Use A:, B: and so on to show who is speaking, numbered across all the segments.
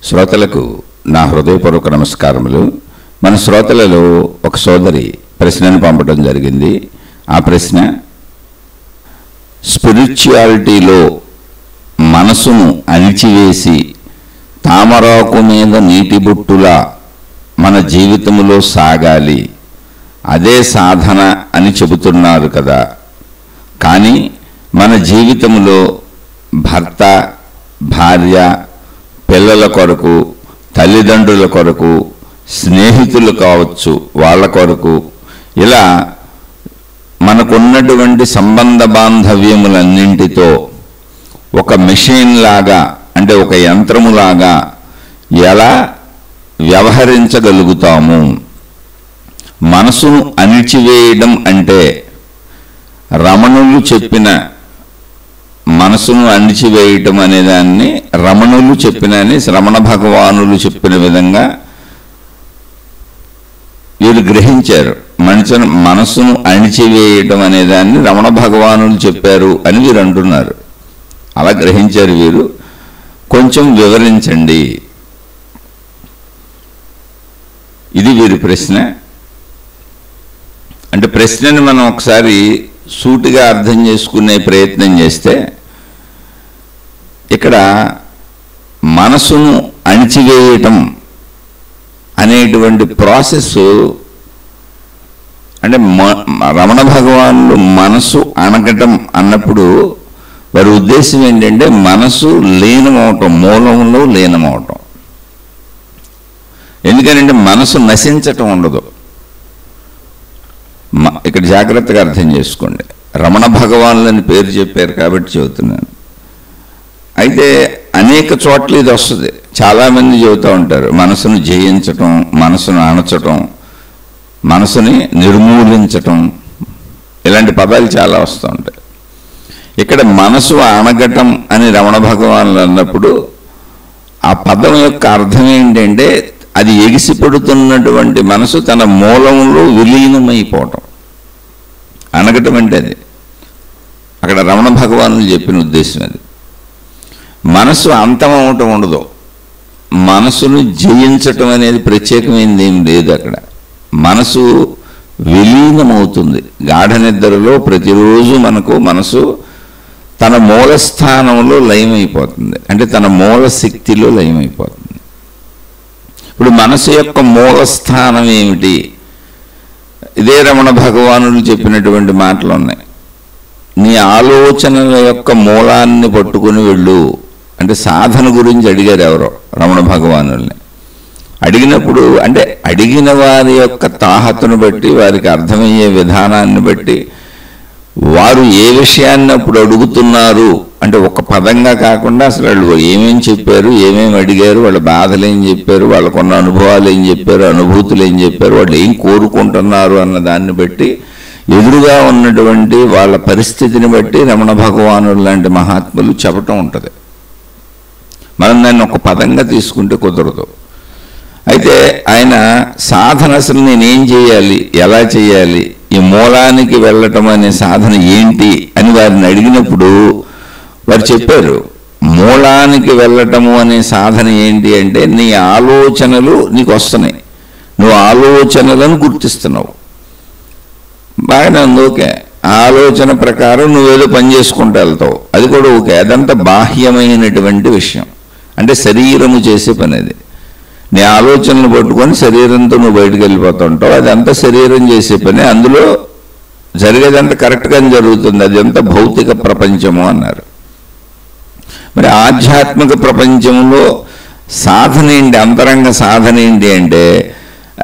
A: శ్రోతలకు నా హృదయపూర్వక నమస్కారములు. మన శ్రోతలలో ఒక సోదరి ప్రశ్నను పంపడం జరిగింది. ఆ ప్రశ్న, స్పిరిచువాలిటీలో మనసును అణిచివేసి తామరాకు మీద నీటి బొట్టులా మన జీవితంలో సాగాలి, అదే సాధన అని చెబుతున్నారు కదా. కానీ మన జీవితంలో భర్త, భార్య, పిల్లల కొరకు, తల్లిదండ్రుల కొరకు, స్నేహితులు కావచ్చు వాళ్ళ కొరకు, ఇలా మనకున్నటువంటి సంబంధ బాంధవ్యములన్నింటితో ఒక మెషిన్ లాగా, అంటే ఒక యంత్రములాగా ఎలా వ్యవహరించగలుగుతాము? మనసును అణిచివేయడం అంటే రమణులు చెప్పిన మనసును అణిచివేయటం అనేదాన్ని రమణులు చెప్పినని, రమణ భగవానులు చెప్పిన విధంగా వీరు గ్రహించారు. మనసును అణిచివేయటం అనేదాన్ని రమణ భగవానులు చెప్పారు అని వీరు అంటున్నారు. అలా గ్రహించారు వీరు. కొంచెం వివరించండి, ఇది వీరి ప్రశ్న. అంటే ప్రశ్నని మనం ఒకసారి సూటిగా అర్థం చేసుకునే ప్రయత్నం చేస్తే, ఇక్కడ మనసును అణిచివేయటం అనేటువంటి ప్రాసెస్, అంటే రమణ భగవానులు మనసు అణగటం అన్నప్పుడు వారి ఉద్దేశం ఏంటంటే మనసు లీనమవటం, మూలంలో లీనమవటం. ఎందుకంటే మనసు నశించటం ఉండదు. ఇక్కడ జాగ్రత్తగా అర్థం చేసుకోండి. రమణ భగవానులని పేరు చెప్పారు కాబట్టి చెబుతున్నాను. అయితే అనేక చోట్ల ఇది వస్తుంది. చాలామంది చెబుతూ ఉంటారు మనసును జయించటం, మనసును అణచటం, మనసుని నిర్మూలించటం, ఇలాంటి పదాలు చాలా వస్తూ ఉంటాయి. ఇక్కడ మనసు అణగటం అని రమణ భగవానులు అన్నప్పుడు ఆ పదం యొక్క అర్థం ఏంటంటే అది ఎగిసిపడుతున్నటువంటి మనసు తన మూలంలో విలీనమైపోవటం. అనగటం అంటే అది అక్కడ రమణ భగవానులు చెప్పిన ఉద్దేశం. అది మనసు అంతమవటం ఉండదు. మనసును జయించటం అనేది ప్రత్యేకమైనది ఏం లేదు. అక్కడ మనసు విలీనమవుతుంది. గాఢ నిద్రలో ప్రతిరోజు మనసు తన మూల స్థానంలో లయమైపోతుంది, అంటే తన మూల శక్తిలో లయమైపోతుంది. ఇప్పుడు మనసు యొక్క మూల స్థానం ఏమిటి? ఇదే రమణ భగవానులు చెప్పినటువంటి మాటలు ఉన్నాయి. నీ ఆలోచనల యొక్క మూలాన్ని పట్టుకుని వెళ్ళు అంటే సాధన గురించి అడిగారు ఎవరో రమణ భగవానుల్ని. అడిగినప్పుడు అంటే అడిగిన వారి యొక్క తాహతను బట్టి, వారికి అర్థమయ్యే విధానాన్ని బట్టి, వారు ఏ విషయాన్ని అప్పుడు అడుగుతున్నారు అంటే ఒక పదంగా కాకుండా అసలు వాళ్ళు ఏమేం చెప్పారు, ఏమేమి అడిగారు, వాళ్ళ బాధలు ఏం చెప్పారు, వాళ్ళకున్న అనుభవాలు ఏం చెప్పారు, అనుభూతులు ఏం చెప్పారు, వాళ్ళు ఏం కోరుకుంటున్నారు అన్న దాన్ని బట్టి, ఎదురుగా ఉన్నటువంటి వాళ్ళ పరిస్థితిని బట్టి రమణ భగవానులు లాంటి మహాత్ములు చెప్పటం ఉంటుంది. మనం దాన్ని ఒక పదంగా తీసుకుంటే కుదరదు. అయితే ఆయన సాధన అసలు నేనేం చేయాలి, ఎలా చేయాలి, ఈ మూలానికి వెళ్ళటం అనే సాధన ఏంటి అని వారిని అడిగినప్పుడు వారు చెప్పారు, మూలానికి వెళ్ళటము అనే సాధన ఏంటి అంటే నీ ఆలోచనలు నీకు వస్తున్నాయి, నువ్వు ఆలోచనలను గుర్తిస్తున్నావు, బాగానే ఉంది, ఓకే. ఆలోచన ప్రకారం నువ్వేదో పని చేసుకుంటూ వెళ్తావు, అది కూడా ఓకే. అదంతా బాహ్యమైనటువంటి విషయం, అంటే శరీరము చేసే పని. అది నీ ఆలోచనలు పట్టుకొని శరీరంతో నువ్వు బయటకు వెళ్ళిపోతూ ఉంటావు, అదంతా శరీరం చేసే పని. అందులో జరిగేదంతా కరెక్ట్గానే జరుగుతుంది, అదంతా భౌతిక ప్రపంచము అన్నారు. మరి ఆధ్యాత్మిక ప్రపంచంలో సాధన ఏంటి, అంతరంగ సాధన ఏంటి అంటే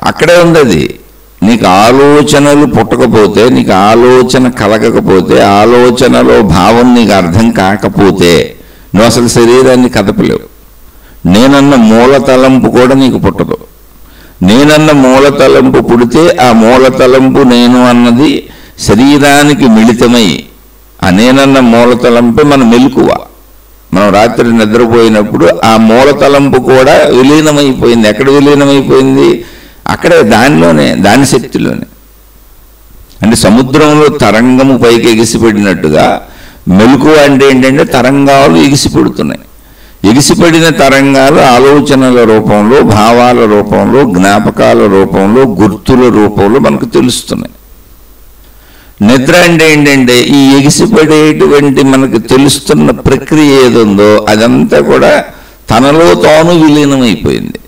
A: అక్కడే ఉంది. అది నీకు ఆలోచనలు పుట్టకపోతే, నీకు ఆలోచన కలగకపోతే, ఆలోచనలో భావం నీకు అర్థం కాకపోతే నువ్వు అసలు శరీరాన్ని కదపలేవు. నేనన్న మూలతలంపు కూడా నీకు పుట్టదు. నేనన్న మూలతలంపు పుడితే ఆ మూలతలంపు నేను అన్నది శరీరానికి మిళితమై, ఆ నేనన్న మూలతలంపే మన మెలకువ. మనం రాత్రి నిద్రపోయినప్పుడు ఆ మూలతలంపు కూడా విలీనమైపోయింది. ఎక్కడ విలీనమైపోయింది? అక్కడే, దానిలోనే, దాని శక్తిలోనే. అంటే సముద్రంలో తరంగము పైకి ఎగిసిపడినట్టుగా మెలకువ అంటే ఏంటంటే తరంగాలు ఎగిసిపడుతున్నాయి. ఎగిసిపడిన తరంగాలు ఆలోచనల రూపంలో, భావాల రూపంలో, జ్ఞాపకాల రూపంలో, గుర్తుల రూపంలో మనకు తెలుస్తున్నాయి. నిద్ర అంటే ఏంటంటే ఈ ఎగిసిపడేటువంటి మనకు తెలుస్తున్న ప్రక్రియ ఏదుందో అదంతా కూడా తనలో తాను విలీనమైపోయింది.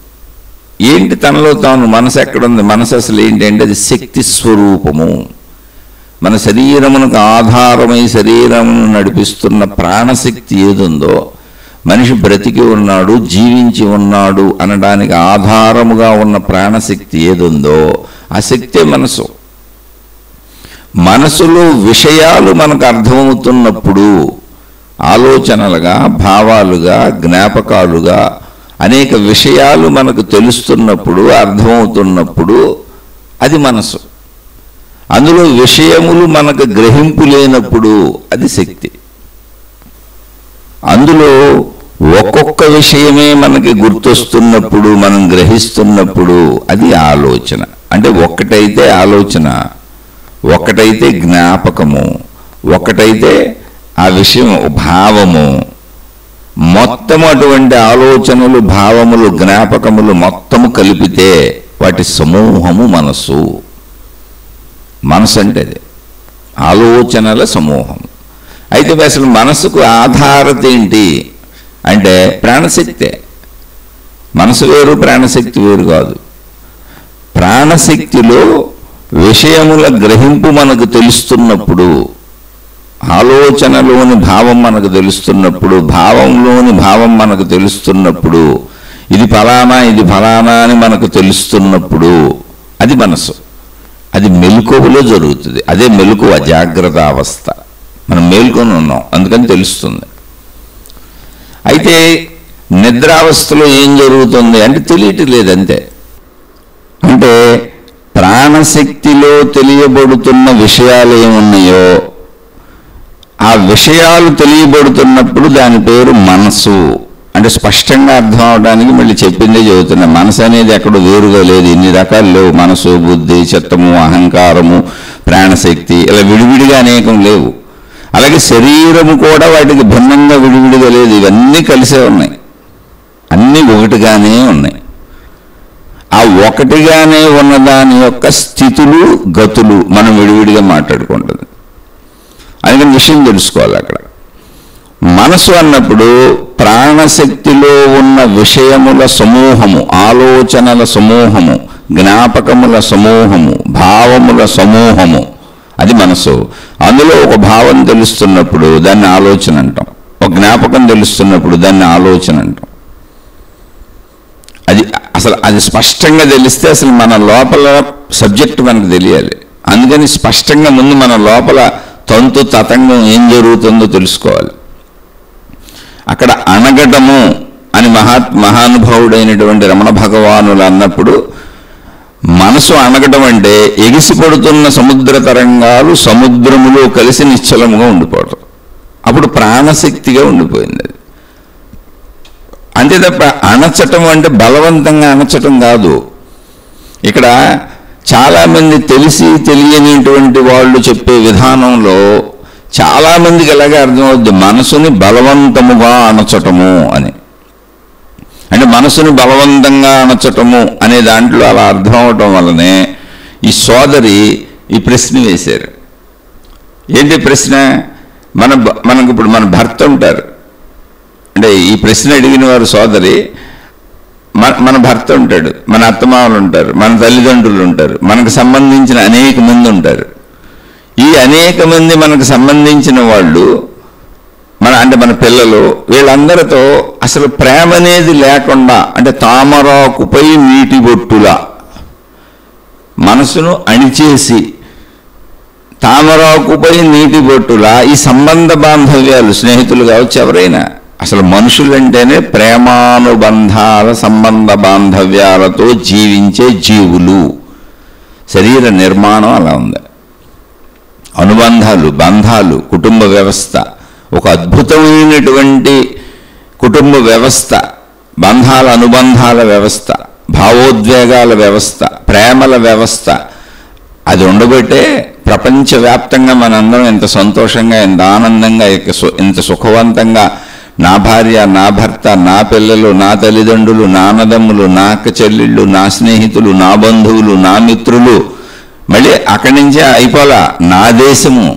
A: ఏంటి తనలో తాను? మనసు ఎక్కడుంది? మనసు అసలు ఏంటంటే అది శక్తి స్వరూపము. మన శరీరమునకు ఆధారమై శరీరమును నడిపిస్తున్న ప్రాణశక్తి ఏదుందో, మనిషి బ్రతికి ఉన్నాడు, జీవించి ఉన్నాడు అనడానికి ఆధారముగా ఉన్న ప్రాణశక్తి ఏదుందో ఆ శక్తే మనసు. మనసులో విషయాలు మనకు అర్థమవుతున్నప్పుడు, ఆలోచనలుగా, భావాలుగా, జ్ఞాపకాలుగా అనేక విషయాలు మనకు తెలుస్తున్నప్పుడు, అర్థమవుతున్నప్పుడు అది మనసు. అందులో విషయములు మనకు గ్రహింపు లేనప్పుడు అది శక్తి. అందులో ఒక్కొక్క విషయమే మనకి గుర్తొస్తున్నప్పుడు, మనం గ్రహిస్తున్నప్పుడు అది ఆలోచన. అంటే ఒక్కటైతే ఆలోచన, ఒకటైతే జ్ఞాపకము, ఒకటైతే ఆ విషయం భావము. మొత్తం అటువంటి ఆలోచనలు, భావములు, జ్ఞాపకములు మొత్తము కలిపితే వాటి సమూహము మనసు. మనసు అంటే ఆలోచనల సమూహం. అయితే అసలు మనసుకు ఆధారత ఏంటి అంటే ప్రాణశక్తే. మనసు వేరు, ప్రాణశక్తి వేరు కాదు. ప్రాణశక్తిలో విషయముల గ్రహింపు మనకు తెలుస్తున్నప్పుడు, ఆలోచనలోని భావం మనకు తెలుస్తున్నప్పుడు, భావంలోని భావం మనకు తెలుస్తున్నప్పుడు, ఇది ఫలానా ఇది ఫలానా అని మనకు తెలుస్తున్నప్పుడు అది మనసు. అది మెలకువలో జరుగుతుంది. అదే మెలకువ, జాగ్రత్త అవస్థ. మనం మేల్కొని ఉన్నాం, అందుకని తెలుస్తుంది. అయితే నిద్రావస్థలో ఏం జరుగుతుంది అంటే తెలియట్లేదు అంతే. అంటే ప్రాణశక్తిలో తెలియబడుతున్న విషయాలు ఏమున్నాయో ఆ విషయాలు తెలియబడుతున్నప్పుడు దాని పేరు మనసు. అంటే స్పష్టంగా అర్థం అవడానికి మళ్ళీ చెప్పిందే చెబుతున్నా. మనసు అనేది ఎక్కడ వేరుగా లేదు, ఇన్ని రకాలు లేవు. మనసు, బుద్ధి, చిత్తము, అహంకారము, ప్రాణశక్తి ఇలా విడివిడిగా అనేకం లేవు. అలాగే శరీరము కూడా వాటికి భిన్నంగా విడివిడిగా లేదు. ఇవన్నీ కలిసే ఉన్నాయి, అన్నీ ఒకటిగానే ఉన్నాయి. ఆ ఒకటిగానే ఉన్న దాని యొక్క స్థితులు, గతులు మనం విడివిడిగా మాట్లాడుకుంటుంది. అందుకని విషయం తెలుసుకోవాలి. అక్కడ మనసు అన్నప్పుడు ప్రాణశక్తిలో ఉన్న విషయముల సమూహము, ఆలోచనల సమూహము, జ్ఞాపకముల సమూహము, భావముల సమూహము అది మనసు. అందులో ఒక భావం తెలుస్తున్నప్పుడు దాన్ని ఆలోచన అంటాం, ఒక జ్ఞాపకం తెలుస్తున్నప్పుడు దాన్ని ఆలోచన అంటాం. అది స్పష్టంగా తెలిస్తే అసలు మన లోపల సబ్జెక్ట్ మనకు తెలియాలి. అందుకని స్పష్టంగా ముందు మన లోపల తంతు తతంగం ఏం జరుగుతుందో తెలుసుకోవాలి. అక్కడ అణగటము అని మహానుభావుడైనటువంటి రమణ భగవానులు అన్నప్పుడు, మనసు అణగటం అంటే ఎగిసిపడుతున్న సముద్ర తరంగాలు సముద్రములో కలిసి నిశ్చలముగా ఉండిపోవటం. అప్పుడు ప్రాణశక్తిగా ఉండిపోయింది. అంతే తప్ప అణచటం అంటే బలవంతంగా అణచటం కాదు. ఇక్కడ చాలామంది తెలిసి తెలియనిటువంటి వాళ్ళు చెప్పే విధానంలో చాలామందికి ఎలాగే అర్థమవుద్ది, మనసుని బలవంతముగా అణచటము అని. అంటే మనసుని బలవంతంగా అణచటము అనే దాంట్లో అలా అర్థం అవటం వల్లనే ఈ సోదరి ఈ ప్రశ్న వేశారు. ఏంటి ప్రశ్న? మనకు ఇప్పుడు మన భర్త ఉంటారు. అంటే ఈ ప్రశ్న అడిగిన వారు సోదరి, మన భర్త ఉంటాడు, మన అత్తమామలు ఉంటారు, మన తల్లిదండ్రులు ఉంటారు, మనకు సంబంధించిన అనేక మంది ఉంటారు. ఈ అనేక మంది మనకు సంబంధించిన వాళ్ళు మన పిల్లలు, వీళ్ళందరితో అసలు ప్రేమ అనేది లేకుండా, అంటే తామరాకుపై నీటి బొట్టులా మనసును అణిచేసి తామరాకుపై నీటి బొట్టులా ఈ సంబంధ బాంధవ్యాలు, స్నేహితులు కావచ్చు ఎవరైనా, అసలు మనుషులంటేనే ప్రేమానుబంధాల సంబంధ బాంధవ్యాలతో జీవించే జీవులు. శరీర నిర్మాణం అలా ఉంది. అనుబంధాలు, బంధాలు, కుటుంబ వ్యవస్థ ఒక అద్భుతమైనటువంటి కుటుంబ వ్యవస్థ, బంధాల అనుబంధాల వ్యవస్థ, భావోద్వేగాల వ్యవస్థ, ప్రేమల వ్యవస్థ. అది ఉండబట్టే ప్రపంచవ్యాప్తంగా మనందరం ఎంత సంతోషంగా, ఎంత ఆనందంగా, ఎంత సుఖవంతంగా నా భార్య, నా భర్త, నా పిల్లలు, నా తల్లిదండ్రులు, నా అన్నదమ్ములు, నా అక్క చెల్లెళ్ళు, నా స్నేహితులు, నా బంధువులు, నా మిత్రులు, మళ్ళీ అక్కడి నుంచే అయిపోలా నా దేశము,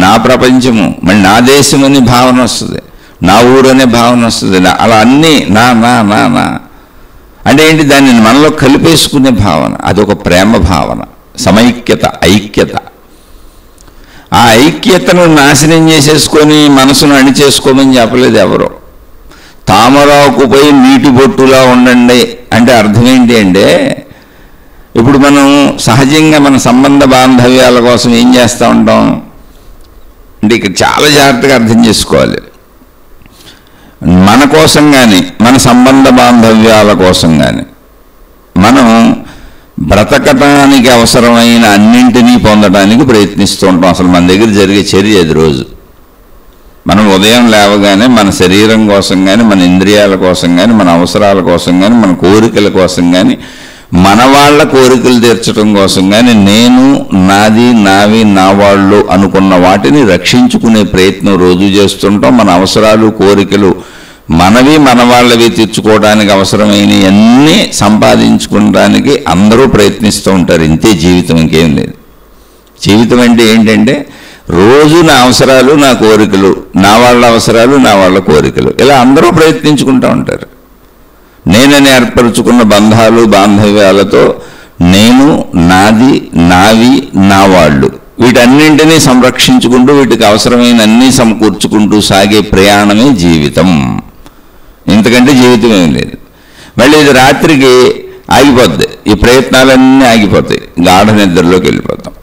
A: నా ప్రపంచము, మళ్ళీ నా దేశం అని భావన వస్తుంది, నా ఊరు అనే భావన వస్తుంది. అలా అన్నీ నా నా నా నా అంటే ఏంటి, దాన్ని మనలో కలిపేసుకునే భావన. అదొక ప్రేమ భావన, సమైక్యత, ఐక్యత. ఆ ఐక్యతను నాశనం చేసేసుకొని మనసును అణిచేసుకోమని చెప్పలేదు ఎవరో. తామరాకుపై నీటి బొట్టులా ఉండండి అంటే అర్థం ఏంటి అంటే, ఇప్పుడు మనం సహజంగా మన సంబంధ బాంధవ్యాల కోసం ఏం చేస్తూ ఉంటాం అంటే, ఇక్కడ చాలా జాగ్రత్తగా అర్థం చేసుకోవాలి. మన కోసం కానీ మన సంబంధ బాంధవ్యాల కోసం కానీ మనం బ్రతకటానికి అవసరమైన అన్నింటినీ పొందడానికి ప్రయత్నిస్తూ ఉంటాం. అసలు మన దగ్గర జరిగే చర్య అది. రోజు మనం ఉదయం లేవగానే మన శరీరం కోసం కానీ, మన ఇంద్రియాల కోసం కానీ, మన అవసరాల కోసం కానీ, మన కోరికల కోసం కానీ, మన వాళ్ళ కోరికలు తీర్చడం కోసం కానీ, నేను, నాది, నావి, నా వాళ్ళు అనుకున్న వాటిని రక్షించుకునే ప్రయత్నం రోజు చేస్తుంటాం. మన అవసరాలు, కోరికలు మనవి, మన వాళ్ళవి తీర్చుకోవడానికి అవసరమైన అన్నీ సంపాదించుకోవడానికి అందరూ ప్రయత్నిస్తూ ఉంటారు. ఇంతే జీవితం, ఇంకేం లేదు. జీవితం అంటే ఏంటంటే రోజు నా అవసరాలు, నా కోరికలు, నా వాళ్ళ అవసరాలు, నా వాళ్ళ కోరికలు, ఇలా అందరూ ప్రయత్నించుకుంటూ ఉంటారు. నేనని ఏర్పరచుకున్న బంధాలు, బాంధవ్యాలతో నేను, నాది, నావి, నా వాళ్ళు, వీటన్నింటినీ సంరక్షించుకుంటూ వీటికి అవసరమైన అన్నీ సమకూర్చుకుంటూ సాగే ప్రయాణమే జీవితం. ఇంతకంటే జీవితం ఏం లేదు. మళ్ళీ ఇది రాత్రికి ఆగిపోద్ది, ఈ ప్రయత్నాలన్నీ ఆగిపోతాయి, గాఢ నిద్రలోకి వెళ్ళిపోతాం.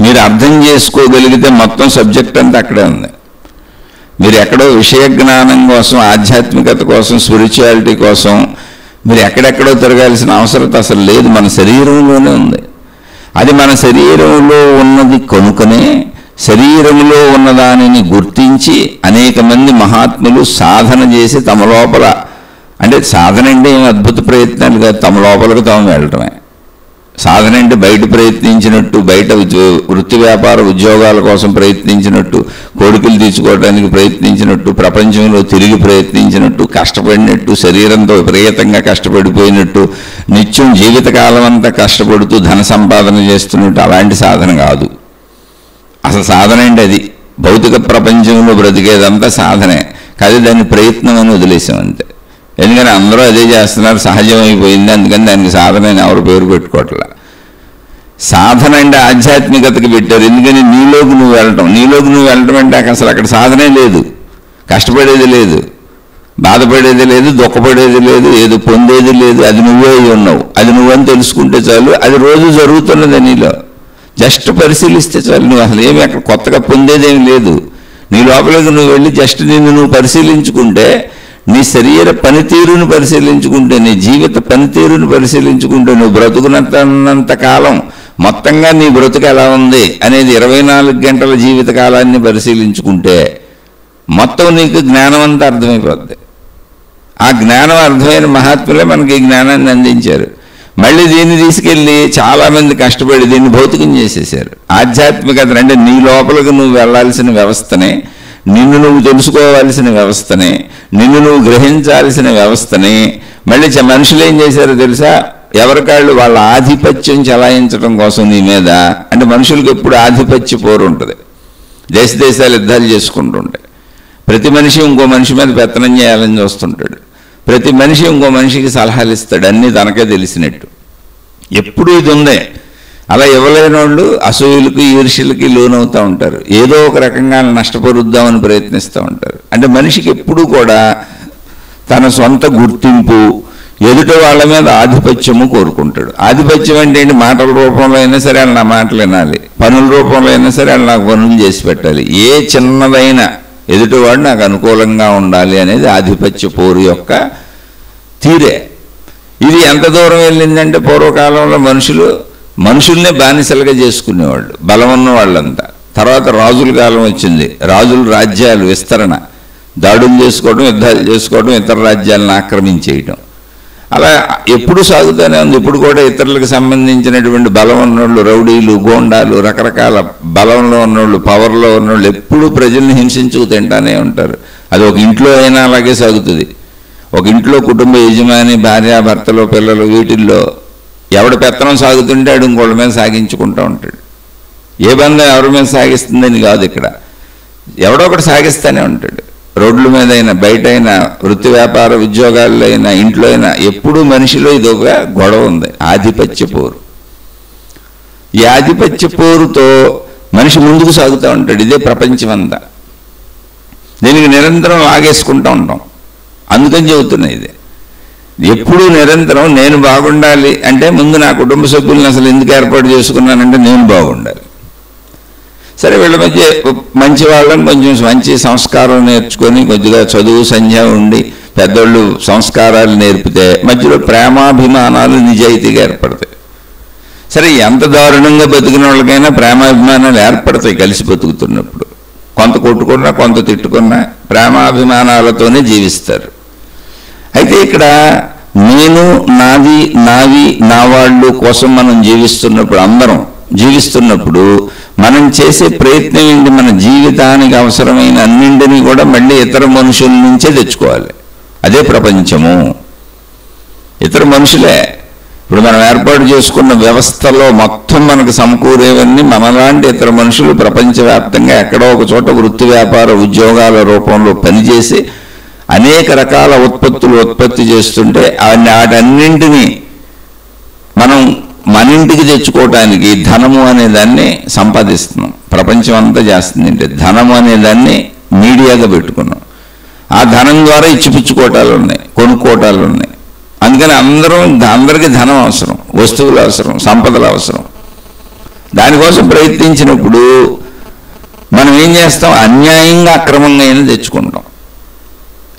A: మీరు అర్థం చేసుకోగలిగితే మొత్తం సబ్జెక్ట్ అంతా అక్కడే ఉంది. మీరు ఎక్కడో విషయ జ్ఞానం కోసం, ఆధ్యాత్మికత కోసం, స్పిరిచువాలిటీ కోసం మీరు ఎక్కడెక్కడో తిరగాల్సిన అవసరం అసలు లేదు. మన శరీరంలోనే ఉంది. అది మన శరీరంలో ఉన్నది కనుకనే శరీరంలో ఉన్నదానిని గుర్తించి అనేక మంది మహాత్ములు సాధన చేసి తమ లోపల, అంటే సాధన అంటే ఏం అద్భుత ప్రయత్నాలు కాదు, తమ లోపలికి తాము వెళ్ళటమే. సాధన అంటే బయట ప్రయత్నించినట్టు, బయట వృత్తి వ్యాపార ఉద్యోగాల కోసం ప్రయత్నించినట్టు, కోరికలు తీర్చుకోవడానికి ప్రయత్నించినట్టు, ప్రపంచంలో తిరిగి ప్రయత్నించినట్టు, కష్టపడినట్టు, శరీరంతో విపరీతంగా కష్టపడిపోయినట్టు, నిత్యం జీవితకాలం అంతా కష్టపడుతూ ధన సంపాదన చేస్తున్నట్టు అలాంటి సాధన కాదు. అసలు సాధన అంటే అది భౌతిక ప్రపంచంలో బ్రతికేదంతా సాధనే కాదు, దాన్ని ప్రయత్నం అని వదిలేసాం అంతే. ఎందుకని అందరూ అదే చేస్తున్నారు, సహజమైపోయింది, అందుకని దానికి సాధన అని ఎవరు పేరు పెట్టుకోవట్లా. సాధన అంటే ఆధ్యాత్మికతకి పెట్టారు. ఎందుకని నీలోకి నువ్వు వెళ్ళటం అంటే అసలు అక్కడ సాధనే లేదు, కష్టపడేది లేదు, బాధపడేది లేదు, దుఃఖపడేది లేదు, ఏదో పొందేది లేదు. అది నువ్వే ఉన్నావు, అది నువ్వని తెలుసుకుంటే చాలు. అది రోజు జరుగుతున్నది నీలో. జస్ట్ పరిశీలిస్తే చాలు. నువ్వు అసలు ఏమి అక్కడ కొత్తగా పొందేదేమి లేదు. నీ లోపలికి నువ్వు వెళ్ళి జస్ట్ నిన్ను నువ్వు పరిశీలించుకుంటే, నీ శరీర పనితీరును పరిశీలించుకుంటే, నీ జీవిత పనితీరును పరిశీలించుకుంటే, నువ్వు బ్రతుకున్నంత కాలం మొత్తంగా నీ బ్రతుకు ఎలా ఉంది అనేది 24 గంటల జీవిత కాలాన్ని పరిశీలించుకుంటే మొత్తం నీకు జ్ఞానం అంతా అర్థమైపోద్ది. ఆ జ్ఞానం అర్థమైన మహాత్ములే మనకి ఈ జ్ఞానాన్ని అందించారు. మళ్ళీ దీన్ని తీసుకెళ్ళి చాలామంది కష్టపడి దీన్ని భౌతికం చేసేసారు. ఆధ్యాత్మికత అంటే నీ లోపలికి నువ్వు వెళ్ళాల్సిన వ్యవస్థనే, నిన్ను నువ్వు తెలుసుకోవాల్సిన వ్యవస్థనే, నిన్ను నువ్వు గ్రహించాల్సిన వ్యవస్థనే మళ్ళీ మనుషులు ఏం చేశారో తెలుసా? ఎవరికాళ్ళు వాళ్ళ ఆధిపత్యం చెలాయించడం కోసం నీ మీద. అంటే మనుషులకు ఎప్పుడు ఆధిపత్య పోరు ఉంటుంది, దేశాలు యుద్ధాలు చేసుకుంటుంటాయి. ప్రతి మనిషి ఇంకో మనిషి మీద పెత్తనం చేయాలని చూస్తుంటాడు. ప్రతి మనిషి ఇంకో మనిషికి సలహాలు ఇస్తాడు, అన్నీ తనకే తెలిసినట్టు. ఎప్పుడు ఇది ఉందే. అలా ఇవ్వలేని వాళ్ళు అసూయులకి, ఈర్ష్యలకి లోనవుతూ ఉంటారు. ఏదో ఒక రకంగా నష్టపరుద్దామని ప్రయత్నిస్తూ ఉంటారు. అంటే మనిషికి ఎప్పుడూ కూడా తన సొంత గుర్తింపు, ఎదుటి వాళ్ళ మీద ఆధిపత్యము కోరుకుంటాడు. ఆధిపత్యం అంటే ఏంటి? మాటల రూపంలో అయినా సరే వాళ్ళు నా మాటలు వినాలి, పనుల రూపంలో అయినా సరే వాళ్ళు నాకు పనులు చేసి పెట్టాలి. ఏ చిన్నదైనా ఎదుటివాడు నాకు అనుకూలంగా ఉండాలి అనేది ఆధిపత్య పోరు యొక్క తీరే. ఇది ఎంత దూరం వెళ్ళిందంటే పూర్వకాలంలో మనుషుల్నే బానిసలుగా చేసుకునేవాళ్ళు, బలం ఉన్న వాళ్ళంతా. తర్వాత రాజుల కాలం వచ్చింది. రాజులు రాజ్యాలు విస్తరణ, దాడులు చేసుకోవడం, యుద్ధాలు చేసుకోవడం, ఇతర రాజ్యాలను ఆక్రమించేయటం. అలా ఎప్పుడు సాగుతూనే ఉంది. ఇప్పుడు కూడా ఇతరులకు సంబంధించినటువంటి బలం ఉన్నోళ్ళు, రౌడీలు, గోండాలు, రకరకాల బలంలో ఉన్నోళ్ళు, పవర్లో ఉన్నోళ్ళు ఎప్పుడు ప్రజల్ని హింసించుకు తింటానే ఉంటారు. అది ఒక ఇంట్లో అయినా అలాగే సాగుతుంది. ఒక ఇంట్లో కుటుంబ యజమాని, భార్య, భర్తలు, పిల్లలు, వీటిల్లో ఎవడి పెత్తనం సాగుతుంటే ఆడు ఇంకోళ్ళ మీద సాగించుకుంటూ ఉంటాడు. ఏ బంధం ఎవరి మీద సాగిస్తుందని కాదు, ఇక్కడ ఎవడో ఒకటి సాగిస్తూనే ఉంటాడు. రోడ్ల మీద అయినా, బయట అయినా, వృత్తి వ్యాపార ఉద్యోగాల్లో అయినా, ఇంట్లో అయినా ఎప్పుడూ మనిషిలో ఇది ఒక గొడవ ఉంది, ఆధిపత్య పోరు. ఈ ఆధిపత్య పోరుతో మనిషి ముందుకు సాగుతూ ఉంటాడు. ఇదే ప్రపంచం అంతా. దీనికి నిరంతరం లాగేసుకుంటూ ఉంటాం. అందుకని చెబుతున్నా, ఇది ఎప్పుడూ నిరంతరం నేను బాగుండాలి అంటే ముందు నా కుటుంబ సభ్యులను అసలు ఎందుకు ఏర్పాటు చేసుకున్నానంటే నేను బాగుండాలి. సరే, వీళ్ళ మధ్య మంచి వాళ్ళని కొంచెం మంచి సంస్కారం నేర్చుకొని కొద్దిగా చదువు సంధ్య ఉండి పెద్దోళ్ళు సంస్కారాలు నేర్పితే మధ్యలో ప్రేమాభిమానాలు నిజాయితీగా ఏర్పడతాయి. సరే, ఎంత దారుణంగా బతికిన వాళ్ళకైనా ప్రేమాభిమానాలు ఏర్పడతాయి కలిసి బతుకుతున్నప్పుడు. కొంత కొట్టుకున్నా, కొంత తిట్టుకున్నా ప్రేమాభిమానాలతోనే జీవిస్తారు. అయితే ఇక్కడ నేను, నాది, నావి, నా వాళ్ళు కోసం మనం జీవిస్తున్నప్పుడు, అందరం జీవిస్తున్నప్పుడు మనం చేసే ప్రయత్నం ఏంటి? మన జీవితానికి అవసరమైన అన్నింటినీ కూడా మళ్ళీ ఇతర మనుషుల నుంచే తెచ్చుకోవాలి. అదే ప్రపంచము, ఇతర మనుషులే. ఇప్పుడు మనం ఏర్పాటు చేసుకున్న వ్యవస్థలో మొత్తం మనకు సమకూరేవన్నీ మనలాంటి ఇతర మనుషులు ప్రపంచవ్యాప్తంగా ఎక్కడో ఒక చోట వృత్తి వ్యాపార ఉద్యోగాల రూపంలో పనిచేసి అనేక రకాల ఉత్పత్తులు ఉత్పత్తి చేస్తుంటే వాటన్నింటినీ మనం మన ఇంటికి తెచ్చుకోవటానికి ధనము అనేదాన్ని సంపాదిస్తున్నాం. ప్రపంచం అంతా చేస్తుంది అంటే ధనము అనేదాన్ని మీడియాగా పెట్టుకున్నాం. ఆ ధనం ద్వారా ఇచ్చిపుచ్చుకోవటాలు ఉన్నాయి, కొనుక్కోవటాలు ఉన్నాయి. అందుకని అందరికీ ధనం అవసరం, వస్తువులు అవసరం, సంపదలు అవసరం. దానికోసం ప్రయత్నించినప్పుడు మనం ఏం చేస్తాం? అన్యాయంగా, అక్రమంగా అయినా తెచ్చుకుంటాం.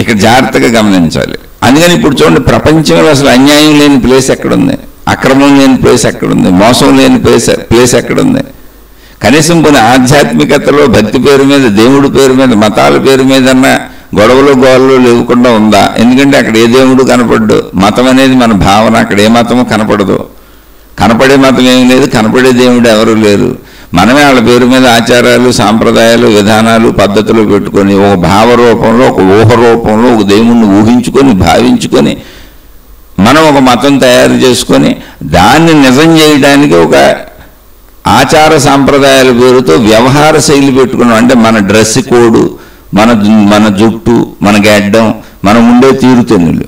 A: ఇక్కడ జాగ్రత్తగా గమనించాలి. అందుకని ఇప్పుడు చూడండి, ప్రపంచంలో అసలు అన్యాయం లేని ప్లేస్ ఎక్కడుంది? అక్రమం లేని ప్లేస్ ఎక్కడుంది? మోసం లేని ప్లేస్ ఎక్కడుంది? కనీసం కొన్ని ఆధ్యాత్మికతలో భక్తి పేరు మీద, దేవుడి పేరు మీద, మతాల పేరు మీదన్నా గొడవలు గోడలు లేకుండా ఉందా? ఎందుకంటే అక్కడ ఏ దేవుడు కనపడ్డు. మతం అనేది మన భావన, అక్కడ ఏ మతము కనపడదు. కనపడే మతం ఏమి లేదు, కనపడే దేవుడు ఎవరు లేరు. మనమే వాళ్ళ పేరు మీద ఆచారాలు, సాంప్రదాయాలు, విధానాలు, పద్ధతులు పెట్టుకొని ఒక భావ రూపంలో, ఒక ఊహ రూపంలో ఒక దేవుణ్ణి ఊహించుకొని, భావించుకొని మనం ఒక మతం తయారు చేసుకొని దాన్ని నిజం చేయడానికి ఒక ఆచార సాంప్రదాయాల పేరుతో వ్యవహార శైలి పెట్టుకున్నాం. అంటే మన డ్రెస్ కోడ్, మన జుట్టు, మన గెడ్డం, మనం ఉండే తీరుతెన్నులు,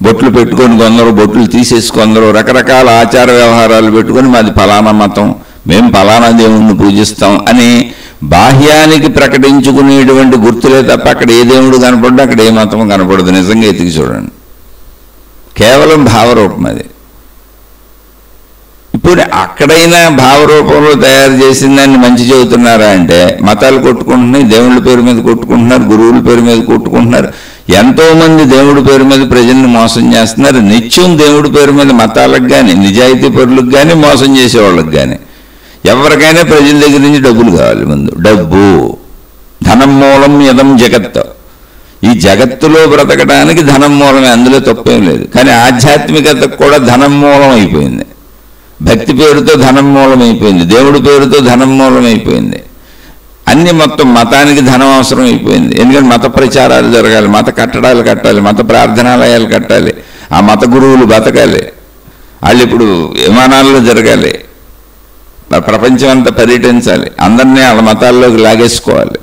A: బొట్లు పెట్టుకొని కొందరు, బొట్లు తీసేసి కొందరు, రకరకాల ఆచార వ్యవహారాలు పెట్టుకొని మాది ఫలానా మతం, మేము ఫలానా దేవుణ్ణి పూజిస్తాం అని బాహ్యానికి ప్రకటించుకునేటువంటి గుర్తులే తప్ప అక్కడ ఏ దేవుడు కనపడ్డా, అక్కడ ఏ మతం కనపడదు. నిజంగా ఎతికి చూడండి, కేవలం భావరూపం అది. ఇప్పుడు అక్కడైనా భావరూపంలో తయారు చేసిన దాన్ని మంచి చెబుతున్నారా అంటే మతాలు కొట్టుకుంటున్నాయి, దేవుళ్ళ పేరు మీద కొట్టుకుంటున్నారు, గురువుల పేరు మీద కొట్టుకుంటున్నారు. ఎంతోమంది దేవుడి పేరు మీద ప్రజల్ని మోసం చేస్తున్నారు. నిత్యం దేవుడి పేరు మీద మతాలకు కానీ, నిజాయితీ పరులకు కానీ, మోసం చేసేవాళ్ళకి కానీ, ఎవరికైనా ప్రజల దగ్గర నుంచి డబ్బులు కావాలి. ముందు డబ్బు, ధనం మూలం యదం జగత్. ఈ జగత్తులో బ్రతకడానికి ధనం మూలమే, అందులో తప్పేం లేదు. కానీ ఆధ్యాత్మికతకు కూడా ధనం మూలం అయిపోయింది. భక్తి పేరుతో ధనం మూలం అయిపోయింది, దేవుడి పేరుతో ధనం మూలం అయిపోయింది. అన్ని మొత్తం మతానికి ధనం అవసరం అయిపోయింది. ఎందుకంటే మత ప్రచారాలు జరగాలి, మత కట్టడాలు కట్టాలి, మత ప్రార్థనాలయాలు కట్టాలి, ఆ మత గురువులు బతకాలి, వాళ్ళు ఇప్పుడు విమానాల్లో జరగాలి, ప్రపంచం అంతా పర్యటించాలి, అందరినీ వాళ్ళ మతాల్లోకి లాగేసుకోవాలి,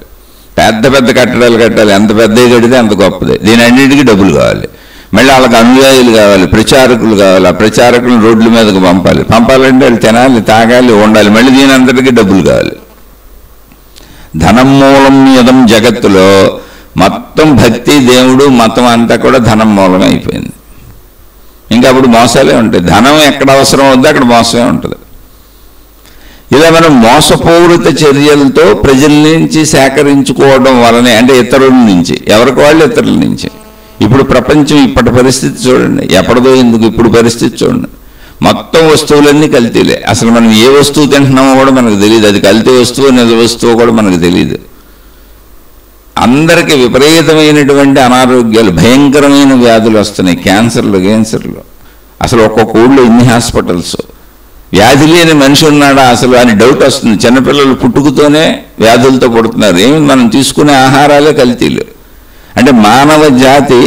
A: పెద్ద పెద్ద కట్టడాలు కట్టాలి. ఎంత పెద్దవి కడితే అంత గొప్పది. దీని అన్నింటికీ డబ్బులు కావాలి. మళ్ళీ వాళ్ళకి అనుయాయులు కావాలి, ప్రచారకులు కావాలి. ఆ ప్రచారకులను రోడ్ల మీదకి పంపాలంటే వాళ్ళు తినాలి, తాగాలి, ఉండాలి. మళ్ళీ దీని అంతటికీ డబ్బులు కావాలి. ధనం మూలం యదం జగత్తులో మొత్తం భక్తి, దేవుడు, మతం అంతా కూడా ధనం మూలమే అయిపోయింది. ఇంకా అప్పుడు మోసాలే ఉంటాయి. ధనం ఎక్కడ అవసరం అవుద్దో అక్కడ మోసమే ఉంటుంది. ఇలా మనం మోసపూరిత చర్యలతో ప్రజల నుంచి సేకరించుకోవడం వలనే, అంటే ఇతరుల నుంచి, ఎవరికి వాళ్ళు ఇతరుల నుంచి. ఇప్పుడు ప్రపంచం ఇప్పటి పరిస్థితి చూడండి, ఎప్పటిదో ఎందుకు ఇప్పుడు పరిస్థితి చూడండి. మొత్తం వస్తువులన్నీ కల్తీలే. అసలు మనం ఏ వస్తువు తింటున్నామో కూడా మనకు తెలియదు. అది కల్తీ వస్తువు, నిజ వస్తువు కూడా మనకు తెలియదు. అందరికీ విపరీతమైనటువంటి అనారోగ్యాలు, భయంకరమైన వ్యాధులు వస్తున్నాయి, క్యాన్సర్లు. అసలు ఒక్కొక్క ఊళ్ళో ఇన్ని హాస్పిటల్స్. వ్యాధి లేని మనిషి ఉన్నాడా అసలు అని డౌట్ వస్తుంది. చిన్నపిల్లలు పుట్టుకతోనే వ్యాధులతో పుడుతున్నారు. ఏమి మనం తీసుకునే ఆహారాలే కల్తీలు. అంటే మానవ జాతి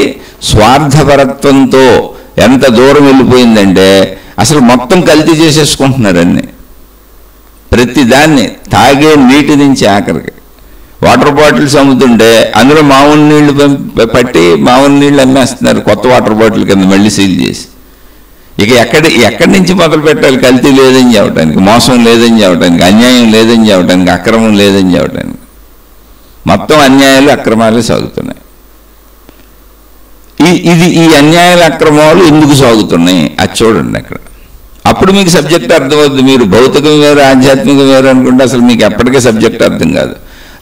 A: స్వార్థపరత్వంతో ఎంత దూరం వెళ్ళిపోయిందంటే అసలు మొత్తం కల్తీ చేసేసుకుంటున్నారన్నీ. ప్రతి దాన్ని, తాగే నీటి నుంచి ఆఖరికి వాటర్ బాటిల్స్ అమ్ముతుంటే అందులో మామూలు నీళ్లు పట్టి మామూలు నీళ్ళు అమ్మేస్తున్నారు, కొత్త వాటర్ బాటిల్ కింద మళ్ళీ సీల్ చేసి. ఇక ఎక్కడి నుంచి మొదలు పెట్టాలి? కల్తీ లేదని చెప్పడానికి, మోసం లేదని చెప్పడానికి, అన్యాయం లేదని చెప్పడానికి, అక్రమం లేదని చెప్పడానికి. మొత్తం అన్యాయాలు అక్రమాలే సాగుతున్నాయి. ఈ అన్యాయాల అక్రమాలు ఎందుకు సాగుతున్నాయి అది చూడండి అక్కడ. అప్పుడు మీకు సబ్జెక్ట్ అర్థమవుతుంది. మీరు భౌతికం వేరు ఆధ్యాత్మికం వేరు అనుకుంటే అసలు మీకు ఎప్పటికీ సబ్జెక్ట్ అర్థం కాదు.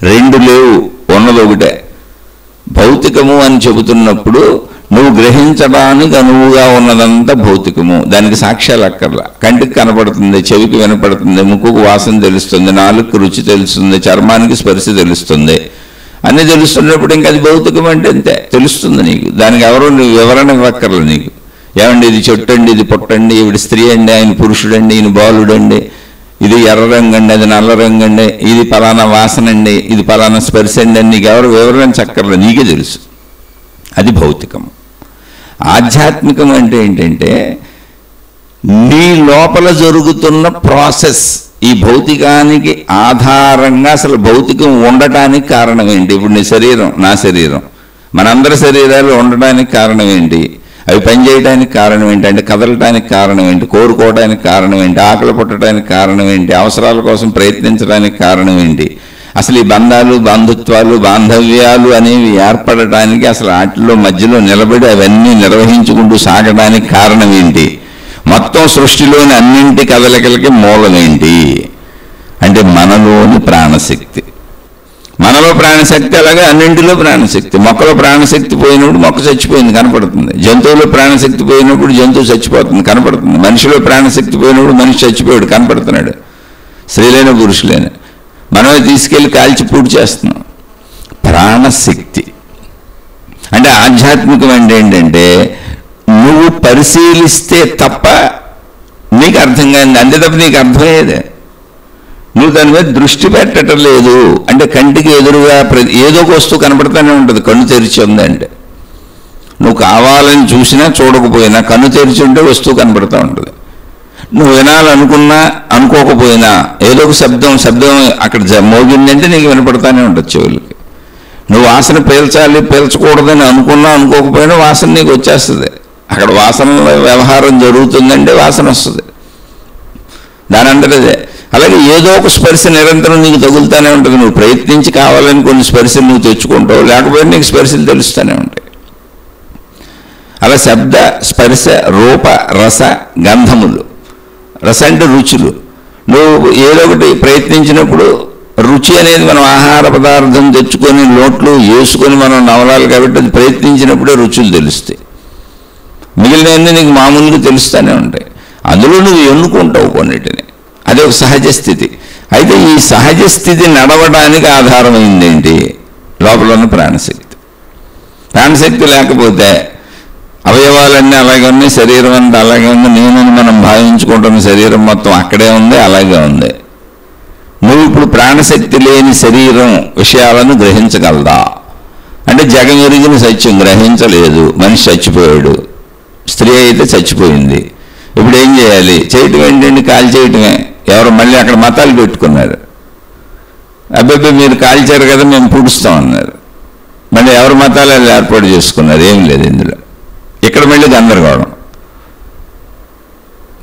A: రెండు లేవు, ఉన్నది ఒకటే. భౌతికము అని చెబుతున్నప్పుడు నువ్వు గ్రహించడానికి అనువుగా ఉన్నదంతా భౌతికము. దానికి సాక్ష్యాలు అక్కర్లా. కంటికి కనపడుతుంది, చెవికి వినపడుతుంది, ముక్కుకు వాసన తెలుస్తుంది, నాలుగుకు రుచి తెలుస్తుంది, చర్మానికి స్పర్శ తెలుస్తుంది. అన్నీ తెలుస్తున్నప్పుడు ఇంకా అది భౌతికం అంటే అంతే తెలుస్తుంది నీకు. దానికి ఎవరో నువ్వు వివరణ ఇవ్వక్కర్లే నీకు. ఏమండి ఇది చెట్టు అండి, ఇది పొట్టండి, ఈవిడ స్త్రీ అండి, ఆయన పురుషుడండి, ఈయన బాలుడండి, ఇది ఎర్ర రంగు అండి, అది నల్ల రంగు అండి, ఇది పలానా వాసన అండి, ఇది పలానా స్పర్శ అండి అని నీకు ఎవరు వివరించక్కర్లే, నీకే తెలుసు. అది భౌతికం. ఆధ్యాత్మికం అంటే ఏంటంటే నీ లోపల జరుగుతున్న ప్రాసెస్. ఈ భౌతికానికి ఆధారంగా అసలు భౌతికం ఉండటానికి కారణం ఏంటి? ఇప్పుడు నీ శరీరం, నా శరీరం, మనందరి శరీరాలు ఉండటానికి కారణం ఏంటి? అవి పనిచేయడానికి కారణం ఏంటి? అంటే కదలటానికి కారణం ఏంటి? కోరుకోవడానికి కారణం ఏంటి? ఆకలి పుట్టడానికి కారణం ఏంటి? అవసరాల కోసం ప్రయత్నించడానికి కారణం ఏంటి? అసలు ఈ బంధాలు, బంధుత్వాలు, బాంధవ్యాలు అనేవి ఏర్పడటానికి, అసలు వాటిలో మధ్యలో నిలబడి అవన్నీ నిర్వహించుకుంటూ సాగడానికి కారణం ఏంటి? మొత్తం సృష్టిలోని అన్నింటి కదలికలకి మూలం ఏంటి అంటే మనలోని ప్రాణశక్తి. మనలో ప్రాణశక్తి, అలాగే అన్నింటిలో ప్రాణశక్తి. మొక్కలో ప్రాణశక్తి పోయినప్పుడు మొక్క చచ్చిపోయింది కనపడుతుంది. జంతువులో ప్రాణశక్తి పోయినప్పుడు జంతువు చచ్చిపోతుంది కనపడుతుంది. మనిషిలో ప్రాణశక్తి పోయినప్పుడు మనిషి చచ్చిపోయాడు కనపడుతున్నాడు. స్త్రీలైన పురుషులైన మనమే తీసుకెళ్ళి కాల్చి పూర్తి చేస్తున్నాం. ప్రాణశక్తి అంటే ఆధ్యాత్మికం అంటే ఏంటంటే నువ్వు పరిశీలిస్తే తప్ప నీకు అర్థం కాదు. అంతే తప్ప నీకు అర్థమయ్యేదే. నువ్వు దాని మీద దృష్టి పెట్టడం లేదు. అంటే కంటికి ఎదురుగా ఏదో ఒక వస్తువు కనపడుతూనే ఉంటుంది. కన్ను తెరిచి ఉందంటే నువ్వు కావాలని చూసినా చూడకపోయినా కన్ను తెరిచి ఉంటే వస్తువు కనపడుతూ ఉంటుంది. నువ్వు వినాలనుకున్నా అనుకోకపోయినా ఏదో ఒక శబ్దం అక్కడ మోగిందంటే నీకు వినపడతానే ఉంటుంది చెవులకి. నువ్వు వాసన పీల్చాలి పీల్చకూడదని అనుకున్నా అనుకోకపోయినా వాసన నీకు వచ్చేస్తుంది. అక్కడ వాసనలో వ్యవహారం జరుగుతుందంటే వాసన వస్తుంది దాని అంతటదే. అలాగే ఏదో ఒక స్పర్శ నిరంతరం నీకు తగులుతూనే ఉంటుంది. నువ్వు ప్రయత్నించి కావాలని కొన్ని స్పర్శలు నువ్వు తెచ్చుకుంటావు, లేకపోతే నీకు స్పర్శలు తెలుస్తూనే ఉంటాయి. అలా శబ్ద, స్పర్శ, రూప, రస, గంధములు. రస అంటే రుచులు. నువ్వు ఏదో ఒకటి ప్రయత్నించినప్పుడు రుచి అనేది మనం ఆహార పదార్థం తెచ్చుకొని లోట్లు వేసుకొని మనం నవలాలి కాబట్టి అది ప్రయత్నించినప్పుడే రుచులు తెలుస్తాయి. మిగిలినవన్నీ నీకు మామూలుగా తెలుస్తూనే ఉంటాయి. అందులో నువ్వు ఎన్నుకుంటావు కొన్నిటిని. అది ఒక సహజ స్థితి. అయితే ఈ సహజ స్థితి నడవడానికి ఆధారమైంది ఏంటి? లోపల ఉన్న ప్రాణశక్తి. ప్రాణశక్తి లేకపోతే అవయవాలన్నీ అలాగే ఉన్నాయి, శరీరం అంతా అలాగే ఉంది. నేనని మనం భావించుకుంటున్న శరీరం మొత్తం అక్కడే ఉంది, అలాగే ఉంది. నువ్వు ఇప్పుడు ప్రాణశక్తి లేని శరీరం విషయాలను గ్రహించగలదా అంటే జగం ఎరిగిన సత్యం గ్రహించలేదు. మనిషి చచ్చిపోయాడు, స్త్రీ అయితే చచ్చిపోయింది. ఇప్పుడు ఏం చేయాలి? చేయటం ఏంటండి? కాల్ చేయటమే. ఎవరు మళ్ళీ అక్కడ మతాలు పెట్టుకున్నారు. అబ్బాయి మీరు కాల్చారు కదా మేము పూడుస్తామన్నారు. మళ్ళీ ఎవరు మతాలు ఏర్పాటు చేసుకున్నారు. ఏం లేదు ఇందులో. ఇక్కడ మళ్ళీ గందరగోళం.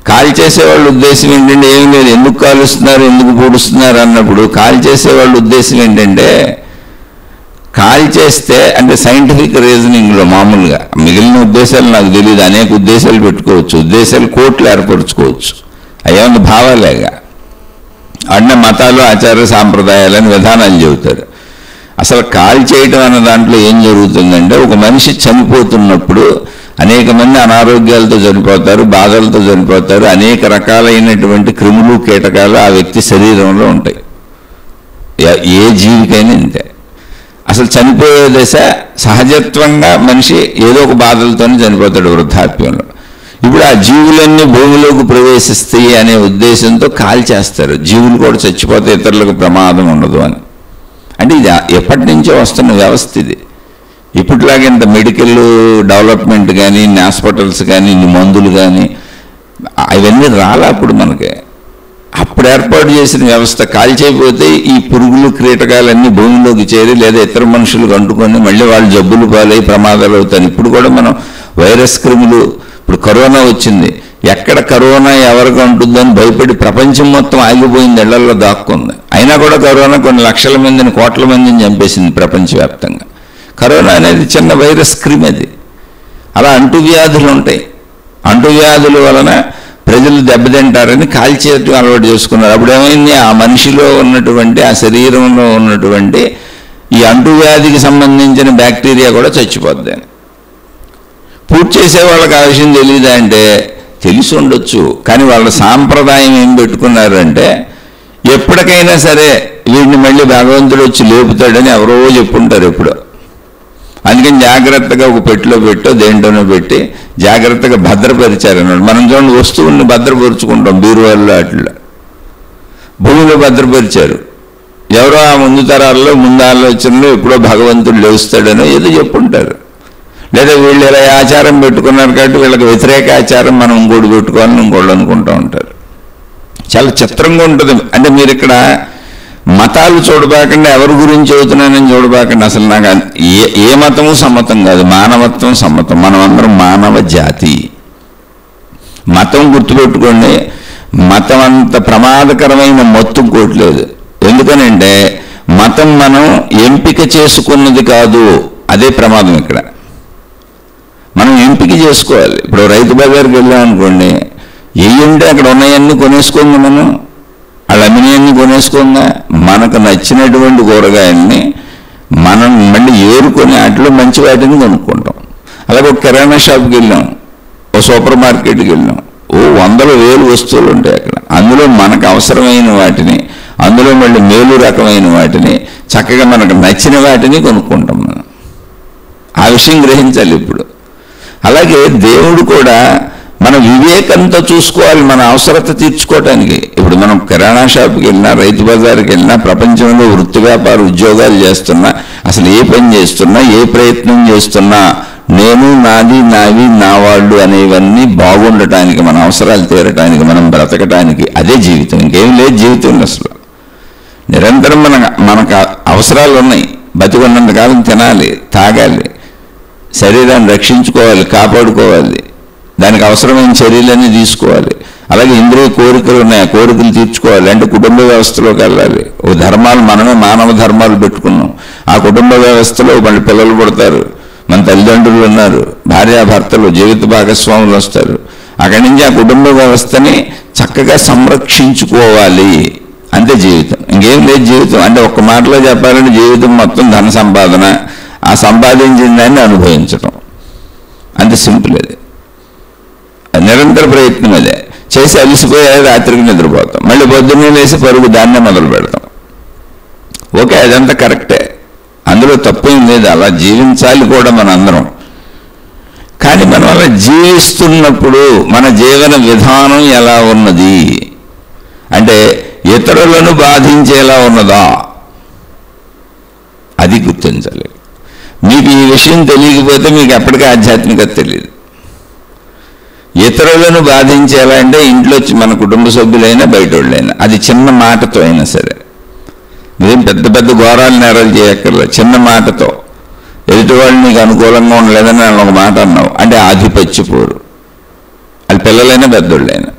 A: కాల్ చేసేవాళ్ళ ఉద్దేశం ఏంటంటే ఏం లేదు. ఎందుకు కాలుస్తున్నారు, ఎందుకు పూడుస్తున్నారు అన్నప్పుడు కాల్ చేసేవాళ్ళ ఉద్దేశం ఏంటంటే కాల్ చేస్తే అంటే సైంటిఫిక్ రీజనింగ్లో మామూలుగా, మిగిలిన ఉద్దేశాలు నాకు తెలియదు. అనేక ఉద్దేశాలు పెట్టుకోవచ్చు, ఉద్దేశాలు కోట్లు ఏర్పరచుకోవచ్చు. అయ్యేమన్నా భావాలేగా. అన్న మతాలు, ఆచార సాంప్రదాయాలని విధానాలు చెబుతారు. అసలు కాల్ చేయటం అన్న దాంట్లో ఏం జరుగుతుందంటే ఒక మనిషి చనిపోతున్నప్పుడు అనేక మంది అనారోగ్యాలతో చనిపోతారు, బాధలతో చనిపోతారు. అనేక రకాలైనటువంటి క్రిములు, కీటకాలు ఆ వ్యక్తి శరీరంలో ఉంటాయి. ఏ జీవికైనా ఇంతే. అసలు చనిపోయే దశ సహజత్వంగా మనిషి ఏదో ఒక బాధలతోనే చనిపోతాడు వృద్ధాప్యంలో. ఇప్పుడు ఆ జీవులన్నీ భూమిలోకి ప్రవేశిస్తాయి అనే ఉద్దేశంతో కాల్చేస్తారు. జీవులు కూడా చచ్చిపోతే ఇతరులకు ప్రమాదం ఉండదు అని. అంటే ఇది ఎప్పటి నుంచో వస్తున్న వ్యవస్థ ఇది. ఇప్పటిలాగా ఇంత మెడికల్ డెవలప్మెంట్ కానీ, ఇన్ని హాస్పిటల్స్ కానీ, ఇన్ని మందులు కానీ అవన్నీ రాలా అప్పుడు మనకి. అప్పుడు ఏర్పాటు చేసిన వ్యవస్థ కాల్చైపోతే ఈ పురుగులు కీటకాలన్నీ భూమిలోకి చేరి లేదా ఇతర మనుషులకు అంటుకొని మళ్ళీ వాళ్ళు జబ్బులు పాలై ప్రమాదాలు అవుతాయి. ఇప్పుడు కూడా మనం వైరస్ క్రిములు, ఇప్పుడు కరోనా వచ్చింది, ఎక్కడ కరోనా ఎవరికి అంటుందని భయపడి ప్రపంచం మొత్తం ఆగిపోయింది, ఇళ్లలో దాక్కుంది. అయినా కూడా కరోనా కొన్ని లక్షల మందిని, కోట్ల మందిని చంపేసింది ప్రపంచవ్యాప్తంగా. కరోనా అనేది చిన్న వైరస్ క్రిమి అది. అలా అంటువ్యాధులు ఉంటాయి. అంటువ్యాధుల వలన ప్రజలు దెబ్బతింటారని కాల్చేయటం అలవాటు చేసుకున్నారు. అప్పుడు ఏమైంది, ఆ మనిషిలో ఉన్నటువంటి, ఆ శరీరంలో ఉన్నటువంటి ఈ అంటువ్యాధికి సంబంధించిన బ్యాక్టీరియా కూడా చచ్చిపోద్ది. పూజ చేసే వాళ్ళకి ఆ విషయం తెలియదా అంటే తెలిసి ఉండొచ్చు, కానీ వాళ్ళ సాంప్రదాయం ఏం పెట్టుకున్నారంటే ఎప్పటికైనా సరే వీడిని మళ్ళీ భగవంతుడు వచ్చి లేపుతాడని ఎవరో చెప్పుంటారు ఎప్పుడో. అందుకని జాగ్రత్తగా ఒక పెట్టిలో పెట్టో దేంట్లోనో పెట్టి జాగ్రత్తగా భద్రపరిచారన్నాడు. మనం చూడండి, వస్తువుల్ని భద్రపరుచుకుంటాం బీరువాల్లో, అట్లా భూమిలో భద్రపరిచారు. ఎవరో ఆ ముందు తరాల్లో, ముందు ఆలోచనలో ఎప్పుడో భగవంతుడు లేస్తాడనో ఏదో చెప్పుంటారు. లేదా వీళ్ళు ఇలా ఆచారం పెట్టుకున్నారు కాబట్టి వీళ్ళకి వ్యతిరేక ఆచారం మనం ఇంకోటి పెట్టుకోవాలని ఇంకోళ్ళు అనుకుంటూ ఉంటారు. చాలా చిత్రంగా ఉంటుంది. అంటే మీరు ఇక్కడ మతాలు చూడబాకండి, ఎవరి గురించి చదువుతున్నానని చూడబాకండి. అసలు నాకు ఏ మతము సమ్మతం కాదు, మానవత్వం సమ్మతం. మనం అందరం మానవ జాతి. మతం గుర్తుపెట్టుకోండి, మతం అంత ప్రమాదకరమైన మత్తు కోట్లేదు. ఎందుకనంటే మతం మనం ఎంపిక చేసుకున్నది కాదు, అదే ప్రమాదం. ఇక్కడ మనం ఎంపిక చేసుకోవాలి. ఇప్పుడు రైతు బజార్కి వెళ్ళాం అనుకోండి, ఏముంటే అక్కడ ఉన్నాయన్నీ కొనేసుకుందాం, మనం వాళ్ళు అమ్మినవన్నీ కొనేసుకుందా. మనకు నచ్చినటువంటి కూరగాయల్ని మనం మళ్ళీ ఏరుకొని వాటిలో మంచి వాటిని కొనుక్కుంటాం. అలాగే ఒక కిరాణా షాప్కి వెళ్ళాం, ఒక సూపర్ మార్కెట్కి వెళ్ళాం, వందల వేలు వస్తువులు ఉంటాయి అక్కడ. అందులో మనకు అవసరమైన వాటిని, అందులో మళ్ళీ మేలు రకమైన వాటిని, చక్కగా మనకు నచ్చిన వాటిని కొనుక్కుంటాం మనం. ఆ విషయం గ్రహించాలి ఇప్పుడు. అలాగే దేవుడు కూడా మన వివేకంతో చూసుకోవాలి, మన అవసరత తీర్చుకోవటానికి. ఇప్పుడు మనం కిరాణా షాప్కి వెళ్ళినా, రైతు బజార్కి వెళ్ళినా, ప్రపంచంలో వృత్తి వ్యాపార ఉద్యోగాలు చేస్తున్నా, అసలు ఏ పని చేస్తున్నా, ఏ ప్రయత్నం చేస్తున్నా, నేను, నాది, నావి, నా వాళ్ళు అనేవన్నీ బాగుండటానికి, మన అవసరాలు తీరటానికి, మనం బ్రతకటానికి. అదే జీవితం, ఇంకేం లేదు జీవితం. అసలు నిరంతరం మనకు అవసరాలు ఉన్నాయి. బతికున్నంతకాలం తినాలి, తాగాలి, శరీరాన్ని రక్షించుకోవాలి, కాపాడుకోవాలి, దానికి అవసరమైన చర్యలన్నీ తీసుకోవాలి. అలాగే ఇంద్రియ కోరికలు ఉన్నాయి, ఆ కోరికలు తీర్చుకోవాలి. అంటే కుటుంబ వ్యవస్థలోకి వెళ్ళాలి. ఓ ధర్మాలు మనమే మానవ ధర్మాలు పెట్టుకున్నాం. ఆ కుటుంబ వ్యవస్థలో మళ్ళీ పిల్లలు పుడతారు, మన తల్లిదండ్రులు ఉన్నారు, భార్యాభర్తలు, జీవిత భాగస్వాములు వస్తారు. అక్కడి నుంచి ఆ కుటుంబ వ్యవస్థని చక్కగా సంరక్షించుకోవాలి. అంతే జీవితం, ఇంకేం లేదు జీవితం. అంటే ఒక్క మాటలో చెప్పాలంటే జీవితం మొత్తం ధన సంపాదన, ఆ సంపాదించిన దాన్ని అనుభవించటం, అంతే సింపుల్. అది నిరంతర ప్రయత్నం. అదే చేసి అలిసిపోయి రాత్రికి నిద్రపోతాం, మళ్ళీ పొద్దున్నే లేసి పరుగు దాన్నే మొదలు పెడతాం. ఓకే, అదంతా కరెక్టే, అందులో తప్పేం లేదు. అలా జీవించాలి కూడా మన అందరం. కానీ మనం అలా జీవిస్తున్నప్పుడు మన జీవన విధానం ఎలా ఉన్నది అంటే ఇతరులను బాధించేలా ఉన్నదా, అది గుర్తించాలి. మీకు ఈ విషయం తెలియకపోతే మీకు ఎప్పటికీ ఆధ్యాత్మికత తెలియదు. ఇతరులను బాధించేలా అంటే ఇంట్లో మన కుటుంబ సభ్యులైనా బయట వాళ్ళైనా, అది చిన్న మాటతో అయినా సరే. మీరేం పెద్ద పెద్ద ఘోరాలు నేరాలు చేయక్కర్లేదు, చిన్న మాటతో ఎదుటి వాళ్ళు నీకు అనుకూలంగా ఉండలేదని నేను ఒక మాట అన్నావు అంటే ఆధిపత్య పోరు. అది పిల్లలైనా పెద్దోళ్ళైనా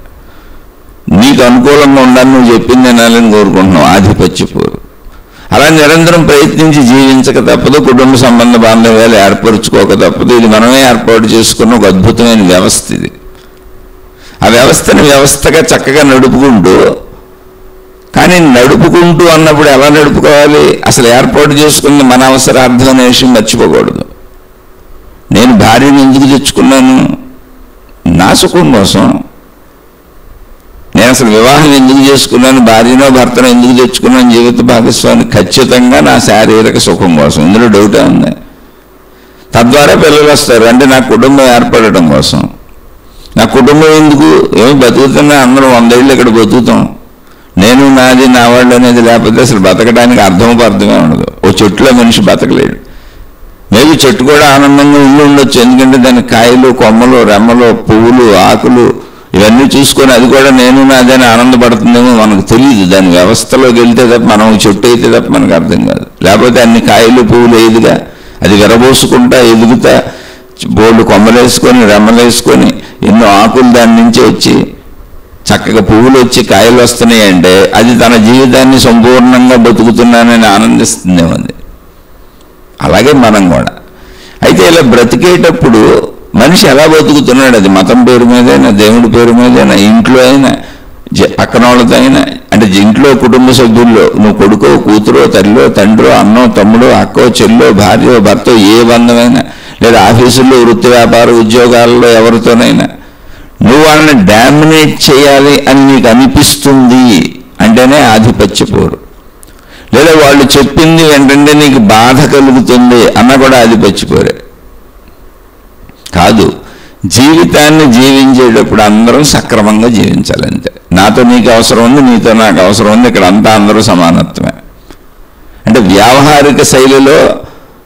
A: నీకు అనుకూలంగా ఉండాలని నువ్వు చెప్పింది అనాలని కోరుకుంటున్నావు, ఆధిపత్య పోరు. అలా నిరంతరం ప్రయత్నించి జీవించక తప్పదు, కుటుంబ సంబంధ బాంధవ్యాలు ఏర్పరచుకోక తప్పదు. ఇది మనమే ఏర్పాటు చేసుకున్న ఒక అద్భుతమైన వ్యవస్థ ఇది. ఆ వ్యవస్థని వ్యవస్థగా చక్కగా నడుపుకుంటూ, కానీ నడుపుకుంటూ అన్నప్పుడు ఎలా నడుపుకోవాలి, అసలు ఏర్పాటు చేసుకున్న మన అవసరార్థం అనే విషయం మర్చిపోకూడదు. నేను భార్యను ఎందుకు తెచ్చుకున్నాను, నా సుఖం కోసం. నేను అసలు వివాహం ఎందుకు చేసుకున్నాను, భార్యనో భర్తనో ఎందుకు తెచ్చుకున్నాను జీవిత భాగస్వామి? ఖచ్చితంగా నా శారీరక సుఖం కోసం, ఇందులో డౌటే ఉంది. తద్వారా పిల్లలు వస్తారు, అంటే నా కుటుంబం ఏర్పడటం కోసం. నా కుటుంబం ఎందుకు? ఏమి బతుకుతున్నా అందరం 100 ఏళ్ళు ఇక్కడ బతుకుతాం. నేను నాది నా వాళ్ళు అనేది లేకపోతే అసలు బతకడానికి అర్థమే ఉండదు. ఓ చెట్టులో మనిషి బతకలేడు. మేబీ చెట్టు కూడా ఆనందంగా ఉండొచ్చు, ఎందుకంటే దాని కాయలు, కొమ్మలు, రెమ్మలు, పువ్వులు, ఆకులు ఇవన్నీ చూసుకొని అది కూడా నేను నాదని ఆనందపడుతుందేమో మనకు తెలియదు. దాని వ్యవస్థలోకి వెళ్తే తప్ప, మనం చెట్టు అయితే తప్ప మనకు అర్థం కాదు. లేకపోతే అన్ని కాయలు పువ్వులు ఏదిగా అది విరబోసుకుంటా ఎదుగుతా బోళ్ళు కొమ్మలేసుకొని రెమ్మలేసుకొని ఎన్నో ఆకులు దాని నుంచి వచ్చి చక్కగా పువ్వులు వచ్చి కాయలు వస్తున్నాయి అంటే అది తన జీవితాన్ని సంపూర్ణంగా బతుకుతున్నానని ఆనందిస్తుందేమో అది. అలాగే మనం కూడా. అయితే ఇలా బ్రతికేటప్పుడు మనిషి ఎలా బతుకుతున్నాడు, అది మతం పేరు మీదైనా, దేవుడి పేరు మీదైనా, ఇంట్లో అయినా, పక్కన వాళ్ళతో అయినా, అంటే ఇంట్లో కుటుంబ సభ్యుల్లో నువ్వు కొడుకో, కూతురో, తల్లిలో, తండ్రో, అన్నో, తమ్ముడో, అక్కో, చెల్లో, భార్యో, భర్తో, ఏ బంధమైనా, లేదా ఆఫీసుల్లో, వృత్తి వ్యాపార ఉద్యోగాల్లో ఎవరితోనైనా నువ్వు వాళ్ళని డామినేట్ చేయాలి అని నీకు అనిపిస్తుంది అంటేనే ఆధిపత్య పోరు. లేదా వాళ్ళు చెప్పింది వెంటనే నీకు బాధ కలుగుతుంది అన్న కూడా ఆధిపత్య పోరే. కాదు, జీవితాన్ని జీవించేటప్పుడు అందరం సక్రమంగా జీవించాలంతే. నాతో నీకు అవసరం ఉంది, నీతో నాకు అవసరం ఉంది, ఇక్కడ అంతా అందరూ సమానత్వమే. అంటే వ్యావహారిక శైలిలో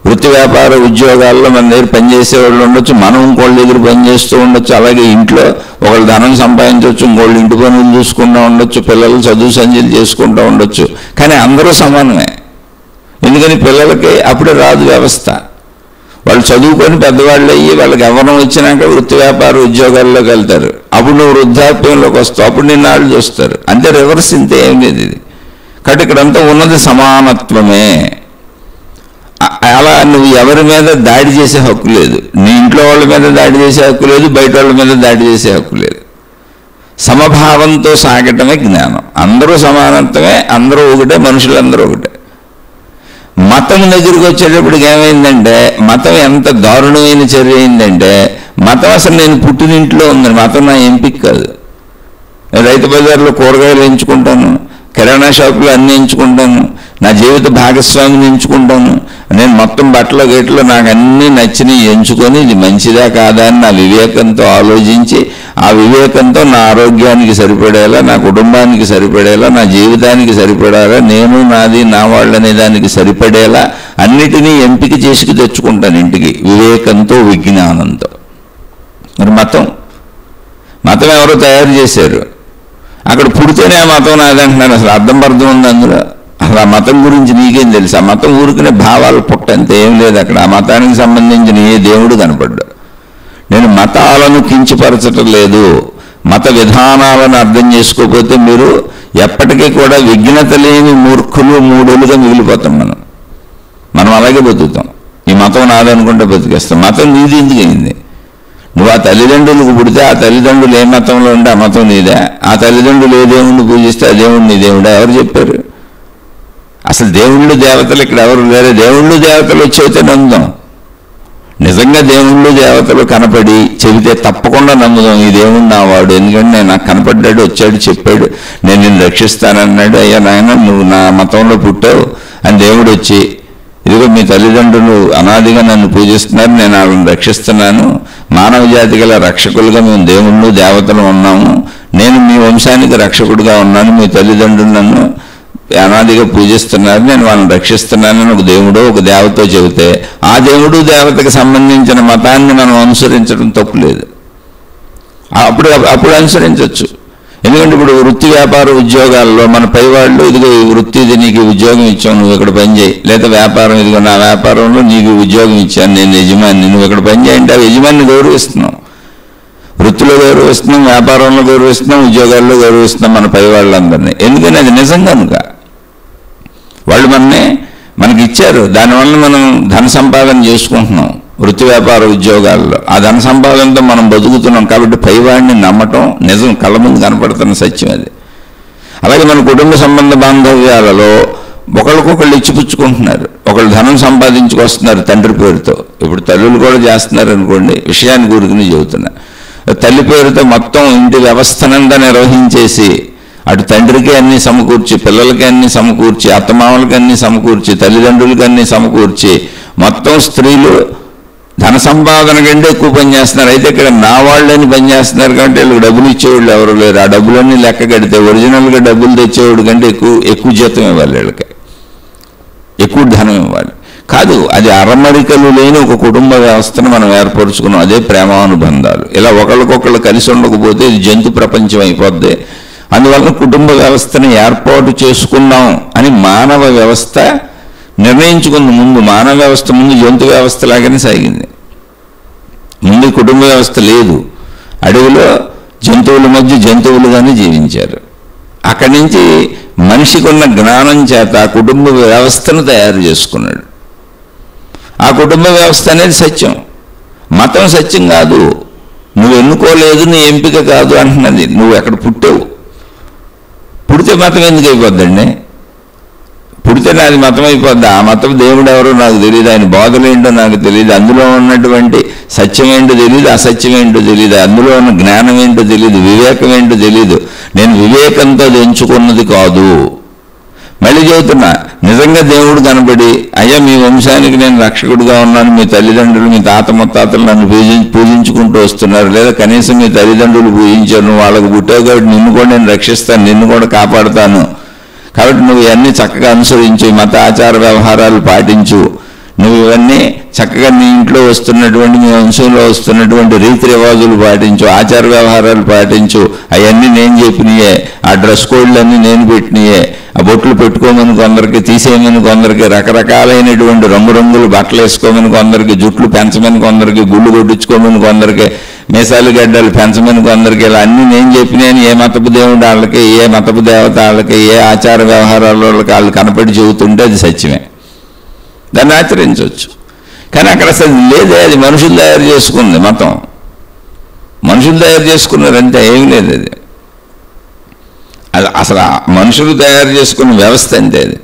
A: వృత్తి వ్యాపార ఉద్యోగాల్లో మన దగ్గర పనిచేసే వాళ్ళు ఉండొచ్చు, మనం ఇంకోళ్ళ దగ్గర పనిచేస్తూ ఉండొచ్చు. అలాగే ఇంట్లో ఒకళ్ళు ధనం సంపాదించవచ్చు, ఇంకోళ్ళు ఇంటి పనులు చూసుకుంటూ ఉండొచ్చు, పిల్లలు చదువు సంధ్యలు చేసుకుంటూ ఉండొచ్చు. కానీ అందరూ సమానమే. ఎందుకని పిల్లలకి అప్పుడే రాదు వ్యవస్థ. వాళ్ళు చదువుకొని పెద్దవాళ్ళు అయ్యి వాళ్ళకి ఎవరం వచ్చినాక వృత్తి వ్యాపార ఉద్యోగాల్లోకి వెళ్తారు. అప్పుడు నువ్వు వృద్ధాప్యంలోకి వస్తావు, అప్పుడు నిన్న వాళ్ళు చూస్తారు. అంతే, రివర్స్ ఇంతే, ఏం లేదు ఇది. కాబట్టి ఇక్కడంతా ఉన్నది సమానత్వమే. అలా నువ్వు ఎవరి మీద దాడి చేసే హక్కు లేదు. నీ ఇంట్లో వాళ్ళ మీద దాడి చేసే హక్కు లేదు, బయట వాళ్ళ మీద దాడి చేసే హక్కు లేదు. సమభావంతో సాగటమే జ్ఞానం. అందరూ సమానత్వమే, అందరూ ఒకటే, మనుషులందరూ ఒకటే. మతం దగ్గరికి వచ్చేటప్పటికి ఏమైందంటే, మతం ఎంత దారుణమైన చర్య అయిందంటే, మతం అసలు నేను పుట్టినింట్లో ఉందని, మతం నా ఎంపిక కాదు. రైతు బజార్లో కూరగాయలు ఎంచుకుంటాను, కిరాణా షాపులో అన్నీ ఎంచుకుంటాను, నా జీవిత భాగస్వామిని ఎంచుకుంటాను. నేను మొత్తం బట్టల గేట్లో నాకు అన్నీ నచ్చినవి ఎంచుకొని ఇది మంచిదా కాదా అని నా వివేకంతో ఆలోచించి, ఆ వివేకంతో నా ఆరోగ్యానికి సరిపడేలా, నా కుటుంబానికి సరిపడేలా, నా జీవితానికి సరిపడేలా, నేను నాది నా వాళ్ళనే దానికి సరిపడేలా అన్నిటినీ ఎంపిక చేసుకు తెచ్చుకుంటాను ఇంటికి, వివేకంతో విజ్ఞానంతో. మరి మతం ఎవరో తయారు చేశారు, అక్కడ పుడితేనే ఆ మతం నాదంటున్నాను. అసలు అర్థం ఉంది అందులో. అసలు ఆ మతం గురించి నీకేం తెలుసు? ఆ మతం ఊరుకునే భావాలు పుట్టంతే, ఏం లేదు అక్కడ. ఆ మతానికి సంబంధించిన ఏ దేవుడు కనపడ్డాడు. నేను మతాలను కించపరచటం లేదు, మత విధానాలను అర్థం చేసుకోకపోతే మీరు ఎప్పటికీ కూడా విజ్ఞత లేని మూర్ఖులు, మూఢులుగా మిగిలిపోతాం. మనం అలాగే బతుకుతాం. ఈ మతం నాదనుకుంటే బతికేస్తాం. మతం నీది ఎందుకు అయింది? నువ్వు ఆ తల్లిదండ్రులకు పుడితే ఆ తల్లిదండ్రులు ఏ మతంలో ఉంటే ఆ మతం నీదే. ఆ తల్లిదండ్రులు ఏ దేవుణ్ణి పూజిస్తే ఆ దేవుడు నీ దేవుడా? ఎవరు చెప్పారు? అసలు దేవుళ్ళు దేవతలు ఇక్కడ ఎవరు లేరు. దేవుళ్ళు దేవతలు వచ్చేతే నమ్ముదాం. నిజంగా దేవుళ్ళు దేవతలు కనపడి చెబితే తప్పకుండా నమ్ముదాం, ఈ దేవుడు నా వాడు, ఎందుకంటే నేను నాకు కనపడ్డాడు, వచ్చాడు, చెప్పాడు, నేను నిన్ను రక్షిస్తానన్నాడు. అయ్యా నాయన నువ్వు నా మతంలో పుట్టావు అని దేవుడు వచ్చి, ఇదిగో మీ తల్లిదండ్రులు అనాదిగా నన్ను పూజిస్తున్నారు, నేను వాళ్ళని రక్షిస్తున్నాను, మానవ జాతి గల రక్షకులుగా మేము దేవుళ్ళు దేవతలు ఉన్నాము, నేను మీ వంశానికి రక్షకుడిగా ఉన్నాను, మీ తల్లిదండ్రులు నన్ను అనాదిగా పూజిస్తున్నారు, నేను వాళ్ళని రక్షిస్తున్నానని ఒక దేవుడు ఒక దేవతో చెబితే ఆ దేవుడు దేవతకు సంబంధించిన మతాన్ని మనం అనుసరించడం తప్పులేదు. అప్పుడు అనుసరించవచ్చు. ఎందుకంటే ఇప్పుడు వృత్తి వ్యాపార ఉద్యోగాల్లో మన పైవాళ్ళు, ఇదిగో ఈ వృత్తి, ఇది నీకు ఉద్యోగం ఇచ్చావు, నువ్వు ఇక్కడ పని చేయి. లేదా వ్యాపారం, ఇదిగో నా వ్యాపారంలో నీకు ఉద్యోగం ఇచ్చాను, నేను యజమాని, నువ్వు ఇక్కడ పని చేయంటే ఆ యజమానిని గౌరవిస్తున్నాం. వృత్తిలో గౌరవిస్తున్నాం, వ్యాపారంలో గౌరవిస్తున్నాం, ఉద్యోగాల్లో గౌరవిస్తున్నాం మన పై వాళ్ళందరినీ. ఎందుకని అది నిజం కనుక. వాళ్ళు మనకి ఇచ్చారు, దానివల్ల మనం ధన సంపాదన చేసుకుంటున్నాం వృత్తి వ్యాపార ఉద్యోగాల్లో. ఆ ధన సంపాదనతో మనం బతుకుతున్నాం. కాబట్టి పైవాడిని నమ్మటం నిజం, కళ్ళ ముందు కనపడుతున్న సత్యం అది. అలాగే మన కుటుంబ సంబంధ బాంధవ్యాలలో ఒకళ్ళకొకళ్ళు ఇచ్చిపుచ్చుకుంటున్నారు, ఒకళ్ళు ధనం సంపాదించుకొస్తున్నారు తండ్రి పేరుతో. ఇప్పుడు తల్లులు కూడా చేస్తున్నారు అనుకోండి, విషయాన్ని గురించి చెబుతున్నా. తల్లి పేరుతో మొత్తం ఇంటి వ్యవస్థనంతా నిర్వహించేసి అటు తండ్రికి అన్ని సమకూర్చి, పిల్లలకి అన్ని సమకూర్చి, అత్తమామలకి అన్ని సమకూర్చి, తల్లిదండ్రులకి అన్ని సమకూర్చి, మొత్తం స్త్రీలు ధన సంపాదన కంటే ఎక్కువ పనిచేస్తున్నారు. అయితే ఇక్కడ నా వాళ్ళని పనిచేస్తున్నారు కాబట్టి వీళ్ళకి డబ్బులు ఇచ్చేవాళ్ళు ఎవరు లేరు. ఆ డబ్బులన్నీ లెక్క కడితే ఒరిజినల్గా డబ్బులు తెచ్చేవాడు కంటే ఎక్కువ జీతం ఇవ్వాలి, వీళ్ళకి ఎక్కువ ధనం ఇవ్వాలి. కాదు, అది అరమరికలు లేని ఒక కుటుంబ వ్యవస్థను మనం ఏర్పరుచుకున్నాం. అదే ప్రేమానుబంధాలు. ఇలా ఒకళ్ళకొకళ్ళు కలిసి ఉండకపోతే ఇది జంతు ప్రపంచం అయిపోద్ది. అందువల్ల కుటుంబ వ్యవస్థను ఏర్పాటు చేసుకున్నాం అని మానవ వ్యవస్థ నిర్ణయించుకుంది. ముందు మానవ వ్యవస్థ ముందు జంతు వ్యవస్థ లాగానే సాగింది. ముందు కుటుంబ వ్యవస్థ లేదు. అడవిలో జంతువుల మధ్య జంతువులుగానే జీవించారు. అక్కడి నుంచి మనిషికి ఉన్న జ్ఞానం చేత ఆ కుటుంబ వ్యవస్థను తయారు చేసుకున్నాడు. ఆ కుటుంబ వ్యవస్థ అనేది సత్యం. మతం సత్యం కాదు. నువ్వు ఎన్నుకోలేదు, నీ ఎంపిక కాదు అంటున్నది. నువ్వు ఎక్కడ పుట్టావు. పుడితే మతం ఎందుకు అయిపోద్దండి? పుడితే నాది మతం అయిపోద్ది. ఆ మతం దేవుడు ఎవరో నాకు తెలియదు, ఆయన బోధలు ఏంటో నాకు తెలియదు, అందులో ఉన్నటువంటి సత్యం ఏంటో తెలియదు, అసత్యం ఏంటో తెలియదు, అందులో ఉన్న జ్ఞానం ఏంటో తెలియదు, వివేకం ఏంటో తెలియదు. నేను వివేకంతో ఎంచుకున్నది కాదు. మళ్ళీ చెబుతున్నా, నిజంగా దేవుడు కనబడి, అయ్యా మీ వంశానికి నేను రక్షకుడిగా ఉన్నాను, మీ తల్లిదండ్రులు మీ తాత ముత్తాతలు నన్ను పూజించుకుంటూ వస్తున్నారు, లేదా కనీసం మీ తల్లిదండ్రులు పూజించారు, నువ్వు వాళ్ళకు పుట్టావు కాబట్టి నిన్ను కూడా నేను రక్షిస్తాను, నిన్ను కూడా కాపాడుతాను, కాబట్టి నువ్వు ఇవన్నీ చక్కగా అనుసరించు, మత ఆచార వ్యవహారాలు పాటించు, నువ్వు ఇవన్నీ చక్కగా నీ ఇంట్లో వస్తున్నటువంటి, మీ వంశంలో వస్తున్నటువంటి రీతి రివాజులు పాటించు, ఆచార వ్యవహారాలు పాటించు, అవన్నీ నేను చెప్పినయే, ఆ డ్రెస్ కోడ్లన్నీ నేను పెట్టినయే, ఆ బొట్లు పెట్టుకోమని కొందరికి, తీసేయమని కొందరికి, రకరకాలైనటువంటి రంగురంగులు బట్టలు వేసుకోమని కొందరికి, జుట్లు పెంచమని కొందరికి, గుళ్ళు కొట్టించుకోమని కొందరికి, మీసాలు గడ్డలు పెంచమని కొందరికి, ఇలా అన్నీ నేను చెప్పినాను. ఏ మతపు దేవుడు వాళ్ళకి, ఏ మతపు దేవత వాళ్ళకి, ఏ ఆచార వ్యవహారాల వాళ్ళకి వాళ్ళు కనపడి చెబుతుంటే అది సత్యమే, దాన్ని ఆచరించవచ్చు. కానీ అక్కడ అసలు లేదే, అది మనుషులు తయారు చేసుకుంది. మతం మనుషులు తయారు చేసుకున్నారంటే ఏం లేదు. అది అసలు మనుషులు తయారు చేసుకున్న వ్యవస్థ అంతే అది.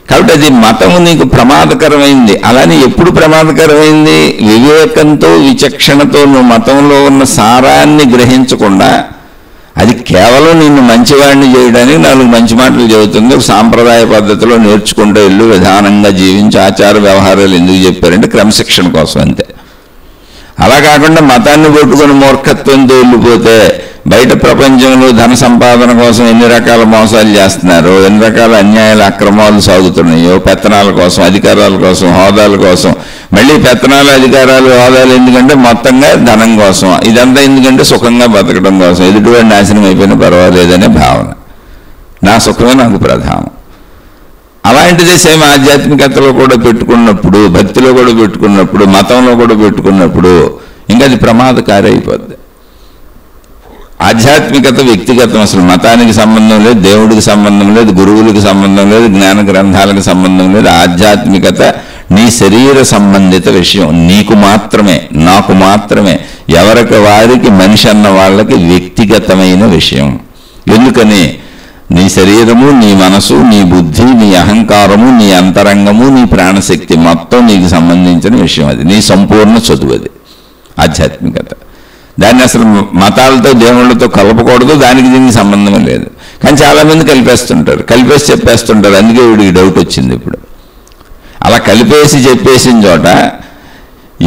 A: కాబట్టి అది మతము నీకు ప్రమాదకరమైంది. అలానే ఎప్పుడు ప్రమాదకరమైంది? వివేకంతో విచక్షణతో నువ్వు మతంలో ఉన్న సారాన్ని గ్రహించకుండా, అది కేవలం నిన్ను మంచివాడిని చేయడానికి 4 మంచి మాటలు చెబుతుంది. ఒక సాంప్రదాయ పద్ధతిలో నేర్చుకుంటూ ఇల్లు విధానంగా జీవించి ఆచార వ్యవహారాలు ఎందుకు చెప్పారంటే క్రమశిక్షణ కోసం అంతే. అలా కాకుండా మతాన్ని పెట్టుకుని మూర్ఖత్వంతో వెళ్ళిపోతే బయట ప్రపంచంలో ధన సంపాదన కోసం ఎన్ని రకాల మోసాలు చేస్తున్నారు, ఎన్ని రకాల అన్యాయాలు అక్రమాలు సాగుతున్నాయో, పెత్తనాల కోసం, అధికారాల కోసం, హోదాల కోసం, మళ్ళీ పెత్తనాలు అధికారాలు హోదాలు ఎందుకంటే మొత్తంగా ధనం కోసం, ఇదంతా ఎందుకంటే సుఖంగా బతకడం కోసం, ఎదుటివాడి నాశనం అయిపోయినా పర్వాలేదనే భావన, నా సుఖమే నాకు ప్రధానం. అలాంటిదే సేమ్ ఆధ్యాత్మికతలో కూడా పెట్టుకున్నప్పుడు, భక్తిలో కూడా పెట్టుకున్నప్పుడు, మతంలో కూడా పెట్టుకున్నప్పుడు ఇంకా అది ప్రమాదకారి అయిపోద్ది. ఆధ్యాత్మికత వ్యక్తిగతం, అసలు మతానికి సంబంధం లేదు, దేవుడికి సంబంధం లేదు, గురువులకు సంబంధం లేదు, జ్ఞాన గ్రంథాలకు సంబంధం లేదు. ఆధ్యాత్మికత నీ శరీర సంబంధిత విషయం, నీకు మాత్రమే, నాకు మాత్రమే, ఎవరికి వారికి, మనిషి అన్న వాళ్ళకి వ్యక్తిగతమైన విషయం. ఎందుకని? నీ శరీరము, నీ మనసు, నీ బుద్ధి, నీ అహంకారము, నీ అంతరంగము, నీ ప్రాణశక్తి మొత్తం నీకు సంబంధించిన విషయం. అది నీ సంపూర్ణ చదువు. అది ఆధ్యాత్మికత. దాన్ని అసలు మతాలతో దేవుళ్ళతో కలపకూడదు, దానికి దీనికి సంబంధమే లేదు. కానీ చాలామంది కలిపేస్తుంటారు, కలిపేసి చెప్పేస్తుంటారు. అందుకే వీడికి డౌట్ వచ్చింది ఇప్పుడు. అలా కలిపేసి చెప్పేసిన చోట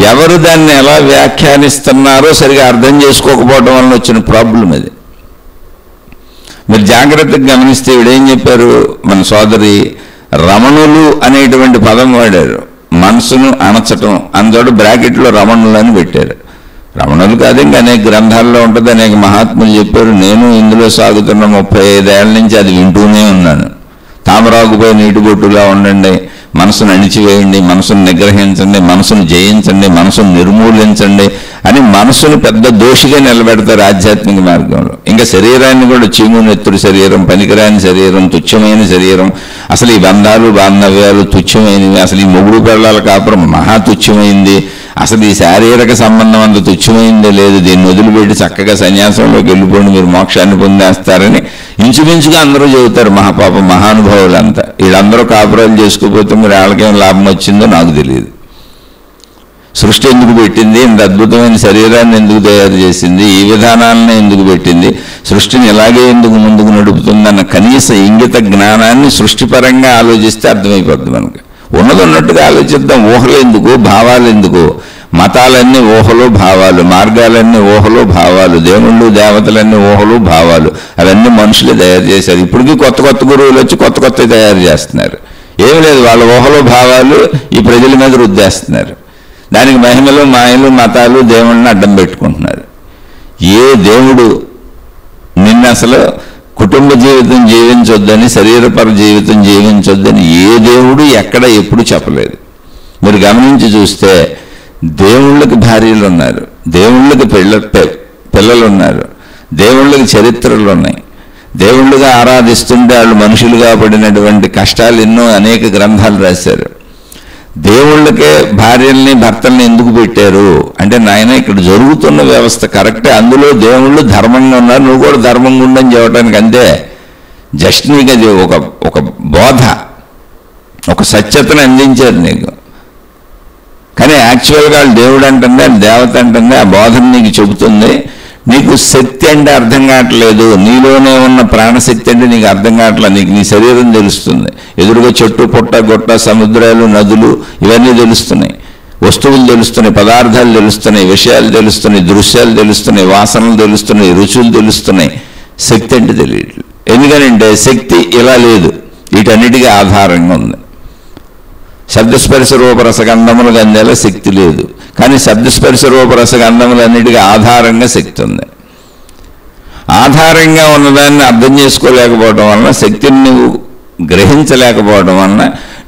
A: ఎవరు దాన్ని ఎలా వ్యాఖ్యానిస్తున్నారో సరిగా అర్థం చేసుకోకపోవడం వల్ల వచ్చిన ప్రాబ్లం అది. మీరు జాగ్రత్తగా గమనిస్తే వీడేం చెప్పారు, మన సోదరి, రమణులు అనేటువంటి పదం వాడారు. మనసును అణచటం, అందులో బ్రాకెట్లో రమణులు అని పెట్టారు. రమణులు కాదు, ఇంకా అనేక గ్రంథాల్లో ఉంటుంది, అనేక మహాత్ములు చెప్పారు. నేను ఇందులో సాగుతున్న 35 ఏళ్ల నుంచి అది వింటూనే ఉన్నాను. తామరాకుపై నీటి బొట్టులా ఉండండి, మనసును అణిచివేయండి, మనసును నిగ్రహించండి, మనసును జయించండి, మనసును నిర్మూలించండి అని మనసును పెద్ద దోషిగా నిలబెడతారు ఆధ్యాత్మిక మార్గంలో. ఇంకా శరీరాన్ని కూడా చీము నెత్తుడు శరీరం, పనికిరాని శరీరం, తుచ్చమైన శరీరం, అసలు ఈ బంధాలు బాంధవ్యాలు తుచ్చమైనవి, అసలు ఈ మొగుడు పెళ్ళాల కాపురం మహా తుచ్చమైంది, అసలు ఈ శారీరక సంబంధం అంత తుచ్చమైందే లేదు, దీన్ని వదిలిపెట్టి చక్కగా సన్యాసంలోకి వెళ్ళిపోండి, మీరు మోక్షాన్ని పొందేస్తారని ఇంచుమించుగా అందరూ చెబుతారు. మహాపాపం మహానుభావులంతా. వీళ్ళందరూ కాపురాలు చేసుకుపోతే మీరు వాళ్ళకేం లాభం వచ్చిందో నాకు తెలియదు. సృష్టి ఎందుకు పెట్టింది, ఇంత అద్భుతమైన శరీరాన్ని ఎందుకు తయారు చేసింది, ఈ విధానాలను ఎందుకు పెట్టింది, సృష్టిని ఇలాగే ఎందుకు ముందుకు నడుపుతుందన్న కనీస ఇంగిత జ్ఞానాన్ని సృష్టిపరంగా ఆలోచిస్తే అర్థమైపోద్ది మనకు. ఉన్నది ఉన్నట్టుగా ఆలోచిద్దాం. ఊహలు ఎందుకు, భావాలు ఎందుకు? మతాలన్నీ ఊహలు భావాలు, మార్గాలన్నీ ఊహలు భావాలు, దేవుళ్ళు దేవతలన్నీ ఊహలు భావాలు, అవన్నీ మనుషులే తయారు చేశారు. ఇప్పటికీ కొత్త కొత్త గురువులు వచ్చి కొత్త కొత్త తయారు చేస్తున్నారు. ఏమి లేదు, వాళ్ళ ఊహలు భావాలు ఈ ప్రజల మీద రుద్దేస్తున్నారు. దానికి మహిమలు మాయలు మతాలు దేవుళ్ళని అడ్డం పెట్టుకుంటున్నారు. ఏ దేవుడు నిన్న అసలు కుటుంబ జీవితం జీవించొద్దని, శరీరపర జీవితం జీవించొద్దని ఏ దేవుడు ఎక్కడ ఎప్పుడు చెప్పలేదు. మీరు గమనించి చూస్తే దేవుళ్ళకి భార్యలు ఉన్నారు, దేవుళ్ళకి పిల్లలు ఉన్నారు, దేవుళ్ళకి చరిత్రలు ఉన్నాయి. దేవుళ్ళుగా ఆరాధిస్తుంటే వాళ్ళు మనుషులుగా పడినటువంటి కష్టాలు ఎన్నో అనేక గ్రంథాలు రాశారు. దేవుళ్ళకే భార్యల్ని భర్తల్ని ఎందుకు పెట్టారు అంటే, నాయన ఇక్కడ జరుగుతున్న వ్యవస్థ కరెక్టే, అందులో దేవుళ్ళు ధర్మంగా ఉన్నారు, నువ్వు కూడా ధర్మంగా ఉండని చెప్పడానికి అంతే. జస్ట్ నీకు అది ఒక బోధ, ఒక సత్యతను అందించారు నీకు. కానీ యాక్చువల్గా వాళ్ళు దేవుడు అంటుంది, వాళ్ళు దేవత అంటుంది, ఆ బోధన నీకు చెబుతుంది. నీకు శక్తి అంటే అర్థం కావట్లేదు, నీలోనే ఉన్న ప్రాణశక్తి అంటే నీకు అర్థం కావట్లేదు. నీకు నీ శరీరం తెలుస్తుంది, ఎదురుగా చెట్టు పుట్ట గుట్ట సముద్రాలు నదులు ఇవన్నీ తెలుస్తున్నాయి, వస్తువులు తెలుస్తున్నాయి, పదార్థాలు తెలుస్తున్నాయి, విషయాలు తెలుస్తున్నాయి, దృశ్యాలు తెలుస్తున్నాయి, వాసనలు తెలుస్తున్నాయి, రుచులు తెలుస్తున్నాయి. శక్తి అంటే తెలియట్లేదు. ఎందుకనంటే శక్తి ఇలా లేదు, వీటన్నిటికీ ఆధారంగా ఉంది. శబ్దస్పర్శ రూపరసగంధములకు అందేలా శక్తి లేదు, కానీ శబ్దస్పర్శ రూపరసగంధములన్నిటికీ ఆధారంగా శక్తి ఉంది. ఆధారంగా ఉన్నదాన్ని అర్థం చేసుకోలేకపోవడం వలన, శక్తిని నువ్వు గ్రహించలేకపోవడం వలన,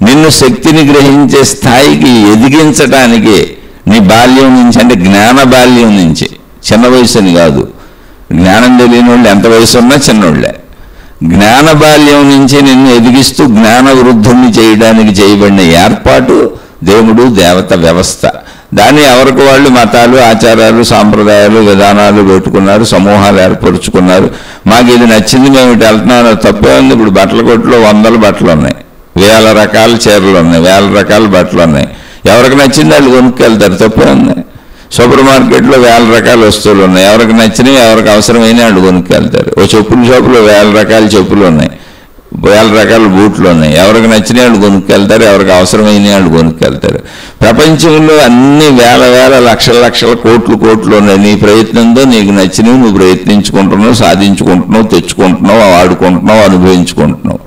A: నిన్ను శక్తిని గ్రహించే స్థాయికి ఎదిగించడానికి నీ బాల్యం నుంచి, అంటే జ్ఞాన బాల్యం నుంచి, చిన్న వయసుని కాదు, జ్ఞానం తెలియని వాళ్ళు ఎంత వయసు ఉన్నా చిన్నోళ్ళే, జ్ఞాన బాల్యం నుంచి నిన్ను ఎదిగిస్తూ జ్ఞాన వృద్ధుల్ని చేయడానికి చేయబడిన ఏర్పాటు దేవుడు దేవత వ్యవస్థ. దాన్ని ఎవరికి వాళ్ళు మతాలు ఆచారాలు సాంప్రదాయాలు విధానాలు పెట్టుకున్నారు, సమూహాలు ఏర్పరుచుకున్నారు. మాకు ఇది నచ్చింది, మేము ఇటు వెళ్తున్నాం, తప్పే ఉంది. ఇప్పుడు బట్టల కొట్టులో 100 బట్టలు ఉన్నాయి, 1000 రకాల చీరలు ఉన్నాయి, 1000 రకాల బట్టలు ఉన్నాయి. ఎవరికి నచ్చింది వాళ్ళు కొనుక్కెళ్తారు, తప్పే ఉంది. సూపర్ మార్కెట్లో 1000 రకాల వస్తువులు ఉన్నాయి, ఎవరికి నచ్చినవి ఎవరికి అవసరమైన వాళ్ళు కొనుక్కెళ్తారు. ఓ చెప్పుల షాపులో 1000 రకాల చెప్పులు ఉన్నాయి, 1000 రకాల బూట్లు ఉన్నాయి, ఎవరికి నచ్చిన వాళ్ళు కొనుక్కెళ్తారు, ఎవరికి అవసరమైన వాళ్ళు కొనుక్కెళ్తారు. ప్రపంచంలో అన్ని వేల లక్షల కోట్లు ఉన్నాయి. నీ ప్రయత్నంతో నీకు నచ్చినవి నువ్వు ప్రయత్నించుకుంటున్నావు, సాధించుకుంటున్నావు, తెచ్చుకుంటున్నావు, వాడుకుంటున్నావు, అనుభవించుకుంటున్నావు.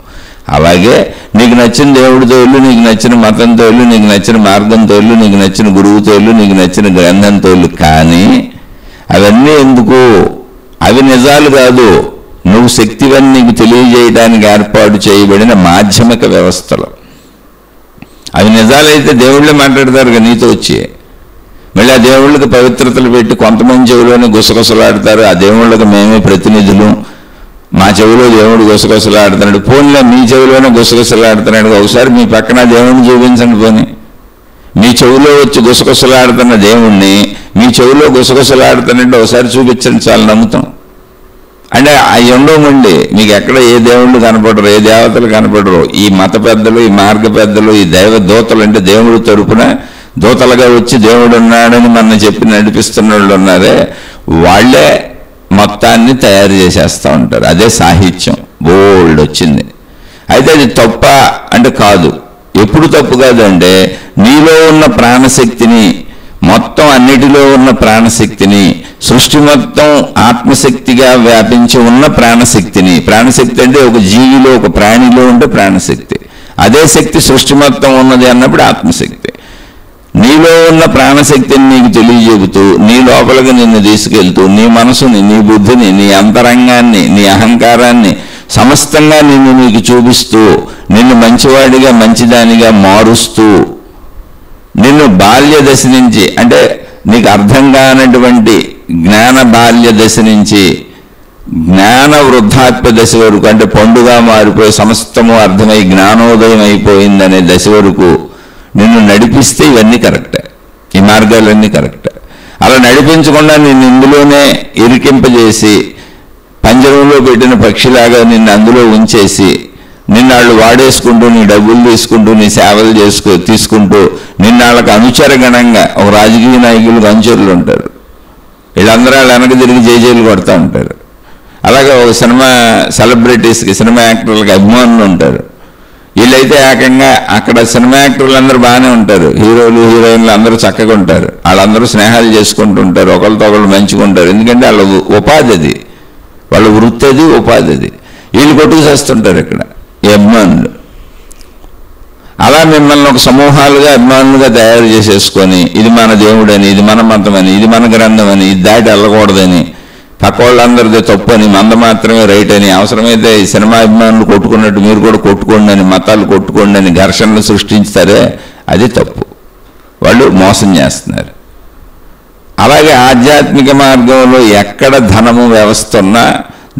A: అలాగే నీకు నచ్చిన దేవుడితో వెళ్ళు, నీకు నచ్చిన మతంతో వెళ్ళు, నీకు నచ్చిన మార్గంతో వెళ్ళు, నీకు నచ్చిన గురువుతో వెళ్ళు, నీకు నచ్చిన గ్రంథంతో వెళ్ళు. కానీ అవన్నీ ఎందుకు? అవి నిజాలు కాదు, నువ్వు శక్తివని నీకు తెలియజేయడానికి ఏర్పాటు చేయబడిన మాధ్యమిక వ్యవస్థలు. అవి నిజాలైతే దేవుళ్ళే మాట్లాడతారు నీతో వచ్చి. మళ్ళీ ఆ దేవుళ్ళకి పవిత్రతలు పెట్టి కొంతమంది చెవులోనే గుసగుసలాడతారు. ఆ దేవుళ్ళకి మేమే ప్రతినిధులు, మా చెవిలో దేవుడు గుసగుసలాడుతున్నాడు. పోన్లే, మీ చెవిలోనే గుసగుసలాడుతున్నాడు, ఒకసారి మీ పక్కన దేవుడిని చూపించండి. పోనీ మీ చెవిలో వచ్చి గుసగుసలాడుతున్న దేవుణ్ణి మీ చెవిలో గుసగుసలాడుతున్నట్టు ఒకసారి చూపించండి, చాలా నమ్ముతాం. అంటే అవి ఉండవండి, మీకు ఎక్కడ ఏ దేవుళ్ళు కనపడరు, ఏ దేవతలు కనపడరు. ఈ మత పెద్దలు, ఈ మార్గ పెద్దలు, ఈ దైవ దూతలు, అంటే దేవుడు తరపున దూతలుగా వచ్చి దేవుడు ఉన్నాడని మన చెప్పి నడిపిస్తున్న వాళ్ళు ఉన్నారే, వాళ్ళే మొత్తాన్ని తయారు చేసేస్తూ ఉంటారు. అదే సాహిత్యం బోల్డ్ వచ్చింది. అయితే అది తప్ప అంటే కాదు. ఎప్పుడు తప్పు కాదంటే, నీలో ఉన్న ప్రాణశక్తిని, మొత్తం అన్నిటిలో ఉన్న ప్రాణశక్తిని, సృష్టి మొత్తం ఆత్మశక్తిగా వ్యాపించి ఉన్న ప్రాణశక్తిని, ప్రాణశక్తి అంటే ఒక జీవిలో ఒక ప్రాణిలో ఉంటే ప్రాణశక్తి, అదే శక్తి సృష్టి మొత్తం ఉన్నది అన్నప్పుడు ఆత్మశక్తి. నీలో ఉన్న ప్రాణశక్తిని నీకు తెలియజెబుతూ, నీ లోపలికి నిన్ను తీసుకెళ్తూ, నీ మనసుని, నీ బుద్ధిని, నీ అంతరంగాన్ని, నీ అహంకారాన్ని సమస్తంగా నిన్ను నీకు చూపిస్తూ, నిన్ను మంచివాడిగా మంచిదానిగా మారుస్తూ, నిన్ను బాల్య దశ నుంచి, అంటే నీకు అర్థం కానటువంటి జ్ఞాన బాల్య దశ నుంచి జ్ఞాన వృద్ధాప్య దశ వరకు, అంటే పండుగ మారిపోయి సమస్తము అర్థమై జ్ఞానోదయం అయిపోయిందనే దశ వరకు నిన్ను నడిపిస్తే ఇవన్నీ కరెక్టే, ఈ మార్గాలన్నీ కరెక్టే. అలా నడిపించకుండా నిన్ను ఇందులోనే ఇరికింపజేసి, పంజరంలో పెట్టిన పక్షిలాగా నిన్ను అందులో ఉంచేసి, నిన్నాళ్ళు వాడేసుకుంటూ, నీ డబ్బులు తీసుకుంటూ, నీ సేవలు తీసుకుంటూ, నిన్నాళ్ళకి అనుచరగణంగా, ఒక రాజకీయ నాయకులకు అనుచరులు ఉంటారు, వీళ్ళందరూ వాళ్ళు వెనక తిరిగి జైలు కొడతా ఉంటారు. అలాగే ఒక సినిమా సెలబ్రిటీస్కి, సినిమా యాక్టర్లకి అభిమానులు ఉంటారు. వీళ్ళైతే ఏకంగా అక్కడ సినిమా యాక్టర్లు అందరూ బాగానే ఉంటారు, హీరోలు హీరోయిన్లు అందరూ చక్కగా ఉంటారు, వాళ్ళందరూ స్నేహాలు చేసుకుంటూ ఉంటారు, ఒకరితో ఒకళ్ళు మంచిగా ఉంటారు. ఎందుకంటే వాళ్ళ ఉపాధి అది, వాళ్ళ వృత్తి అది, ఉపాధి అది. వీళ్ళు కొట్టుకు చేస్తుంటారు ఇక్కడ ఈ అభిమానులు. అలా మిమ్మల్ని ఒక సమూహాలుగా అభిమానులుగా తయారు చేసేసుకొని ఇది మన దేవుడని, ఇది మన మతమని, ఇది మన గ్రంథం అని, ఇది దాటి వెళ్ళకూడదని, పక్క వాళ్ళందరిది తప్పు అని, మంద మాత్రమే రైట్ అని, అవసరమైతే ఈ సినిమా అభిమానులు కొట్టుకున్నట్టు మీరు కూడా కొట్టుకోండి అని, మతాలు కొట్టుకోండి అని ఘర్షణలు సృష్టించుతారే, అది తప్పు. వాళ్ళు మోసం చేస్తున్నారు. అలాగే ఆధ్యాత్మిక మార్గంలో ఎక్కడ ధనము వ్యవస్థ ఉన్నా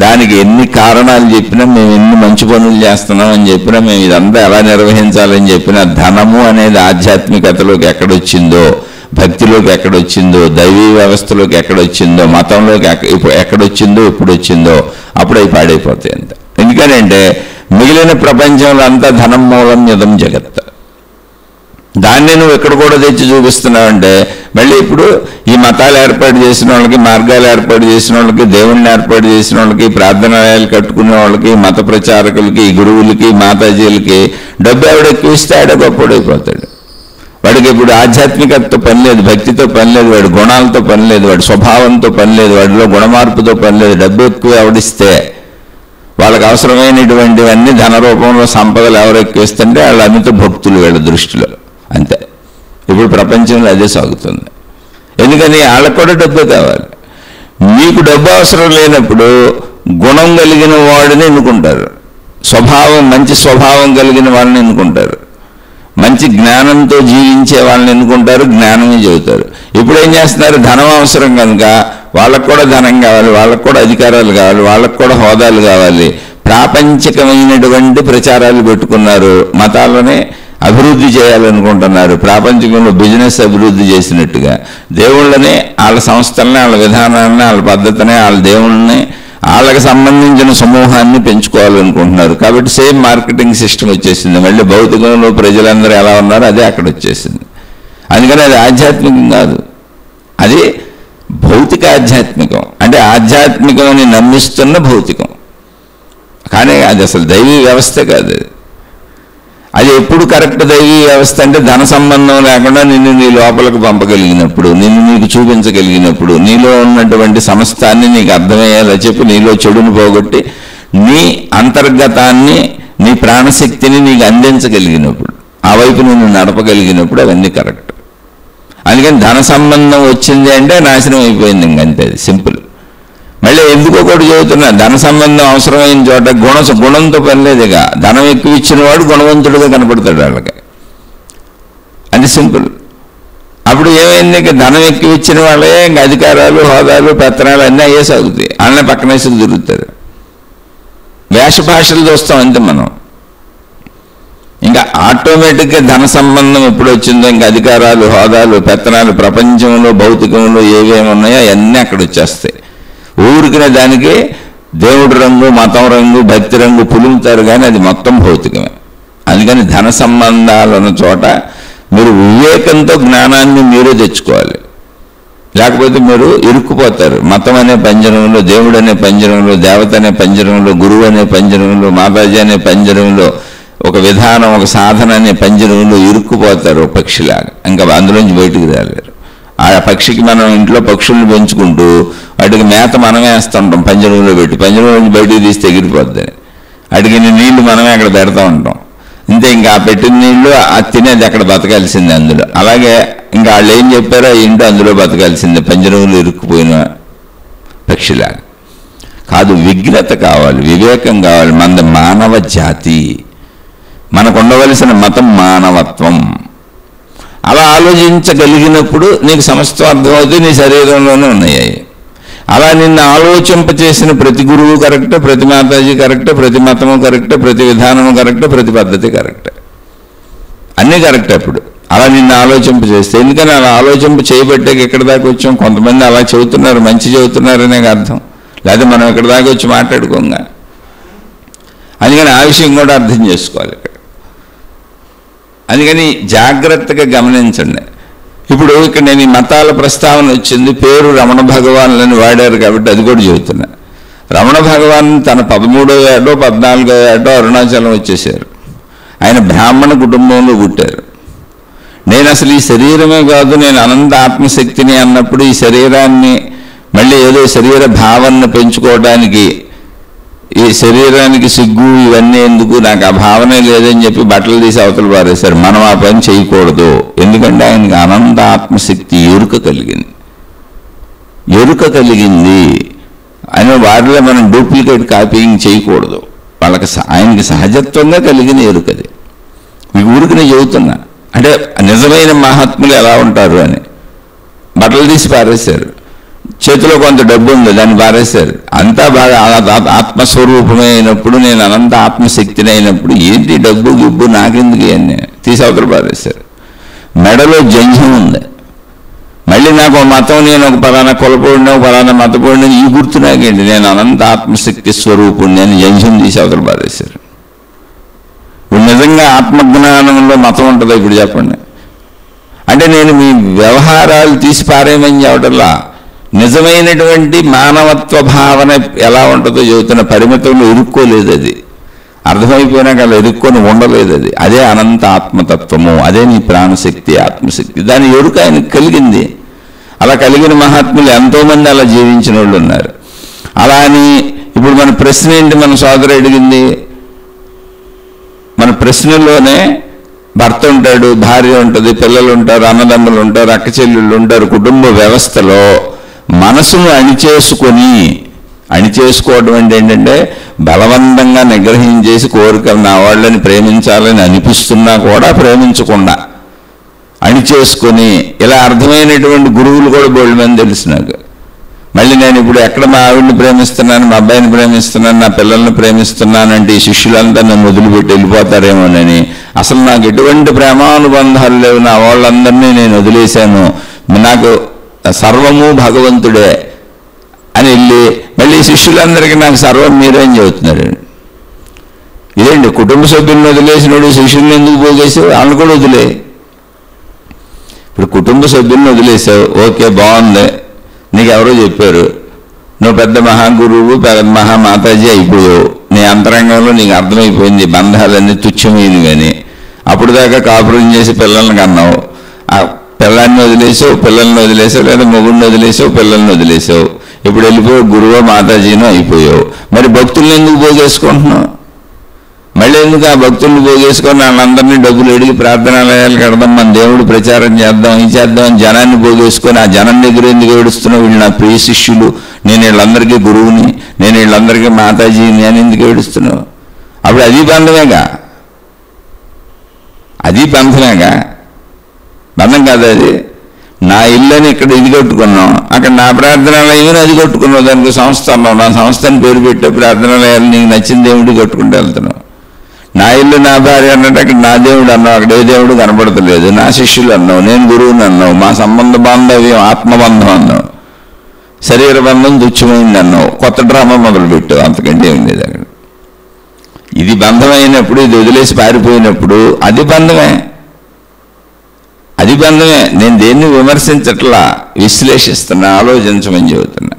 A: దానికి ఎన్ని కారణాలు చెప్పినా, మేము ఎన్ని మంచి పనులు చేస్తున్నామని చెప్పినా, మేము ఇదంతా ఎలా నిర్వహించాలని చెప్పినా, ధనము అనేది ఆధ్యాత్మికతలోకి ఎక్కడొచ్చిందో, భక్తిలోకి ఎక్కడొచ్చిందో, దైవీ వ్యవస్థలోకి ఎక్కడొచ్చిందో, మతంలోకి ఎక్కడొచ్చిందో, ఎప్పుడు వచ్చిందో అప్పుడు అవి పాడైపోతాయి అంత. ఎందుకనంటే మిగిలిన ప్రపంచంలో అంతా ధనం మూలం యదం జగత్. దాన్ని నువ్వు ఎక్కడ కూడా తెచ్చి చూపిస్తున్నావంటే మళ్ళీ ఇప్పుడు ఈ మతాలు ఏర్పాటు చేసిన వాళ్ళకి, మార్గాలు ఏర్పాటు చేసిన వాళ్ళకి, దేవుణ్ణి ఏర్పాటు చేసిన వాళ్ళకి, ప్రార్థనాలయాలు కట్టుకునే వాళ్ళకి, మత ప్రచారకులకి, గురువులకి, మాతాజీలకి డబ్బు ఎవడు ఎక్కువ ఇస్తే ఆడ గొప్పడైపోతాడు. వాడికి ఇప్పుడు ఆధ్యాత్మికతతో పని లేదు, భక్తితో పని లేదు, వాడి గుణాలతో పని లేదు, వాడి స్వభావంతో పని లేదు, వాడిలో గుణమార్పుతో పని లేదు. డబ్బు ఎక్కువ ఎవడిస్తే వాళ్ళకి అవసరమైనటువంటివన్నీ ధన రూపంలో సంపదలు ఎవరు ఎక్కువ ఇస్తుంటే వాళ్ళు అమిత భక్తులు వీళ్ళ దృష్టిలో. అంతే ఇప్పుడు ప్రపంచంలో అదే సాగుతుంది. ఎందుకని వాళ్ళకు కూడా డబ్బు కావాలి. మీకు డబ్బు అవసరం లేనప్పుడు గుణం కలిగిన వాడిని ఎన్నుకుంటారు, స్వభావం మంచి స్వభావం కలిగిన వాళ్ళని ఎన్నుకుంటారు, మంచి జ్ఞానంతో జీవించే వాళ్ళని ఎన్నుకుంటారు, జ్ఞానమే చెబుతారు. ఇప్పుడు ఏం చేస్తున్నారు, ధనం అవసరం కనుక వాళ్ళకు కూడా ధనం కావాలి, వాళ్ళకు కూడా అధికారాలు కావాలి, వాళ్ళకు కూడా హోదాలు కావాలి, ప్రాపంచికమైనటువంటి ప్రచారాలు పెట్టుకున్నారు, మతాలనే అభివృద్ధి చేయాలనుకుంటున్నారు, ప్రాపంచికంలో బిజినెస్ అభివృద్ధి చేసినట్టుగా దేవుళ్ళని, వాళ్ళ సంస్థలని, వాళ్ళ విధానాలని, వాళ్ళ పద్ధతిని, వాళ్ళ దేవుళ్ళని, వాళ్ళకి సంబంధించిన సమూహాన్ని పెంచుకోవాలనుకుంటున్నారు. కాబట్టి సేమ్ మార్కెటింగ్ సిస్టమ్ వచ్చేసింది. మళ్ళీ భౌతికంలో ప్రజలందరూ ఎలా ఉన్నారో అదే అక్కడ వచ్చేసింది. అందుకని అది ఆధ్యాత్మికం కాదు, అది భౌతిక ఆధ్యాత్మికం. అంటే ఆధ్యాత్మికం అని నమ్మిస్తున్న భౌతికం, కానీ అది అసలు దైవీ వ్యవస్థ కాదు. అది ఎప్పుడు కరెక్ట్ దైవీ వ్యవస్థ అంటే ధన సంబంధం లేకుండా నిన్ను నీ లోపలికి పంపగలిగినప్పుడు, నిన్ను నీకు చూపించగలిగినప్పుడు, నీలో ఉన్నటువంటి సమస్తాన్ని నీకు అర్థమయ్యేలా చెప్పి నీలో చెడును పోగొట్టి నీ అంతర్గతాన్ని, నీ ప్రాణశక్తిని నీకు అందించగలిగినప్పుడు, ఆ వైపు నిన్ను నడపగలిగినప్పుడు అవన్నీ కరెక్ట్. అందుకని ధన సంబంధం వచ్చింది అంటే నాశనం అయిపోయింది, ఇంకంతే, సింపుల్. మళ్ళీ ఎందుకో కూడా చదువుతున్నా, ధన సంబంధం అవసరమైన చోట గుణంతో పని లేదుగా. ధనం ఎక్కువ ఇచ్చిన వాడు గుణవంతుడుగా కనపడతాడు వాళ్ళకి, అది సింపుల్. అప్పుడు ఏమైంది, ధనం ఎక్కువ ఇచ్చిన వాళ్ళే ఇంకా అధికారాలు, హోదాలు, పెత్తనాలు అన్నీ అయ్యే సాగుతాయి. వాళ్ళని పక్కనేసుకు తిరుగుతారు. వేషభాషలు చూస్తాం అంతే మనం. ఇంకా ఆటోమేటిక్గా ధన సంబంధం ఎప్పుడు వచ్చిందో ఇంకా అధికారాలు, హోదాలు, పెత్తనాలు ప్రపంచంలో భౌతికంలో ఏవేమి ఉన్నాయో అవన్నీ అక్కడ వచ్చేస్తాయి. ఊరికిన దానికి దేవుడి రంగు, మతం రంగు, భక్తి రంగు పులుముతారు, కానీ అది మొత్తం భౌతికమే. అందుకని ధన సంబంధాలు ఉన్న చోట మీరు వివేకంతో జ్ఞానాన్ని మీరే తెచ్చుకోవాలి, లేకపోతే మీరు ఇరుక్కుపోతారు. మతం అనే పంజరంలో, దేవుడు అనే పంజరంలో, దేవత అనే పంజరంలో, గురువు అనే పంజరంలో, మాతాజీ అనే పంజరంలో, ఒక విధానం, ఒక సాధన అనే పంజరంలో ఇరుక్కుపోతారు పక్షిలాగా. ఇంకా అందులోంచి బయటకు రాలేరు. ఆ పక్షికి మనం ఇంట్లో పక్షులను పెంచుకుంటూ వాటికి మేత మనమే వేస్తుంటాం, పంజరంలో పెట్టి. పంజరంలో నుంచి బయటకు తీస్తే ఎగిరిపోద్దని. వాటికి నీళ్లు మనమే అక్కడ పెడతా ఉంటాం. ఇంతే, ఇంకా ఆ పెట్టిన నీళ్లు అది తినేది అక్కడ బతకాల్సిందే అందులో. అలాగే ఇంకా వాళ్ళు ఏం చెప్పారో ఏంటో అందులో బతకాల్సిందే, పంజరంలో ఇరుక్కుపోయిన పక్షిలాగా. కాదు, విఘ్నత కావాలి, వివేకం కావాలి. మన మానవ జాతి, మనకు ఉండవలసిన మతం మానవత్వం. అలా ఆలోచించగలిగినప్పుడు నీకు సమస్తం అర్థమవుతుంది, నీ శరీరంలోనే ఉన్నాయి. అలా నిన్ను ఆలోచింపచేసిన ప్రతి గురువు కరెక్టే, ప్రతి మాతాజీ కరెక్టే, ప్రతి మతము కరెక్టే, ప్రతి విధానము కరెక్టే, ప్రతి పద్ధతి కరెక్టే, అన్నీ కరెక్టే. అప్పుడు అలా నిన్ను ఆలోచింపచేస్తే, ఎందుకని అలా ఆలోచింప చేయబట్టే ఎక్కడి దాకా వచ్చాం. కొంతమంది అలా చెబుతున్నారు, మంచి చెబుతున్నారనే అర్థం, లేకపోతే మనం ఎక్కడి దాకా వచ్చి మాట్లాడుకోంగా. అందుకని ఆ విషయం కూడా అర్థం చేసుకోవాలి ఇక్కడ. అందుకని జాగ్రత్తగా గమనించండి. ఇప్పుడు ఇక్కడ నేను ఈ మతాల ప్రస్తావన వచ్చింది, పేరు రమణ భగవానులని వాడారు కాబట్టి అది కూడా చెబుతున్నా. రమణ భగవాన్ తన 13వ ఏటో 14వ ఏటో అరుణాచలం వచ్చేసారు. ఆయన బ్రాహ్మణ కుటుంబంలో పుట్టారు. నేను అసలు ఈ శరీరమే కాదు, నేను అనంత ఆత్మశక్తిని అన్నప్పుడు ఈ శరీరాన్ని మళ్ళీ ఏదో శరీర భావనను పెంచుకోవడానికి, ఈ శరీరానికి సిగ్గు ఇవన్నీ ఎందుకు, నాకు ఆ భావనే లేదని చెప్పి బట్టలు తీసి అవతలు పారేశారు. మనం ఆ పని చేయకూడదు. ఎందుకంటే ఆయనకి అనంత ఆత్మశక్తి ఎరుక కలిగింది. ఆయన వారిలో మనం డూప్లికేట్ కాపీయింగ్ చేయకూడదు. వాళ్ళకి ఆయనకి సహజత్వంగా కలిగిన ఎరుకది. మీకు ఊరికి నేను చెబుతున్నా, అంటే నిజమైన మహాత్ములు ఎలా ఉంటారు అని. బట్టలు తీసి పారేశారు. చేతిలో కొంత డబ్బు ఉంది, దాన్ని పారేశారు. అంతా బాగా ఆత్మస్వరూపమే అయినప్పుడు, నేను అనంత ఆత్మశక్తిని అయినప్పుడు ఏంటి డబ్బు గిబ్బు నాకెందుకు అని తీసి అవతల పారేశారు. మెడలో జంధ్యం ఉంది. మళ్ళీ నాకు మతం, నేను ఒక పలానా కులపోడిన, ఒక పలానా మతపోడిన, ఈ గుర్తు నాకేంటి, నేను అనంత ఆత్మశక్తి స్వరూపుణ్ణి అని జంధ్యం తీసి అవతల పారేశారు. ఇప్పుడు నిజంగా ఆత్మజ్ఞానంలో మతం ఉంటుందా ఇప్పుడు చెప్పండి? అంటే నేను మీ వ్యవహారాలు తీసి పారేయమని చెప్పడంలా, నిజమైనటువంటి మానవత్వ భావన ఎలా ఉంటుందో చెబుతున్న. పరిమితంలో ఇరుక్కోలేదు, అది అర్థమైపోయినాక అలా ఇరుక్కొని ఉండలేదు. అది అదే అనంత ఆత్మతత్వము, అదే నీ ప్రాణశక్తి, ఆత్మశక్తి. దాని ఎరుక ఆయనకు కలిగింది. అలా కలిగిన మహాత్ములు ఎంతోమంది అలా జీవించిన వాళ్ళు ఉన్నారు. అలా అని ఇప్పుడు మన ప్రశ్న ఏంటి, మన సోదరు అడిగింది, మన ప్రశ్నలోనే భర్త ఉంటాడు, భార్య ఉంటుంది, పిల్లలు ఉంటారు, అన్నదమ్ములు ఉంటారు, అక్క చెల్లెళ్ళు ఉంటారు. కుటుంబ వ్యవస్థలో మనసును అణిచేసుకోవడం అంటే ఏంటంటే బలవంతంగా నిగ్రహించేసి కోరికలు నా వాళ్ళని ప్రేమించాలని అనిపిస్తున్నా కూడా ప్రేమించకుండా అణిచేసుకొని, ఇలా అర్థమైనటువంటి గురువులు కూడా బోల్డ్ మంది తెలుసు నాకు. మళ్ళీ నేను ఇప్పుడు ఎక్కడ మా ఆవిడ్ని ప్రేమిస్తున్నాను, మా అబ్బాయిని ప్రేమిస్తున్నాను, నా పిల్లల్ని ప్రేమిస్తున్నానంటే ఈ శిష్యులంతా నన్ను వదిలిపెట్టి వెళ్ళిపోతారేమోనని, అసలు నాకు ఎటువంటి ప్రేమానుబంధాలు లేవు, నా వాళ్ళందరినీ నేను వదిలేశాను, నాకు సర్వము భగవంతుడే అని వెళ్ళి మళ్ళీ శిష్యులందరికీ నాకు సర్వం మీరే అని చెబుతున్నాడు. ఇదేంటి, కుటుంబ సభ్యులను వదిలేసినోడు శిష్యుల్ని ఎందుకు పోగేసావు? వాళ్ళని కూడా వదిలే. ఇప్పుడు కుటుంబ సభ్యులను వదిలేసావు, ఓకే బాగుంది, నీకు ఎవరో చెప్పారు, నువ్వు పెద్ద మహాగురువు, పెద్ద మహామాతాజీ అయిపోయావు, నీ అంతరంగంలో నీకు అర్థమైపోయింది బంధాలన్నీ తుచ్చమైనవి అని. అప్పుడు దాకా కాపురం చేసి పిల్లల్ని కన్నావు, ఆ పిల్లాన్ని వదిలేసావు, పిల్లల్ని వదిలేసావు, లేదా మొగుడిని వదిలేసావు, పిల్లల్ని వదిలేసావు. ఇప్పుడు వెళ్ళిపోయావు, గురువు మాతాజీనో అయిపోయావు. మరి భక్తుల్ని ఎందుకు పోగేసుకుంటున్నావు? మళ్ళీ ఎందుకు ఆ భక్తుల్ని పోగేసుకొని వాళ్ళందరినీ డబ్బులు అడిగి ప్రార్థనాలయాలు కడదాం, మన దేవుడు ప్రచారం చేద్దాం, ఇది చేద్దాం అని జనాన్ని పోగేసుకొని ఆ జనం దగ్గర ఎందుకు ఏడుస్తున్నావు? వీళ్ళు నా ప్రియ శిష్యులు, నేను వీళ్ళందరికీ గురువుని, నేను వీళ్ళందరికీ మాతాజీని అని ఎందుకు ఏడుస్తున్నావు? అప్పుడు అది బంధమేగా, అది బంధమేగా, బంధం కాదు అది. నా ఇల్లని ఇక్కడ ఇది కట్టుకున్నాం, అక్కడ నా ప్రార్థనాలయం అది కట్టుకున్నావు, దానికి సంస్థ అన్నావు, నా సంస్థని పేరు పెట్టే ప్రార్థనాలయాలు నీకు నచ్చిన దేవుడు కట్టుకుంటూ వెళ్తున్నావు. నా ఇల్లు నా భార్య అన్నట్టు అక్కడ నా దేవుడు అన్నావు, అక్కడ ఏ దేవుడు కనపడతలేదు. నా శిష్యులు అన్నావు, నేను గురువుని అన్నావు, మా సంబంధ బాంధవ్యం ఆత్మబంధం అన్నావు, శరీర బంధం తుచ్చమైంది అన్నావు, కొత్త డ్రామా మొదలుపెట్టావు. అంతకంటే ఏం లేదు అక్కడ. ఇది బంధమైనప్పుడు, ఇది వదిలేసి పారిపోయినప్పుడు అది బంధమే, అది బంధమే. నేను దేన్ని విమర్శించట్లా, విశ్లేషిస్తున్నా, ఆలోచించమని చెబుతున్నా.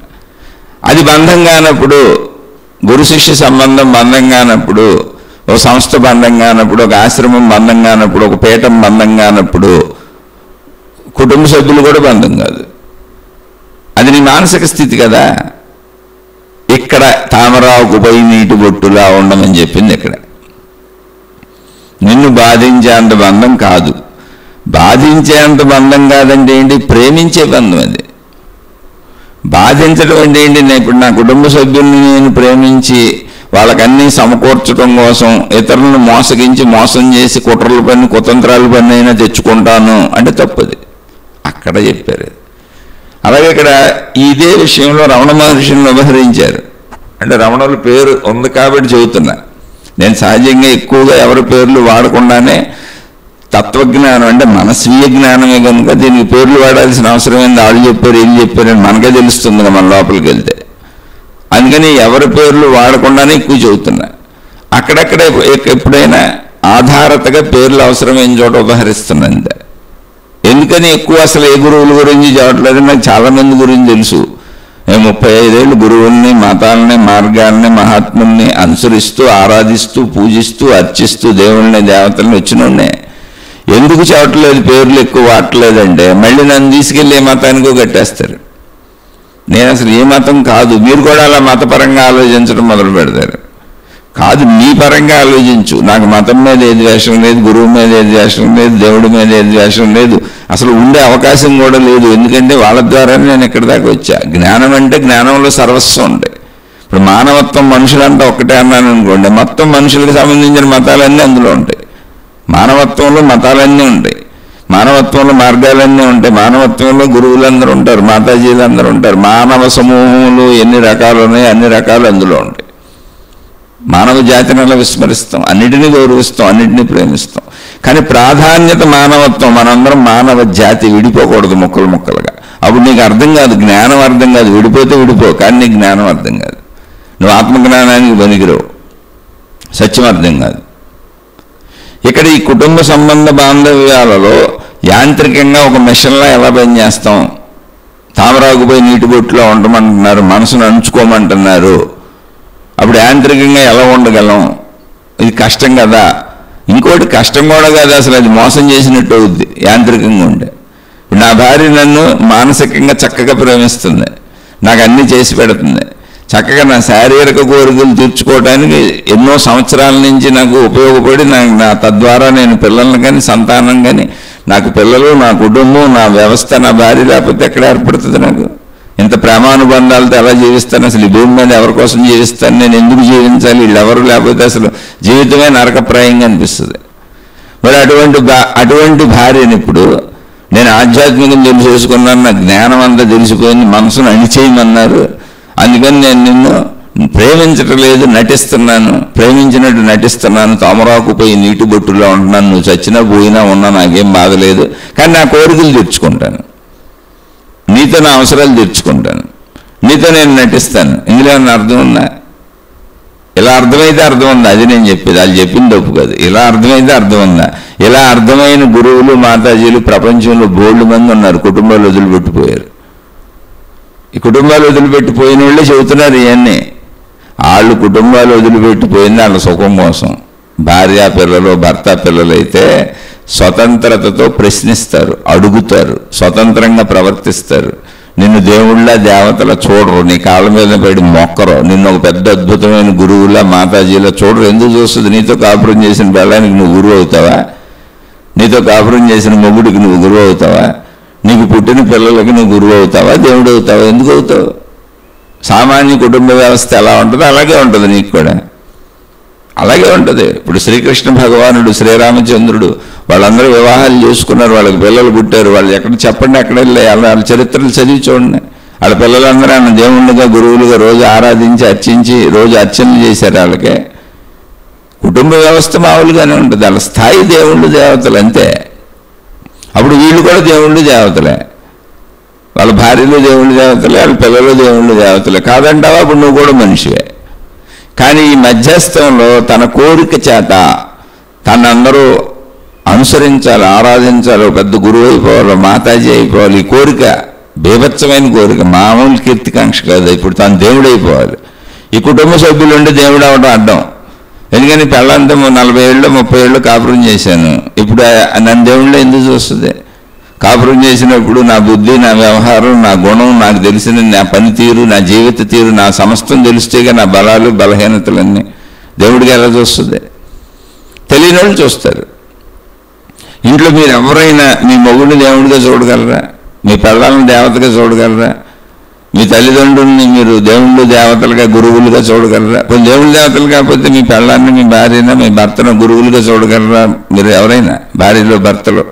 A: అది బంధం కానప్పుడు, గురు శిష్య సంబంధం బంధం కానప్పుడు, ఒక సంస్థ బంధం కానప్పుడు, ఒక ఆశ్రమం బంధం కానప్పుడు, ఒక పీఠం బంధం కానప్పుడు, కుటుంబ సభ్యులు కూడా బంధం కాదు. అది నీ మానసిక స్థితి కదా. ఇక్కడ తామరావుకు పై నీటి బొట్టులా ఉండమని చెప్పింది. ఇక్కడ నిన్ను బాధించేంత బంధం కాదు. బాధించేంత బంధం కాదంటే ఏంటి? ప్రేమించే బంధం అది. బాధించడం అంటే ఏంటి? ఇప్పుడు నా కుటుంబ సభ్యుల్ని నేను ప్రేమించి వాళ్ళకన్నీ సమకూర్చడం కోసం ఇతరులను మోసగించి మోసం చేసి కుట్రల పని కుతంత్రాల పని అయినా తెచ్చుకుంటాను అంటే తప్పది. అక్కడ చెప్పారు. అలాగే ఇక్కడ ఇదే విషయంలో రమణ మహర్షిని వ్యవహరించారు. అంటే రమణుల పేరు ఉంది కాబట్టి చెబుతున్నా. నేను సహజంగా ఎక్కువగా ఎవరి పేర్లు వాడకుండానే తత్వజ్ఞానం అంటే మన స్వీయ జ్ఞానమే కనుక దీనికి పేర్లు వాడాల్సిన అవసరం ఏంది? వాళ్ళు చెప్పారు, వీళ్ళు చెప్పారని మనకే తెలుస్తుంది కదా మన లోపలికి వెళ్తే. అందుకని ఎవరి పేర్లు వాడకుండానే ఎక్కువ చెబుతున్నా. అక్కడక్కడే ఎప్పుడైనా ఆధారతగా పేర్లు అవసరమైన చోట ఉదహరిస్తున్నా అంతే. ఎందుకని ఎక్కువ అసలు ఏ గురువుల గురించి చెప్పట్లేదు? నాకు చాలామంది గురించి తెలుసు. నేను 35 ఏళ్ళు గురువుల్ని, మతాలని, మార్గాల్ని, మహాత్ముల్ని అనుసరిస్తూ, ఆరాధిస్తూ, పూజిస్తూ, అర్చిస్తూ దేవుళ్ళని, దేవతల్ని వచ్చినోడ్నే. ఎందుకు చెప్పట్లేదు, పేర్లు ఎక్కువ వాడలేదంటే మళ్ళీ నన్ను తీసుకెళ్ళి ఏ మతానికో కట్టేస్తారు. నేను అసలు ఏ మతం కాదు. మీరు కూడా అలా మతపరంగా ఆలోచించడం మొదలు పెడతారు. కాదు, నీ పరంగా ఆలోచించు. నాకు మతం మీద ఏ ద్వేషం లేదు, గురువు మీద ఏ ద్వేషం లేదు, దేవుడి మీద ఏ ద్వేషం లేదు, అసలు ఉండే అవకాశం కూడా లేదు. ఎందుకంటే వాళ్ళ ద్వారానే నేను ఇక్కడి దాకా వచ్చా. జ్ఞానం అంటే జ్ఞానంలో సర్వస్వం ఉంటాయి. ఇప్పుడు మానవత్వం మనుషులంతా ఒక్కటే అన్నాను అనుకోండి, మొత్తం మనుషులకు సంబంధించిన మతాలన్నీ అందులో ఉంటాయి. మానవత్వంలో మతాలన్నీ ఉంటాయి, మానవత్వంలో మార్గాలన్నీ ఉంటాయి, మానవత్వంలో గురువులందరూ ఉంటారు, మాతాజీలు అందరూ ఉంటారు. మానవ సమూహంలో ఎన్ని రకాలు ఉన్నాయో అన్ని రకాలు అందులో ఉంటాయి. మానవ జాతిని అలా విస్మరిస్తాం, అన్నిటినీ గౌరవిస్తాం, అన్నిటినీ ప్రేమిస్తాం. కానీ ప్రాధాన్యత మానవత్వం. మనందరం మానవ జాతి, విడిపోకూడదు ముక్కలు ముక్కలుగా. అప్పుడు నీకు అర్థం కాదు, జ్ఞానం అర్థం కాదు. విడిపోతే విడిపో, కానీ నీకు జ్ఞానం అర్థం కాదు. నువ్వు ఆత్మజ్ఞానానికి పనికిరావు, సత్యం అర్థం కాదు. ఇక్కడ ఈ కుటుంబ సంబంధ బాంధవ్యాలలో యాంత్రికంగా ఒక మిషన్లా ఎలా పనిచేస్తాం? తామరాకుపోయి నీటి బొట్టులో ఉండమంటున్నారు, మనసును అంచుకోమంటున్నారు. అప్పుడు యాంత్రికంగా ఎలా ఉండగలం? ఇది కష్టం కదా. ఇంకోటి కష్టం కూడా కాదు, అసలు అది మోసం చేసినట్టు అవుద్ది యాంత్రికంగా ఉండే. ఇప్పుడు నా భార్య నన్ను మానసికంగా చక్కగా ప్రేమిస్తుంది, నాకు అన్నీ చేసి పెడుతుంది, చక్కగా నా శారీరక కోరికలు తీర్చుకోవడానికి ఎన్నో సంవత్సరాల నుంచి నాకు ఉపయోగపడి నా తద్వారా నేను పిల్లల్ని కానీ, సంతానం కానీ, నాకు పిల్లలు, నా కుటుంబం, నా వ్యవస్థ, నా భార్య లేకపోతే ఎక్కడ ఏర్పడుతుంది? నాకు ఇంత ప్రేమానుబంధాలతో ఎలా జీవిస్తాను? అసలు ఈ భూమి మీద ఎవరి కోసం జీవిస్తాను? నేను ఎందుకు జీవించాలి? వీళ్ళెవరు లేకపోతే అసలు జీవితమే నరకప్రాయంగా అనిపిస్తుంది. మరి అటువంటి భార్యని ఇప్పుడు నేను ఆధ్యాత్మికం తెలిసేసుకున్నాను, నా జ్ఞానం అంతా తెలిసిపోయింది, మనసును అణిచేయమన్నారు, అందుకని నేను నిన్ను ప్రేమించటం లేదు, నటిస్తున్నాను, ప్రేమించినట్టు నటిస్తున్నాను, తామరాకుపోయి నీటి బొట్టులో ఉంటున్నాను, నువ్వు చచ్చినా పోయినా ఉన్నా నాకేం బాధ లేదు, కానీ నా కోరికలు తీర్చుకుంటాను, నీతో నా అవసరాలు తీర్చుకుంటాను, నీతో నేను నటిస్తాను. ఇందులో ఏమన్నా అర్థం ఉందా? ఇలా అర్థమైతే అర్థం ఉందా? అది నేను చెప్పేది, వాళ్ళు చెప్పింది తప్పు కాదు. ఇలా అర్థమైతే అర్థం ఉందా? ఇలా అర్థమైన గురువులు, మాతాజీలు ప్రపంచంలో బోల్డ్ మంది ఉన్నారు. కుటుంబాలు వదిలిపెట్టిపోయారు. ఈ కుటుంబాలు వదిలిపెట్టిపోయిన వాళ్ళే చెబుతున్నారు ఇవన్నీ. వాళ్ళు కుటుంబాలు వదిలిపెట్టిపోయింది వాళ్ళ సుఖం కోసం. భార్య పిల్లలు, భర్త పిల్లలు అయితే స్వతంత్రతతో ప్రశ్నిస్తారు, అడుగుతారు, స్వతంత్రంగా ప్రవర్తిస్తారు. నిన్ను దేవుళ్ళ, దేవతల చూడరు, నీ కాళ్ళ మీద పడి మొక్కరు, నిన్ను ఒక పెద్ద అద్భుతమైన గురువులా, మాతాజీలా చూడరు. ఎందుకు చూస్తుంది? నీతో కాపురం చేసిన బెల్లానికి నువ్వు గురువు అవుతావా? నీతో కాపురం చేసిన మొగుడికి నువ్వు గురువు అవుతావా? నీకు పుట్టిన పిల్లలకి నువ్వు గురువు అవుతావా? దేవుడు అవుతావా? ఎందుకు అవుతావు? సామాన్య కుటుంబ వ్యవస్థ ఎలా ఉంటుందో అలాగే ఉంటుంది, నీకు కూడా అలాగే ఉంటుంది. ఇప్పుడు శ్రీకృష్ణ భగవానుడు, శ్రీరామచంద్రుడు వాళ్ళందరూ వివాహాలు చేసుకున్నారు, వాళ్ళకి పిల్లలు పుట్టారు. వాళ్ళు ఎక్కడ చెప్పండి, ఎక్కడ వెళ్ళాయి, వాళ్ళ చరిత్రలు చదివి చూడండి. వాళ్ళ పిల్లలందరూ ఆయన దేవుళ్ళుగా, గురువులుగా రోజు ఆరాధించి, అర్చించి, రోజు అర్చనలు చేశారు. వాళ్ళకే కుటుంబ వ్యవస్థ మామూలుగానే ఉంటుంది. వాళ్ళ స్థాయి దేవుళ్ళు, దేవతలు అంతే. అప్పుడు వీళ్ళు కూడా దేవుళ్ళు, దేవతలే. వాళ్ళ భార్యలు దేవుళ్ళు, దేవతలే, వాళ్ళ పిల్లలు దేవుళ్ళు, దేవతలే. కాదంటావా? అప్పుడు నువ్వు కూడా మనిషివే. కానీ ఈ మధ్యస్థంలో తన కోరిక చేత తనందరూ అనుసరించాలి, ఆరాధించాలి, పెద్ద గురువు అయిపోవాలి, మాతాజీ అయిపోవాలి. ఈ కోరిక బీభత్సమైన కోరిక, మామూలు కీర్తికాంక్ష కాదు. ఇప్పుడు తాను దేవుడు అయిపోవాలి. ఈ కుటుంబ సభ్యులు ఉండి దేవుడు అవడం అడ్డం. ఎందుకని పెళ్ళంతా 40 ఏళ్ళు 30 ఏళ్ళు కాపురం చేశాను, ఇప్పుడు నన్ను దేవుళ్ళే ఎందుకు చూస్తుంది? కాపురం చేసినప్పుడు నా బుద్ధి, నా వ్యవహారం, నా గుణం, నాకు తెలిసిన నా పనితీరు, నా జీవిత తీరు, నా సమస్తం తెలిస్తేగా నా బలాలు, బలహీనతలన్నీ దేవుడికి ఎలా చూస్తుంది? తెలియని వాళ్ళు చూస్తారు. ఇంట్లో మీరు ఎవరైనా మీ మొగుడిని దేవుడిగా చూడగలరా? మీ పిల్లలను దేవతగా చూడగలరా? మీ తల్లిదండ్రుల్ని మీరు దేవుళ్ళు, దేవతలుగా, గురువులుగా చూడగలరా? కొన్ని దేవుళ్ళు, దేవతలు కాకపోతే మీ పిల్లల్ని, మీ భార్యను, మీ భర్తను గురువులుగా చూడగలరా? మీరు ఎవరైనా భార్యలో, భర్తలో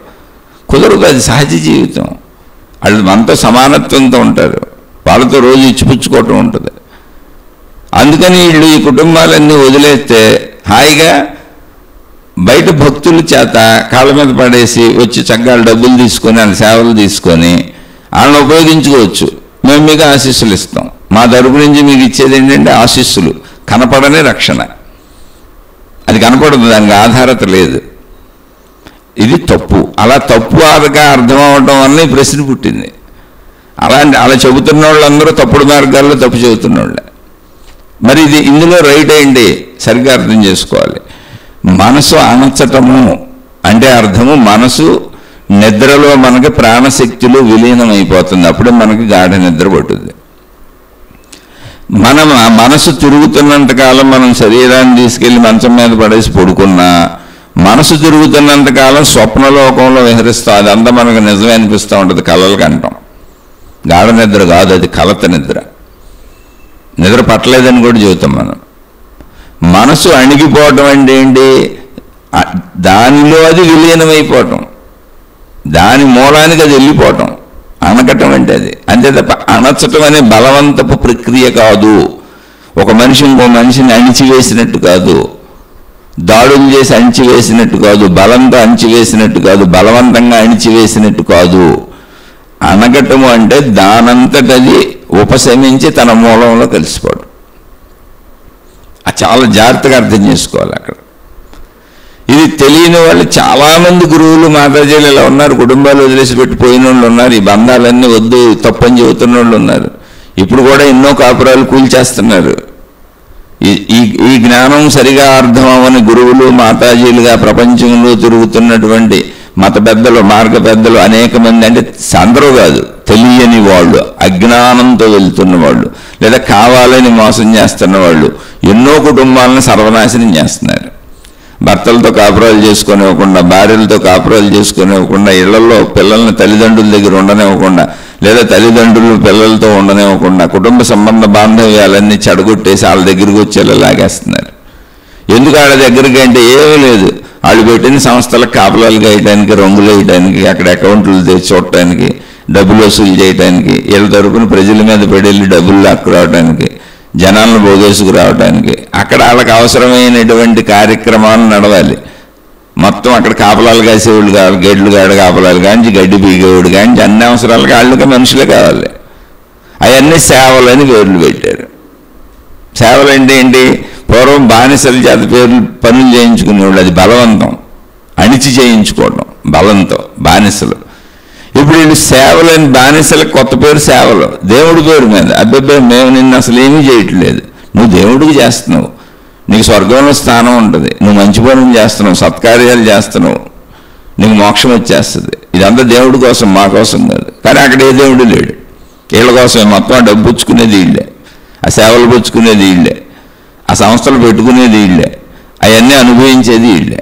A: కుదరదు. అది సహజ జీవితం. వాళ్ళు మనతో సమానత్వంతో ఉంటారు, వాళ్ళతో రోజు ఇచ్చిపుచ్చుకోవటం ఉంటుంది. అందుకని వీళ్ళు ఈ కుటుంబాలన్నీ వదిలేస్తే హాయిగా బయట భక్తుల చేత కాళ్ళ మీద పడేసి వచ్చి చక్కగా డబ్బులు తీసుకొని, వాళ్ళ సేవలు తీసుకొని వాళ్ళని ఉపయోగించుకోవచ్చు. మేము మీకు ఆశీస్సులు ఇస్తాం, మా తరపు నుంచి మీకు ఇచ్చేది ఏంటంటే ఆశీస్సులు, కనపడనే రక్షణ. అది కనపడదు, దానికి ఆధారత లేదు. ఇది తప్పు. అలా తప్పు ఆదగా అర్థం అవడం వల్ల ఈ ప్రశ్న పుట్టింది. అలా చెబుతున్న వాళ్ళందరూ తప్పుడు మార్గాల్లో తప్పు చెబుతున్న వాళ్ళే. మరి ఇందులో రైట్ ఏంటి సరిగ్గా అర్థం చేసుకోవాలి. మనసు అణచటము అంటే అర్థము మనసు నిద్రలో మనకి ప్రాణశక్తులు విలీనం అయిపోతుంది, అప్పుడే మనకి గాఢ నిద్ర పట్టుద్ది. మనం ఆ మనసు తిరుగుతున్నంతకాలం మనం శరీరాన్ని తీసుకెళ్ళి మంచం మీద పడేసి పడుకున్నా, మనసు తిరుగుతున్నంతకాలం స్వప్నలోకంలో విహరిస్తాం. అదంతా మనకు నిజమే అనిపిస్తూ ఉంటుంది, కలలు కంటాం. గాఢ నిద్ర కాదు, అది కలత నిద్ర. నిద్ర పట్టలేదని కూడా చెబుతాం మనం. మనసు అణిగిపోవటం అంటే ఏంటి? దానిలో అది విలీనమైపోవటం, దాని మూలానికి అది వెళ్ళిపోవటం. అనకటం అంటే అది అంతే తప్ప అణచటం అనే బలవంతపు ప్రక్రియ కాదు. ఒక మనిషి ఇంకో మనిషిని అణిచివేసినట్టు కాదు, దాడులు చేసి అణిచివేసినట్టు కాదు, బలంతో అణిచివేసినట్టు కాదు, బలవంతంగా అణిచివేసినట్టు కాదు. అనగటము అంటే దానంతటది ఉపశమించి తన మూలంలో కలిసిపోవడం. అది చాలా జాగ్రత్తగా అర్థం చేసుకోవాలి అక్కడ. ఇది తెలియని వాళ్ళు చాలామంది గురువులు మాతాజీలు ఇలా ఉన్నారు, కుటుంబాలు వదిలేసి పెట్టిపోయిన వాళ్ళు ఉన్నారు, ఈ బంధాలన్నీ వద్దు తప్పని చెబుతున్న వాళ్ళు ఉన్నారు. ఇప్పుడు కూడా ఎన్నో కాపురాలు కూల్చేస్తున్నారు. ఈ జ్ఞానం సరిగా అర్థం అవ్వని గురువులు మాతాజీలుగా ప్రపంచంలో తిరుగుతున్నటువంటి మత పెద్దలు, మార్గ పెద్దలు అనేక మంది, అంటే అందరూ కాదు, తెలియని వాళ్ళు, అజ్ఞానంతో వెళ్తున్న వాళ్ళు, లేదా కావాలని మోసం చేస్తున్న వాళ్ళు ఎన్నో కుటుంబాలను సర్వనాశనం చేస్తున్నారు. భర్తలతో కాపురాలు చేసుకునివ్వకుండా, భార్యలతో కాపురాలు చేసుకునివ్వకుండా, ఇళ్లలో పిల్లల్ని తల్లిదండ్రుల దగ్గర ఉండనివ్వకుండా, లేదా తల్లిదండ్రులు పిల్లలతో ఉండనివ్వకుండా, కుటుంబ సంబంధ బాంధవ్యాలన్నీ చెడగొట్టేసి వాళ్ళ దగ్గరికి వచ్చేలా లాగేస్తున్నారు. ఎందుకు వాళ్ళ దగ్గరికి అంటే ఏమీ లేదు, వాళ్ళు పెట్టిన సంస్థలకు కాపలాలు వేయడానికి, రంగులు వేయడానికి, అక్కడ అకౌంట్లు తెచ్చి చూడటానికి, డబ్బులు వసూలు చేయడానికి, వీళ్ళ తరపున ప్రజల మీద పడేళ్ళి డబ్బులు లాక్కురావడానికి, జనాలను బోగేసుకురావడానికి, అక్కడ వాళ్ళకి అవసరమైనటువంటి కార్యక్రమాలు నడవాలి. మొత్తం అక్కడ కాపలాలు కాసేవాళ్ళు కావాలి, గడ్లు గాడ కాపలాలు కానీ, గడ్డి పీగేవాడు కానీ, అన్ని అవసరాలకి వాళ్ళకి మనుషులే కావాలి. అవన్నీ సేవలని పేర్లు పెట్టారు. సేవలు అంటే ఏంటి? పూర్వం బానిసల చేత పనులు చేయించుకునేవాళ్ళు, అది బలవంతం, అణిచి చేయించుకోవడం బలంతో బానిసలు. ఇప్పుడు వీళ్ళు సేవలని, బానిసలకు కొత్త పేరు సేవలు, దేవుడి పేరు మీద. అబ్బాయి మేము నిన్ను అసలు ఏమీ చేయట్లేదు, నువ్వు దేవుడికి చేస్తున్నావు, నీకు స్వర్గంలో స్థానం ఉంటుంది, నువ్వు మంచి పనులు చేస్తున్నావు, సత్కార్యాలు చేస్తున్నావు, నీకు మోక్షం వచ్చేస్తుంది. ఇదంతా దేవుడి కోసం, మా కోసం కాదు. కానీ అక్కడ ఏ దేవుడు లేడు, వీళ్ళ కోసమే. మొత్తం ఆ డబ్బు పుచ్చుకునేది వీళ్ళే, ఆ సేవలు పుచ్చుకునేది వీళ్ళే, ఆ సంస్థలు పెట్టుకునేది వీళ్ళే, అవన్నీ అనుభవించేది వీళ్ళే.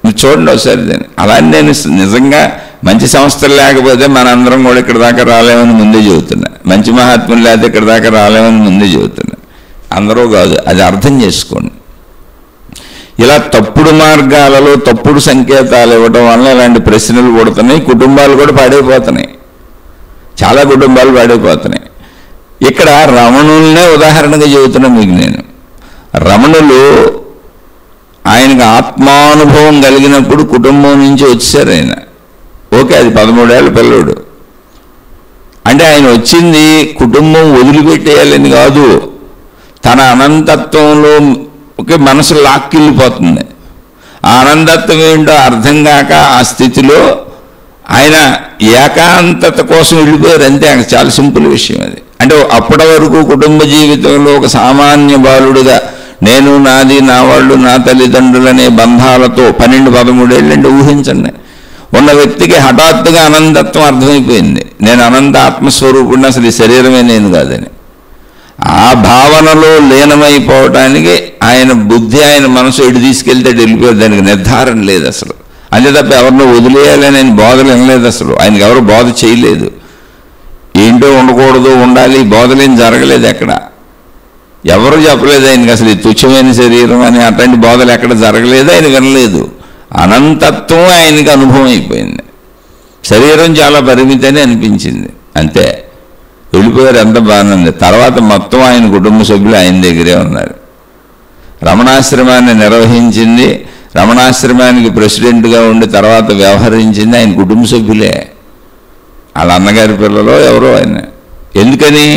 A: మీరు చూడండి ఒకసారి దాన్ని. అలానే నేను నిజంగా మంచి సంస్థలు లేకపోతే మనందరం కూడా ఇక్కడ దాకా రాలేమని ముందే చెబుతున్నా, మంచి మహాత్ములు లేకపోతే ఇక్కడ దాకా రాలేమని ముందే చెబుతున్నా. అందరూ కాదు, అది అర్థం చేసుకోండి. ఇలా తప్పుడు మార్గాలలో తప్పుడు సంకేతాలు ఇవ్వడం వల్ల ఇలాంటి ప్రశ్నలు పుడుతున్నాయి, కుటుంబాలు కూడా పాడైపోతున్నాయి, చాలా కుటుంబాలు పాడైపోతున్నాయి. ఇక్కడ రమణుల్నే ఉదాహరణగా చెబుతున్నా మీకు నేను. రమణులు ఆయనకు ఆత్మానుభవం కలిగినప్పుడు కుటుంబం నుంచి వచ్చారు ఆయన. ఓకే, అది 13 ఏళ్ళ పిల్లడు. అంటే ఆయన వచ్చింది కుటుంబం వదిలిపెట్టేయాలని కాదు, తన అనంతత్వంలో ఒకే మనసు లాక్కిళ్ళిపోతుంది. ఆ అనంతత్వం ఏంటో అర్థం కాక ఆ స్థితిలో ఆయన ఏకాంతత కోసం వెళ్ళిపోయారు అంతే. చాలా సింపుల్ విషయం అది. అంటే అప్పటి వరకు కుటుంబ జీవితంలో ఒక సామాన్య బాలుడుగా నేను, నాది, నా వాళ్ళు, నా తల్లిదండ్రులు అనే బంధాలతో 12-13 ఏళ్ళంటే ఊహించండి ఉన్న వ్యక్తికి హఠాత్తుగా అనంతత్వం అర్థమైపోయింది. నేను అనంత ఆత్మస్వరూపుడిని, అసలు ఈ శరీరమే నేను కాదని. ఆ భావనలో లీనమైపోవటానికి ఆయన బుద్ధి, ఆయన మనసు ఎటు తీసుకెళ్తే వెళ్ళిపోయారు. దానికి నిర్ధారణ లేదు అసలు. అంతే తప్ప ఎవరినో వదిలేయాలని ఆయన బోధలు వినలేదు అసలు. ఆయనకి ఎవరు బోధ చేయలేదు. ఏంటో ఉండకూడదు, ఉండాలి, బోధలేం జరగలేదు ఎక్కడ. ఎవరు చెప్పలేదు ఆయనకి అసలు ఈ తుచ్చమైన శరీరం అని అట్లాంటి బోధలు ఎక్కడ జరగలేదు, ఆయన వినలేదు. అనంతత్వం ఆయనకి అనుభవం అయిపోయింది. శరీరం చాలా పరిమితి అని అనిపించింది, అంతే. వెళ్ళిపోయారు, ఎంత బాగుంది. తర్వాత మొత్తం ఆయన కుటుంబ సభ్యులు ఆయన దగ్గరే ఉన్నారు. రమణాశ్రమాన్ని నిర్వహించింది, రమణాశ్రమానికి ప్రెసిడెంట్గా ఉండి తర్వాత వ్యవహరించింది ఆయన కుటుంబ సభ్యులే. వాళ్ళ అన్నగారి పిల్లలో ఎవరో ఆయన. ఎందుకని?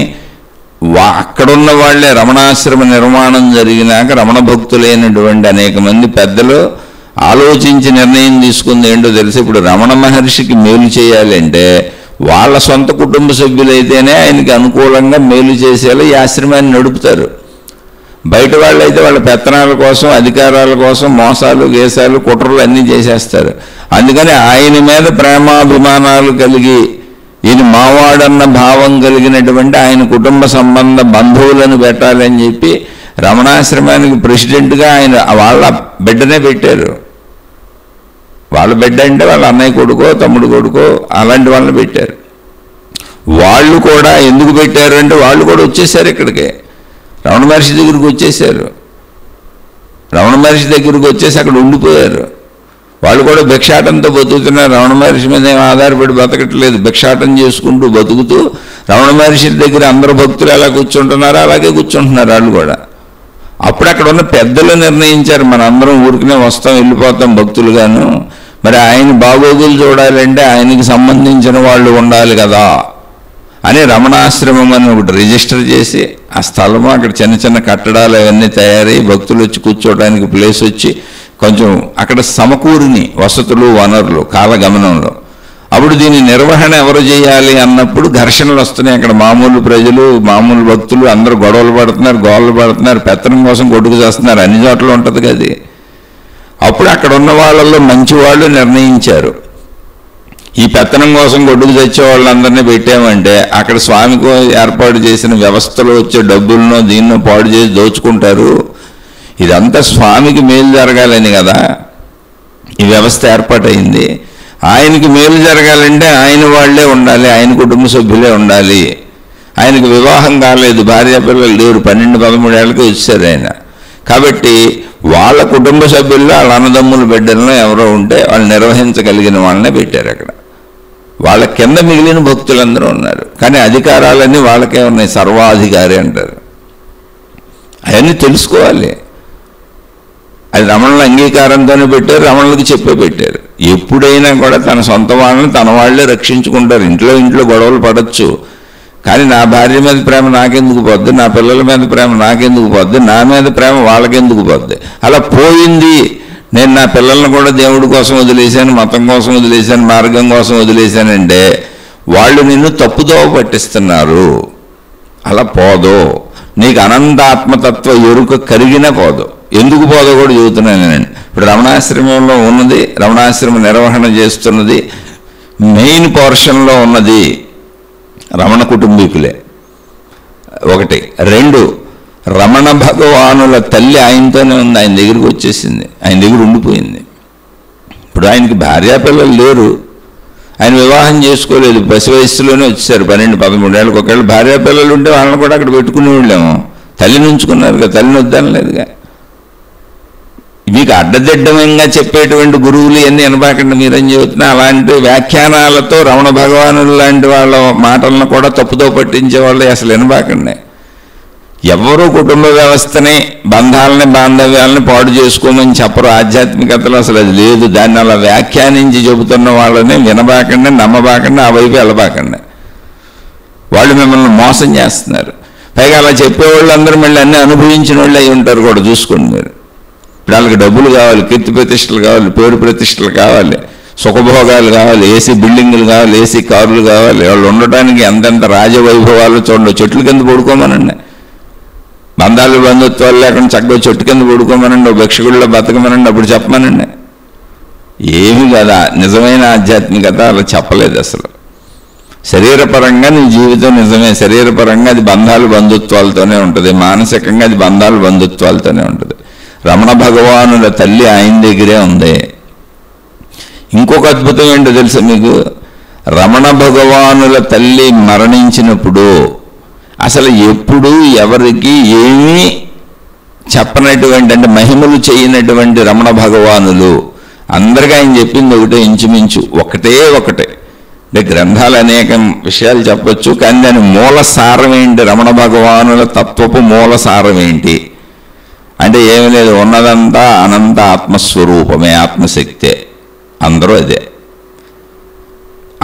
A: అక్కడున్న వాళ్లే. రమణాశ్రమ నిర్మాణం జరిగినాక రమణ భక్తులైనటువంటి అనేక మంది పెద్దలు ఆలోచించి నిర్ణయం తీసుకుంది ఏంటో తెలిసి, ఇప్పుడు రమణ మహర్షికి మేలు చేయాలి అంటే వాళ్ళ సొంత కుటుంబ సభ్యులైతేనే ఆయనకి అనుకూలంగా మేలు చేసేలా ఈ ఆశ్రమాన్ని నడుపుతారు. బయట వాళ్ళైతే వాళ్ళ పెత్తనాల కోసం, అధికారాల కోసం మోసాలు, గేసాలు, కుట్రలు అన్నీ చేసేస్తారు. అందుకని ఆయన మీద ప్రేమాభిమానాలు కలిగి, ఈయన మావాడన్న భావం కలిగినటువంటి ఆయన కుటుంబ సంబంధ బంధువులను పెట్టాలని చెప్పి రమణాశ్రమానికి ప్రెసిడెంట్గా ఆయన వాళ్ళ బిడ్డనే పెట్టారు. వాళ్ళ బిడ్డ అంటే వాళ్ళ అన్నయ్య కొడుకో, తమ్ముడు కొడుకో అలాంటి వాళ్ళని పెట్టారు. వాళ్ళు కూడా ఎందుకు పెట్టారు అంటే వాళ్ళు కూడా వచ్చేసారు ఇక్కడికి, రమణ మహర్షి దగ్గరికి వచ్చేసారు. రమణ మహర్షి దగ్గరికి వచ్చేసి అక్కడ ఉండిపోయారు. వాళ్ళు కూడా భిక్షాటంతో బతుకుతున్నారు. రమణ మహర్షి మీద ఏం ఆధారపడి బతకట్లేదు, భిక్షాటం చేసుకుంటూ బతుకుతూ రమణ మహర్షి దగ్గర అందరు భక్తులు ఎలా కూర్చుంటున్నారో అలాగే కూర్చుంటున్నారు వాళ్ళు కూడా. అప్పుడు అక్కడ ఉన్న పెద్దలు నిర్ణయించారు, మన అందరం ఊరికనే వస్తాం వెళ్ళిపోతాం భక్తులుగాను, మరి ఆయన బాగోగులు చూడాలంటే ఆయనకి సంబంధించిన వాళ్ళు ఉండాలి కదా అని రమణాశ్రమం అని ఒకటి రిజిస్టర్ చేసి ఆ స్థలము అక్కడ చిన్న చిన్న కట్టడాలు అవన్నీ తయారై భక్తులు వచ్చి కూర్చోవడానికి ప్లేస్ వచ్చి కొంచెం అక్కడ సమకూరిని వసతులు, వనరులు కాలగమనంలో. అప్పుడు దీని నిర్వహణ ఎవరు చేయాలి అన్నప్పుడు ఘర్షణలు వస్తున్నాయి. అక్కడ మామూలు ప్రజలు, మామూలు భక్తులు అందరూ గొడవలు పడుతున్నారు, గోడలు పడుతున్నారు, పెత్తనం కోసం కొట్టుకు చేస్తున్నారు. అన్ని చోట్ల ఉంటుంది కదా. అప్పుడు అక్కడ ఉన్న వాళ్ళల్లో మంచి వాళ్ళు నిర్ణయించారు, ఈ పెత్తనం కోసం కొట్టుకు తెచ్చే వాళ్ళందరినీ పెట్టామంటే అక్కడ స్వామికి ఏర్పాటు చేసిన వ్యవస్థలో వచ్చే డబ్బులను దీన్నో పాడు చేసి దోచుకుంటారు. ఇదంతా స్వామికి మేలు జరగాలని కదా ఈ వ్యవస్థ ఏర్పాటైంది. ఆయనకి మేలు జరగాలంటే ఆయన వాళ్లే ఉండాలి, ఆయన కుటుంబ సభ్యులే ఉండాలి. ఆయనకు వివాహం కాలేదు, భార్యాపిల్లలు లేరు, 12-13 ఏళ్ళకి వచ్చారు ఆయన. కాబట్టి వాళ్ళ కుటుంబ సభ్యుల్లో వాళ్ళ అన్నదమ్ముల బిడ్డలను ఎవరో ఉంటే వాళ్ళు నిర్వహించగలిగిన వాళ్ళనే పెట్టారు అక్కడ. వాళ్ళ కింద మిగిలిన భక్తులందరూ ఉన్నారు, కానీ అధికారాలన్నీ వాళ్ళకే ఉన్నాయి, సర్వాధికారి అంటారు. అవన్నీ తెలుసుకోవాలి. అది రమణుల అంగీకారంతోనే పెట్టారు, రమణులకు చెప్పే పెట్టారు. ఎప్పుడైనా కూడా తన సొంత వాళ్ళని తన వాళ్లే రక్షించుకుంటారు. ఇంట్లో గొడవలు పడవచ్చు, కానీ నా భార్య మీద ప్రేమ నాకెందుకు పోద్ది, నా పిల్లల మీద ప్రేమ నాకెందుకు పోద్ది, నా మీద ప్రేమ వాళ్ళకెందుకు పోద్ది. అలా పోయింది. నేను నా పిల్లలను కూడా దేవుడి కోసం వదిలేశాను, మతం కోసం వదిలేశాను, మార్గం కోసం వదిలేశానంటే వాళ్ళు నిన్ను తప్పుదోవ పట్టిస్తున్నారు. అలా పోదు. నీకు అనంత ఆత్మతత్వ ఎరుక కరిగినా పోదు. ఎందుకు పోదో కూడా చెబుతున్నాను నేను. ఇప్పుడు రమణాశ్రమంలో ఉన్నది, రమణాశ్రమ నిర్వహణ చేస్తున్నది, మెయిన్ పోర్షన్లో ఉన్నది రమణ కుటుంబీకులే. 1. 2, రమణ భగవానుల తల్లి ఆయనతోనే ఉంది, ఆయన దగ్గరికి వచ్చేసింది, ఆయన దగ్గర ఉండిపోయింది. ఇప్పుడు ఆయనకి భార్యాపిల్లలు లేరు, ఆయన వివాహం చేసుకోలేదు, పసి వయస్సులోనే వచ్చేసారు. 12-13 ఏళ్ళకి. ఒకవేళ భార్యాపిల్లలు ఉంటే వాళ్ళని కూడా అక్కడ పెట్టుకునే వాళ్ళేమో. తల్లిని ఉంచుకున్నారు కదా, తల్లిని వద్దనలేదుగా. మీకు అడ్డదిడ్డంగా చెప్పేటువంటి గురువులు ఎన్ని వినబాకండి మీరని చెబుతున్నా. అలాంటి వ్యాఖ్యానాలతో రమణ భగవానులు లాంటి వాళ్ళ మాటలను కూడా తప్పుదో పట్టించే వాళ్ళు అసలు వినబాకండి. ఎవరు కుటుంబ వ్యవస్థని, బంధాలని, బాంధవ్యాలని పాడు చేసుకోమని చెప్పరు. ఆధ్యాత్మికతలో అసలు అది లేదు. దాన్ని అలా వ్యాఖ్యానించి చెబుతున్న వాళ్ళని వినబాకండి, నమ్మబాకండి, ఆ వైపు వెళ్ళబాకండి. వాళ్ళు మిమ్మల్ని మోసం చేస్తున్నారు. పైగా అలా చెప్పేవాళ్ళు అందరూ మళ్ళీ అన్నీ అనుభవించిన వాళ్ళు అయి ఉంటారు కూడా. చూసుకోండి మీరు. ఇప్పుడు వాళ్ళకి డబ్బులు కావాలి, కీర్తి ప్రతిష్టలు కావాలి, పేరు ప్రతిష్టలు కావాలి, సుఖభోగాలు కావాలి, ఏసీ బిల్డింగులు కావాలి, ఏసీ కార్లు కావాలి. వాళ్ళు ఉండటానికి ఎంతెంత రాజవైభవాలు చూడండి. చెట్ల కింద పడుకోమనండి, బంధాలు బంధుత్వాలు లేకుండా చక్కగా చెట్టు కింద పడుకోమనండి, భిక్షకుల్లో బతకమనండి, అప్పుడు చెప్పమనండి. ఏమి కదా నిజమైన ఆధ్యాత్మికత అలా చెప్పలేదు అసలు. శరీరపరంగా నీ జీవితం నిజమే, శరీరపరంగా అది బంధాలు బంధుత్వాలతోనే ఉంటుంది, మానసికంగా అది బంధాలు బంధుత్వాలతోనే ఉంటుంది. రమణ భగవానుల తల్లి ఆయన దగ్గరే ఉంది. ఇంకొక అద్భుతం ఏంటో తెలుసా మీకు? రమణ భగవానుల తల్లి మరణించినప్పుడు అసలు ఎప్పుడు ఎవరికి ఏమీ చెప్పనటువంటి, అంటే మహిమలు చేయనటువంటి రమణ భగవానులు అందరికీ ఆయన చెప్పింది ఒకటే, ఇంచుమించు ఒకటే. అంటే గ్రంథాలు అనేక విషయాలు చెప్పచ్చు, కానీ దాని మూల సారం ఏంటి? రమణ భగవానుల తత్వపు మూల సారం ఏంటి అంటే ఏమీ లేదు, ఉన్నదంతా అనంత ఆత్మస్వరూపమే, ఆత్మశక్తే, అందరూ అదే.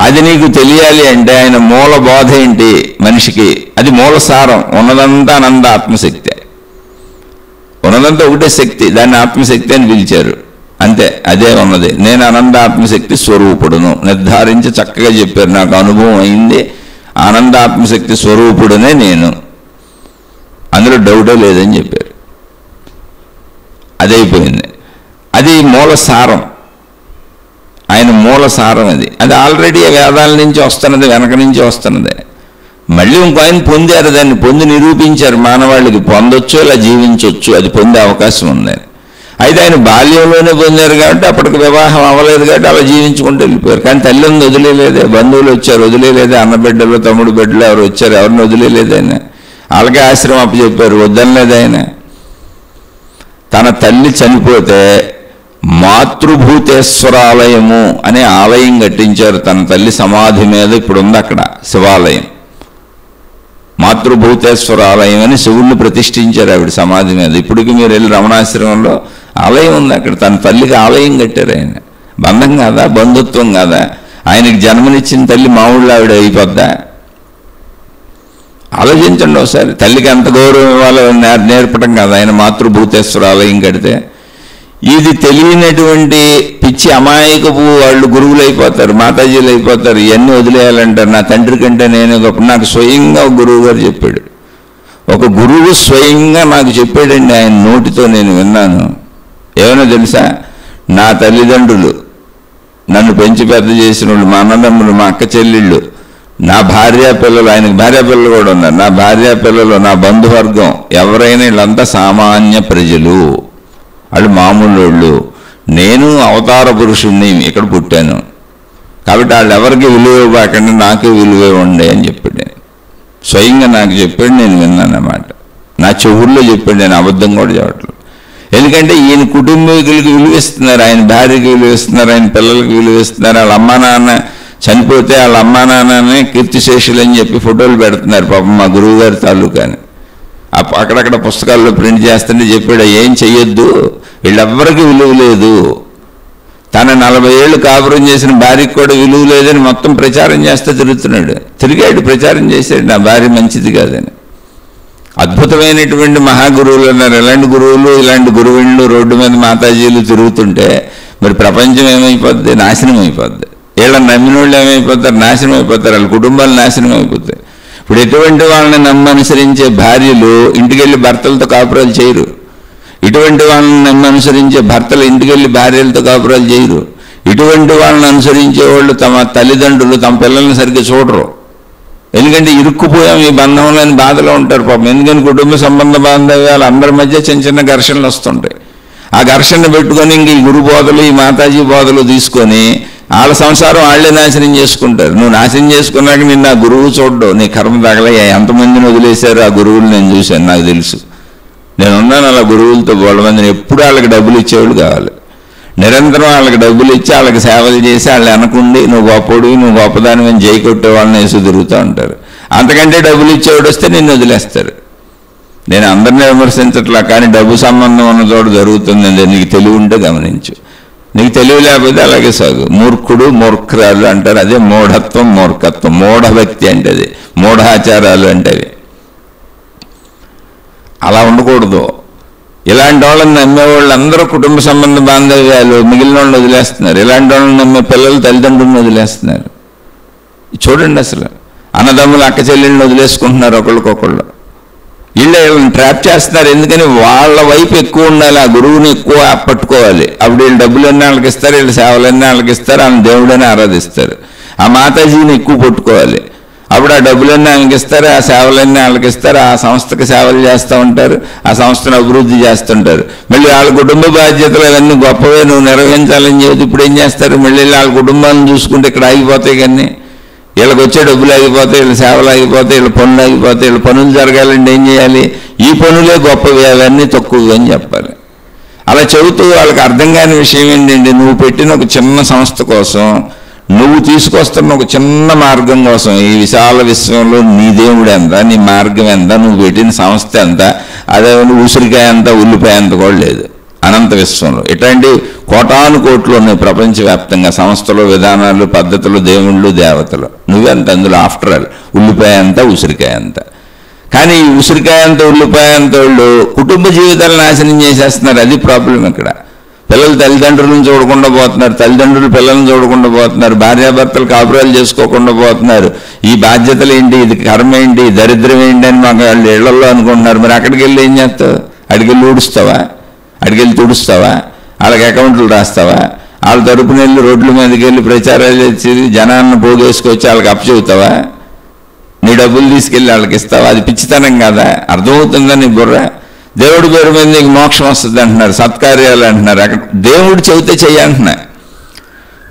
A: అది నీకు తెలియాలి అంటే ఆయన మూల బోధ ఏంటి మనిషికి? అది మూల సారం. ఉన్నదంతా అనంత ఆత్మశక్తే, ఉన్నదంతా ఒకటే శక్తి, దాన్ని ఆత్మశక్తి అని పిలిచారు. అంతే, అదే ఉన్నది. నేను ఆనందాత్మశక్తి స్వరూపుడును నిర్ధారించి చక్కగా చెప్పారు. నాకు అనుభవం అయింది, ఆనందాత్మశక్తి స్వరూపుడునే నేను, అందులో డౌటే లేదని చెప్పారు. అదైపోయింది. అది మూల సారం, ఆయన మూల సారం. అది ఆల్రెడీ వేదాల నుంచి వస్తున్నది, వెనక నుంచి వస్తున్నది. మళ్ళీ ఇంకో ఆయన పొందారు, దాన్ని పొంది నిరూపించారు. మానవాళికి పొందొచ్చు, ఇలా జీవించవచ్చు, అది పొందే అవకాశం ఉంది. అయితే ఆయన బాల్యంలోనే పొందారు కాబట్టి అప్పటికి వివాహం అవ్వలేదు కాబట్టి అలా జీవించుకుంటూ వెళ్ళిపోయారు. కానీ తల్లిని వదిలేలేదే, బంధువులు వచ్చారు వదిలేలేదే, అన్న బిడ్డలు తమ్ముడు బిడ్డలు ఎవరు వచ్చారు, ఎవరిని వదిలేలేదు ఆయన. వాళ్ళకే ఆశ్రమం అప్పచెప్పారు, వద్దనలేదు ఆయన. తన తల్లి చనిపోతే మాతృభూతేశ్వరాలయము అనే ఆలయం కట్టించారు తన తల్లి సమాధి మీద. ఇప్పుడు ఉంది అక్కడ శివాలయం, మాతృభూతేశ్వర ఆలయం అని శివుణ్ణి ప్రతిష్ఠించారు ఆవిడ సమాధి మీద. ఇప్పటికి మీరు వెళ్ళి రమణాశ్రమంలో ఆలయం ఉంది అక్కడ. తన తల్లికి ఆలయం కట్టారు ఆయన. బంధం కాదా, బంధుత్వం కాదా? ఆయనకి జన్మనిచ్చిన తల్లి మామూలు ఆవిడ అయిపోద్దా? ఆలోచించండి ఒకసారి. తల్లికి ఎంత గౌరవం ఇవ్వాలో నేర్పడం కాదు ఆయన మాతృభూతేశ్వర ఆలయం కడితే. ఇది తెలియనటువంటి పిచ్చి అమాయకపు వాళ్ళు గురువులు అయిపోతారు, మాతాజీలు అయిపోతారు. ఇవన్నీ వదిలేయాలంటారు. నా తండ్రి కంటే నేను గొప్ప. నాకు స్వయంగా ఒక గురువు గారు చెప్పాడు, ఒక గురువు స్వయంగా నాకు చెప్పాడండి, ఆయన నోటితో నేను విన్నాను. ఏమైనా తెలుసా? నా తల్లిదండ్రులు, నన్ను పెంచి పెద్ద చేసిన వాళ్ళు, మా అన్నదమ్ములు, మా అక్క చెల్లెళ్ళు, నా భార్యా పిల్లలు, ఆయనకు భార్యా పిల్లలు కూడా ఉన్నారు, నా భార్యా పిల్లలు, నా బంధువర్గం ఎవరైనా వీళ్ళంతా సామాన్య ప్రజలు, వాళ్ళు మామూలు వాళ్ళు. నేను అవతార పురుషుణ్ణి, ఇక్కడ పుట్టాను కాబట్టి వాళ్ళు ఎవరికి విలువ ఇవ్వకండి, నాకే విలువ ఉండే అని చెప్పాడు. స్వయంగా నాకు చెప్పాడు, నేను విన్నాను అన్నమాట. నా చెవుల్లో చెప్పాడు, నేను అబద్ధం కూడా చెప్పట్లేదు. ఎందుకంటే ఈయన కుటుంబీకులకి విలువిస్తున్నారు, ఆయన భార్యకి విలువిస్తున్నారు, ఆయన పిల్లలకి విలువిస్తున్నారు. వాళ్ళ అమ్మా నాన్న చనిపోతే వాళ్ళ అమ్మా నాన్ననే కీర్తిశేషులు అని చెప్పి ఫోటోలు పెడుతున్నారు పాపం మా గురువు గారి తాలూకాని. అక్కడక్కడ పుస్తకాల్లో ప్రింట్ చేస్తుంటే చెప్పాడు, ఏం చెయ్యొద్దు, వీళ్ళెవ్వరికి విలువ లేదు. తన 40 ఏళ్ళు కాపురం చేసిన భార్యకి కూడా విలువ లేదని మొత్తం ప్రచారం చేస్తే తిరిగాడు ప్రచారం చేశాడు, నా భార్య మంచిది కాదని. అద్భుతమైనటువంటి మహాగురువులు ఉన్నారు. ఇలాంటి గురువులు, ఇలాంటి గురువుళ్ళు రోడ్డు మీద మాతాజీలు తిరుగుతుంటే మరి ప్రపంచం ఏమైపోద్ది? నాశనం అయిపోద్ది. వీళ్ళని నమ్మిన వాళ్ళు ఏమైపోతారు? నాశనం అయిపోతారు. వాళ్ళ కుటుంబాలు నాశనం అయిపోతాయి. ఇప్పుడు ఎటువంటి వాళ్ళని నమ్మి అనుసరించే భార్యలు ఇంటికెళ్ళి భర్తలతో కాపురాలు చేయరు. ఇటువంటి వాళ్ళని నమ్మి అనుసరించే భర్తలు ఇంటికెళ్ళి భార్యలతో కాపురాలు చేయరు. ఇటువంటి వాళ్ళని అనుసరించే వాళ్ళు తమ తల్లిదండ్రులు తమ పిల్లల్ని సరిగ్గా చూడరు. ఎందుకంటే ఇరుక్కుపోయాం ఈ బంధంలో అని బాధలో ఉంటారు పాపం. ఎందుకని కుటుంబ సంబంధ బాంధవ్యాలు అందరి మధ్య చిన్న చిన్న ఘర్షణలు వస్తుంటాయి. ఆ ఘర్షణ పెట్టుకొని ఇంక ఈ గురు బోధలు, ఈ మాతాజీ బోధలు తీసుకొని వాళ్ళ సంసారం వాళ్ళే నాశనం చేసుకుంటారు. నువ్వు నాశనం చేసుకున్నాక నిన్ను ఆ గురువు చూడడు, నీ కర్మ తగలయ్యా. ఎంతమందిని వదిలేశారు ఆ గురువులు నేను చూశాను, నాకు తెలుసు. నేను ఉన్నాను అలా గురువులతో బోళ్ళమందిని. ఎప్పుడు వాళ్ళకి డబ్బులు ఇచ్చేవాళ్ళు కావాలి. నిరంతరం వాళ్ళకి డబ్బులు ఇచ్చి వాళ్ళకి సేవలు చేసి వాళ్ళు వెనకుండి నువ్వు గొప్పడివి, నువ్వు గొప్పదాని మీద జై కొట్టే వాళ్ళని వేసి తిరుగుతూ ఉంటారు. అంతకంటే డబ్బులు ఇచ్చేవాడు వస్తే నిన్ను వదిలేస్తారు. నేను అందరినీ విమర్శించట్లా, కానీ డబ్బు సంబంధం ఉన్న చోట జరుగుతుంది. నీకు తెలివి ఉంటే గమనించు. నీకు తెలివి లేకపోతే అలాగే సాగు. మూర్ఖుడు మూర్ఖరాలు అంటారు, అదే మూఢత్వం మూర్ఖత్వం. మూఢభక్తి అంటే అది, మూఢాచారాలు అంటే అవి. అలా ఉండకూడదు. ఇలాంటి వాళ్ళని నమ్మేవాళ్ళు అందరూ కుటుంబ సంబంధ బాంధవ్యాలు మిగిలిన వాళ్ళని వదిలేస్తున్నారు. ఇలాంటి వాళ్ళని నమ్మే పిల్లలు తల్లిదండ్రులను వదిలేస్తున్నారు. చూడండి, అసలు అన్నదమ్ములు అక్క చెల్లెళ్ళని వదిలేసుకుంటున్నారు ఒకళ్ళకొకళ్ళు. వీళ్ళని ట్రాప్ చేస్తున్నారు. ఎందుకని వాళ్ళ వైపు ఎక్కువ ఉండాలి, ఆ గురువుని ఎక్కువ పట్టుకోవాలి. అప్పుడు వీళ్ళు డబ్బులన్నీ వాళ్ళకి ఇస్తారు, వీళ్ళు సేవలన్నీ వాళ్ళకి ఇస్తారు, ఆయన దేవుడని ఆరాధిస్తారు. ఆ మాతాజీని ఎక్కువ పట్టుకోవాలి. అప్పుడు ఆ డబ్బులన్నీ ఆయనకి ఇస్తారు, ఆ సేవలన్నీ వాళ్ళకి ఇస్తారు, ఆ సంస్థకి సేవలు చేస్తూ ఉంటారు, ఆ సంస్థను అభివృద్ధి చేస్తుంటారు. మళ్ళీ వాళ్ళ కుటుంబ బాధ్యతలు అవన్నీ గొప్పవే నువ్వు నిర్వహించాలని చెప్పి ఇప్పుడు ఏం చేస్తారు? మళ్ళీ వాళ్ళ కుటుంబాలను చూసుకుంటే ఇక్కడ ఆగిపోతాయి. కానీ వీళ్ళకి వచ్చే డబ్బులు ఆగిపోతాయి, వీళ్ళ సేవలు ఆగిపోతాయి, వీళ్ళ పనులు ఆగిపోతాయి. వీళ్ళ పనులు జరగాలంటే ఏం చేయాలి? ఈ పనులే గొప్పవి, అవన్నీ తక్కువవి అని చెప్పాలి. అలా చెబుతూ వాళ్ళకి అర్థం కాని విషయం ఏంటంటే, నువ్వు పెట్టిన ఒక చిన్న సంస్థ కోసం, నువ్వు తీసుకొస్తున్న ఒక చిన్న మార్గం కోసం ఈ విశాల విశ్వంలో నీ దేవుడు ఎంత, నీ మార్గం ఎంత, నువ్వు పెట్టిన సంస్థ ఎంత, అదే ఉసిరికాయ అంత ఉల్లిపాయ అంత కూడా లేదు అనంత విశ్వంలో. ఇట్లాంటి కోటాను కోట్లు ఉన్నాయి ప్రపంచవ్యాప్తంగా సంస్థలు, విధానాలు, పద్ధతులు, దేవుళ్ళు, దేవతలు. నువ్వెంత అందులో? ఆఫ్టర్ ఆల్ ఉల్లిపాయ అంత ఉసిరికాయ అంత. కానీ ఈ ఉసిరికాయ అంత ఉల్లిపాయ అంత వాళ్ళు కుటుంబ జీవితాలు నాశనం చేసేస్తున్నారు. అది ప్రాబ్లం ఇక్కడ. పిల్లలు తల్లిదండ్రులను చూడకుండా పోతున్నారు, తల్లిదండ్రులు పిల్లలను చూడకుండా పోతున్నారు, భార్యాభర్తలు కాపురాలు చేసుకోకుండా పోతున్నారు. ఈ బాధ్యతలు ఏంటి, ఇది కర్మ ఏంటి, దరిద్రం ఏంటి అని మాకు వాళ్ళు ఇళ్లలో అనుకుంటున్నారు. మరి అక్కడికి వెళ్ళి ఏం చేస్తావు? అడిగెళ్ళి ఊడుస్తావా, అడిగెళ్ళి తుడుస్తావా, వాళ్ళకి అకౌంట్లు రాస్తావా, వాళ్ళ తరపున వెళ్ళి రోడ్ల మీదకి వెళ్ళి ప్రచారాలు చేసి జనాన్ని పోగేసుకొచ్చి వాళ్ళకి అప్పచెబుతావా? నీ డబ్బులు తీసుకెళ్ళి వాళ్ళకి ఇస్తావా? అది పిచ్చితనం కదా? అర్థమవుతుందా నీ బుర్ర? దేవుడి పేరు మీద నీకు మోక్షం వస్తుంది అంటున్నారు, సత్కార్యాలు అంటున్నారు. అక్కడ దేవుడు చెబితే చెయ్యంటున్నా.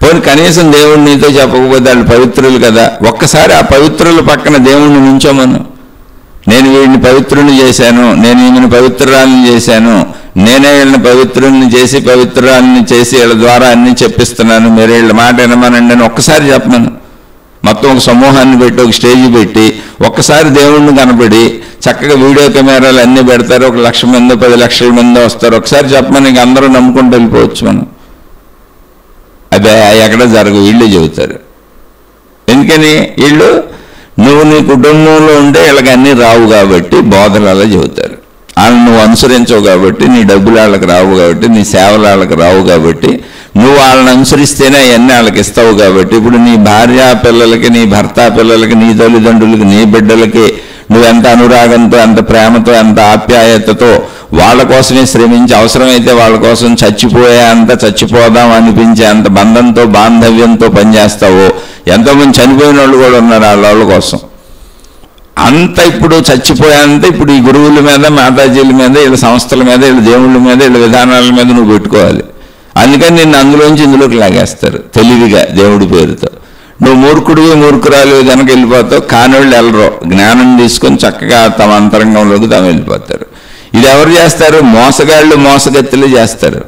A: పోనీ కనీసం దేవుడు నీతో చెప్పకపోతే వాళ్ళు పవిత్రులు కదా, ఒక్కసారి ఆ పవిత్రుల పక్కన దేవుణ్ణి నుంచోమను. నేను వీడిని పవిత్రుని చేశాను, నేను ఈమెను పవిత్రురాలని చేశాను, నేనే వీళ్ళని పవిత్రుల్ని చేసి పవిత్రురాలని చేసి వీళ్ళ ద్వారా అన్నీ చెప్పిస్తున్నాను, మీరు వీళ్ళ మాట వినమనండి అని ఒక్కసారి చెప్పమను. మొత్తం ఒక సమూహాన్ని పెట్టి ఒక స్టేజ్ పెట్టి ఒక్కసారి దేవుణ్ణి కనబడి చక్కగా వీడియో కెమెరాలు అన్నీ పెడతారు, 1,00,000 మందో 10 లక్షల మందో వస్తారు. ఒకసారి చెప్పమని ఇంక అందరూ నమ్ముకుంటూ వెళ్ళిపోవచ్చు మనం. అదే ఎక్కడ జరగవు, వీళ్ళే చెబుతారు. ఎందుకని? వీళ్ళు నువ్వు నీ కుటుంబంలో ఉంటే వీళ్ళకి అన్నీ రావు కాబట్టి బోధలు అలా చెబుతారు. వాళ్ళని నువ్వు అనుసరించవు కాబట్టి నీ డబ్బులు వాళ్ళకి రావు కాబట్టి నీ సేవలు వాళ్ళకి రావు కాబట్టి నువ్వు వాళ్ళని అనుసరిస్తేనే అవన్నీ వాళ్ళకి ఇస్తావు కాబట్టి ఇప్పుడు నీ భార్య పిల్లలకి, నీ భర్త పిల్లలకి, నీ తల్లిదండ్రులకి, నీ బిడ్డలకి నువ్వు ఎంత అనురాగంతో, ఎంత ప్రేమతో, ఎంత ఆప్యాయతతో వాళ్ళ కోసమే శ్రమించి అవసరమైతే వాళ్ళ కోసం చచ్చిపోదాం అనిపించే అంత బంధంతో బాంధవ్యంతో పనిచేస్తావో, ఎంతోమంది చనిపోయిన వాళ్ళు కూడా ఉన్నారు వాళ్ళ కోసం. అంత ఇప్పుడు చచ్చిపోయేంత ఇప్పుడు ఈ గురువుల మీద, మాతాజీల మీద, వీళ్ళ సంస్థల మీద, వీళ్ళ దేవుళ్ళ మీద, వీళ్ళ విధానాల మీద నువ్వు పెట్టుకోవాలి. అందుకని నిన్ను అందులోంచి ఇందులోకి లాగేస్తారు తెలివిగా దేవుడి పేరుతో. నువ్వు మూర్ఖురాలు కనుక వెళ్ళిపోతావు. కానివాళ్ళు వెళ్ళరు, జ్ఞానం తీసుకొని చక్కగా తమ అంతరంగంలోకి తాము వెళ్ళిపోతారు. ఇది ఎవరు చేస్తారు? మోసగాళ్ళు, మోసగత్తులు చేస్తారు.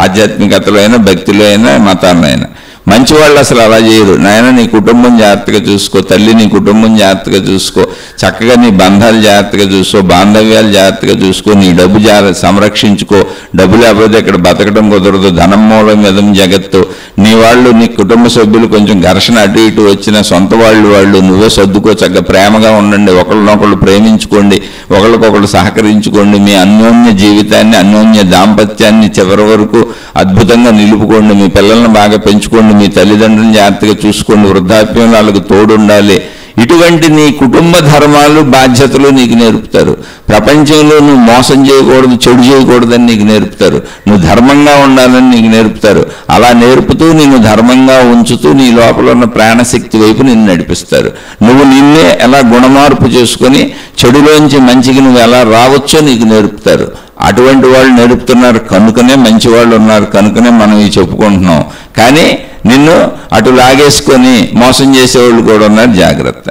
A: ఆధ్యాత్మికతలో అయినా, భక్తిలో అయినా, మతాల్లో అయినా. మంచివాళ్ళు అసలు అలా చేయరు. నాయన నీ కుటుంబం జాగ్రత్తగా చూసుకో, తల్లి నీ కుటుంబం జాగ్రత్తగా చూసుకో, చక్కగా నీ బంధాలు జాగ్రత్తగా చూసుకో, బాంధవ్యాలు జాగ్రత్తగా చూసుకో, నీ డబ్బు సంరక్షించుకో. డబ్బు లేకపోతే ఇక్కడ బతకడం కుదరదు. ధనం మూలం మిదం జగత్తు. నీ వాళ్ళు, నీ కుటుంబ సభ్యులు కొంచెం ఘర్షణ అటు ఇటు వచ్చిన సొంత వాళ్ళు నువ్వే సర్దుకో. చక్కగా ప్రేమగా ఉండండి, ఒకళ్ళనొకళ్ళు ప్రేమించుకోండి, ఒకళ్ళకొకళ్ళు సహకరించుకోండి. మీ అన్యోన్య జీవితాన్ని, అన్యోన్య దాంపత్యాన్ని చివరి వరకు అద్భుతంగా నిలుపుకోండి. మీ పిల్లల్ని బాగా పెంచుకోండి, మీ తల్లిదండ్రులను జాగ్రత్తగా చూసుకోండి, వృద్ధాప్యంలో వాళ్ళకు తోడుండాలి. ఇటువంటి నీ కుటుంబ ధర్మాలు, బాధ్యతలు నీకు నేర్పుతారు. ప్రపంచంలో నువ్వు మోసం చేయకూడదు, చెడు చేయకూడదని నీకు నేర్పుతారు. నువ్వు ధర్మంగా ఉండాలని నీకు నేర్పుతారు. అలా నేర్పుతూ నిన్ను ధర్మంగా ఉంచుతూ నీ లోపల ఉన్న ప్రాణశక్తి వైపు నిన్ను నడిపిస్తారు. నువ్వు నిన్నే ఎలా గుణమార్పు చేసుకొని చెడులోంచి మంచికి నువ్వు ఎలా రావచ్చో నీకు నేర్పుతారు. అటువంటి వాళ్ళు నేర్పుతున్నారు కనుకనే మంచి వాళ్ళు ఉన్నారు, కనుకనే మనం ఇవి చెప్పుకుంటున్నాం. కానీ నిన్ను అటు లాగేసుకొని మోసం చేసేవాళ్ళు కూడా ఉన్నారు, జాగ్రత్త.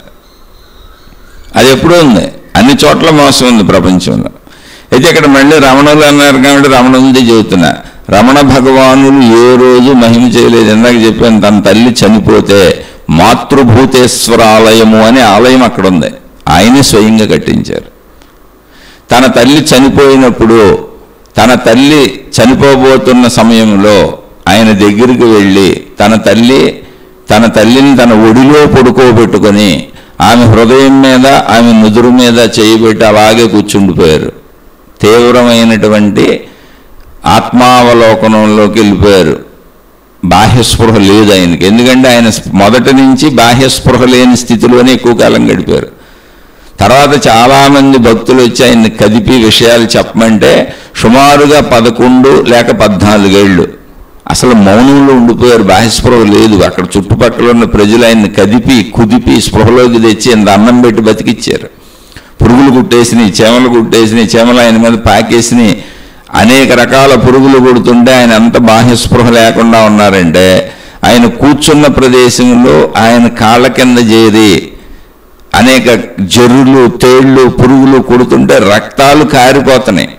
A: అది ఎప్పుడూ ఉంది, అన్ని చోట్ల మోసం ఉంది ప్రపంచంలో. అయితే ఇక్కడ మళ్ళీ రమణులు అన్నారు కాబట్టి రమణులది చెబుతున్నా. రమణ భగవానులు ఏ రోజు మహిమ చేయలేదు. ఇందాక చెప్పాను, తన తల్లి చనిపోతే మాతృభూతేశ్వర ఆలయము అనే ఆలయం అక్కడ ఉంది, ఆయనే స్వయంగా కట్టించారు. తన తల్లి చనిపోయినప్పుడు, తన తల్లి చనిపోబోతున్న సమయంలో ఆయన దగ్గరికి వెళ్ళి తన తల్లిని తన ఒడిలో పడుకోబెట్టుకొని ఆమె హృదయం మీద, ఆమె నుదురు మీద చేయబెట్టి అలాగే కూర్చుండిపోయారు. తీవ్రమైనటువంటి ఆత్మావలోకనంలోకి వెళ్ళిపోయారు. బాహ్యస్పృహ లేదు ఆయనకి. ఎందుకంటే ఆయన మొదటి నుంచి బాహ్యస్పృహ లేని స్థితిలోనే ఎక్కువ కాలం గడిపారు. తర్వాత చాలామంది భక్తులు వచ్చి ఆయన్ని కదిపి విషయాలు చెప్పమంటే సుమారుగా 11 లేక 14 ఏళ్ళు అసలు మౌనంలో ఉండిపోయారు. బాహ్యస్పృహ లేదు. అక్కడ చుట్టుపక్కల ఉన్న ప్రజలు ఆయన్ని కదిపి కుదిపి స్పృహలోకి తెచ్చి ఇంత అన్నం పెట్టి బతికిచ్చారు. పురుగులు కుట్టేసినాయి, చీమలు కుట్టేసినాయి, చీమలు ఆయన మీద పాకేసినాయి, అనేక రకాల పురుగులు కుడుతుంటే ఆయన అంత బాహ్యస్పృహ లేకుండా ఉన్నారంటే ఆయన కూర్చున్న ప్రదేశంలో ఆయన కాళ్ళ కింద చేరి అనేక జర్రులు, తేళ్లు, పురుగులు కుడుతుంటే రక్తాలు కారిపోతున్నాయి.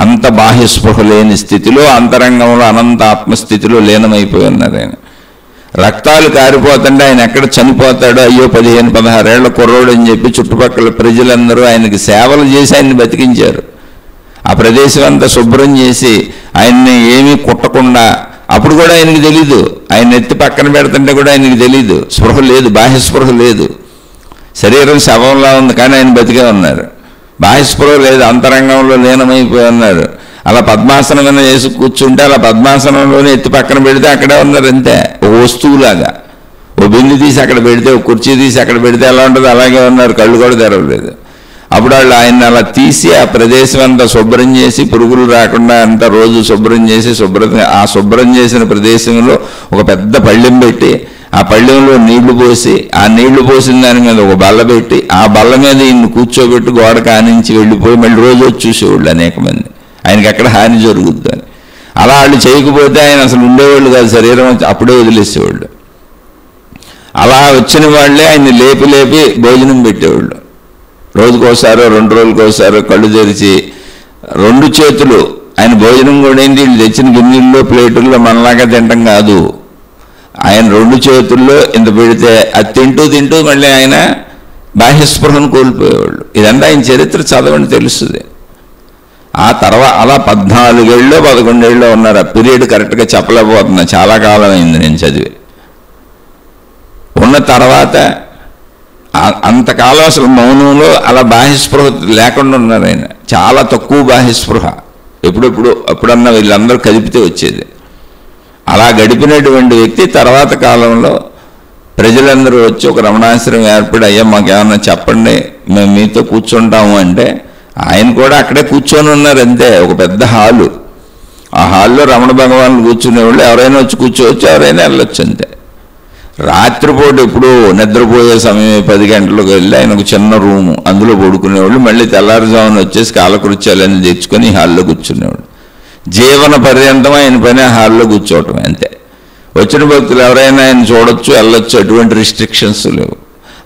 A: అంత బాహ్యస్పృహ లేని స్థితిలో, అంతరంగంలో అనంత ఆత్మస్థితిలో లీనమైపోయి ఉన్నారు ఆయన. రక్తాలు కారిపోతుంటే ఆయన ఎక్కడ చనిపోతాడో, అయ్యో 15-16 ఏళ్ల కుర్రోడు అని చెప్పి చుట్టుపక్కల ప్రజలందరూ ఆయనకి సేవలు చేసి ఆయన్ని బతికించారు. ఆ ప్రదేశం అంతా శుభ్రం చేసి ఆయన్ని ఏమీ కుట్టకుండా, అప్పుడు కూడా ఆయనకి తెలీదు, ఆయన ఎత్తి పక్కన పెడుతుంటే కూడా ఆయనకి తెలీదు, స్పృహ లేదు, బాహ్యస్పృహ లేదు. శరీరం శవంలా ఉంది కానీ ఆయన బతికే ఉన్నారు. బాహ్యస్పృహ లేదు, అంతరంగంలో లీనమైపోయి ఉన్నారు. అలా పద్మాసనం వేసి కూర్చుంటే అలా పద్మాసనంలోనే ఎత్తి పక్కన పెడితే అక్కడే ఉన్నారు అంతే. ఓ వస్తువులాగా ఓ బిందు తీసి అక్కడ పెడితే, ఓ కుర్చీ తీసి అక్కడ పెడితే ఎలా ఉంటుంది అలాగే ఉన్నారు, కళ్ళు కూడా తెరవలేదు. అప్పుడు వాళ్ళు ఆయన అలా తీసి ఆ ప్రదేశం అంతా శుభ్రం చేసి, పురుగులు రాకుండా అంతా రోజు శుభ్రం చేసి, శుభ్రం చేసిన ప్రదేశంలో ఒక పెద్ద పళ్ళెం పెట్టి, ఆ పళ్ళెంలో నీళ్లు పోసి, ఆ నీళ్లు పోసిన దాని మీద ఒక బల్ల పెట్టి, ఆ బల్ల మీద ఈయన్ని కూర్చోబెట్టి గోడ కానించి వెళ్ళిపోయి మళ్ళీ రోజు వచ్చి చూసేవాళ్ళు అనేక మంది, ఆయనకి ఎక్కడ హాని జరుగుద్దని. అలా వాళ్ళు చేయకపోతే ఆయన అసలు ఉండేవాళ్ళు కాదు, శరీరం అప్పుడే వదిలేసేవాళ్ళు. అలా వచ్చిన వాళ్ళే ఆయన్ని లేపి లేపి భోజనం పెట్టేవాళ్ళు. రోజుకోసారో 2 రోజులకోసారో కళ్ళు తెరిచి 2 చేతులు ఆయన భోజనం కూడా ఏంటి, వీళ్ళు తెచ్చిన గిన్నెల్లో ప్లేటుల్లో మనలాగా తింటాం కాదు. ఆయన 2 చేతుల్లో ఇంత పెడితే అది తింటూ తింటూ మళ్ళీ ఆయన బాహ్యస్పృహను కోల్పోయేవాళ్ళు. ఇదంతా ఆయన చరిత్ర చదవండి తెలుస్తుంది. ఆ తర్వాత అలా 14 ఏళ్ళలో 11 ఏళ్ళలో ఉన్నారు. ఆ పీరియడ్ కరెక్ట్గా చెప్పలేకపోతున్నా, చాలా కాలం అయింది నేను చదివి. ఉన్న తర్వాత అంతకాలం అసలు మౌనంలో అలా బాహ్యస్పృహ లేకుండా ఉన్నారు ఆయన. చాలా తక్కువ బాహ్యస్పృహ, ఎప్పుడన్నా వీళ్ళందరూ కదిపితే వచ్చేది. అలా గడిపినటువంటి వ్యక్తి తర్వాత కాలంలో ప్రజలందరూ వచ్చి ఒక రమణాశ్రమం ఏర్పడి, అయ్యా మాకేమన్నా చెప్పండి మేము మీతో కూర్చుంటాము అంటే, ఆయన కూడా అక్కడే కూర్చొని ఉన్నారు అంతే. ఒక పెద్ద హాలు, ఆ హాల్లో రమణ భగవాన్లు కూర్చునేవాళ్ళు. ఎవరైనా వచ్చి కూర్చోవచ్చు, ఎవరైనా వెళ్ళొచ్చు అంతే. రాత్రిపూట ఎప్పుడూ నిద్రపోయే సమయం 10 గంటలకు వెళ్ళి ఆయన ఒక చిన్న రూము, అందులో పడుకునేవాళ్ళు. మళ్ళీ తెల్లారుజామున వచ్చేసి కాలకృత్యాలన్నీ తెచ్చుకొని హాల్లో కూర్చునేవాళ్ళు. జీవన పర్యంతం ఆయన పని హాల్లో కూర్చోవటం అంతే. వచ్చిన భక్తులు ఎవరైనా ఆయన చూడొచ్చు, వెళ్ళొచ్చు, ఎటువంటి రిస్ట్రిక్షన్స్ లేవు.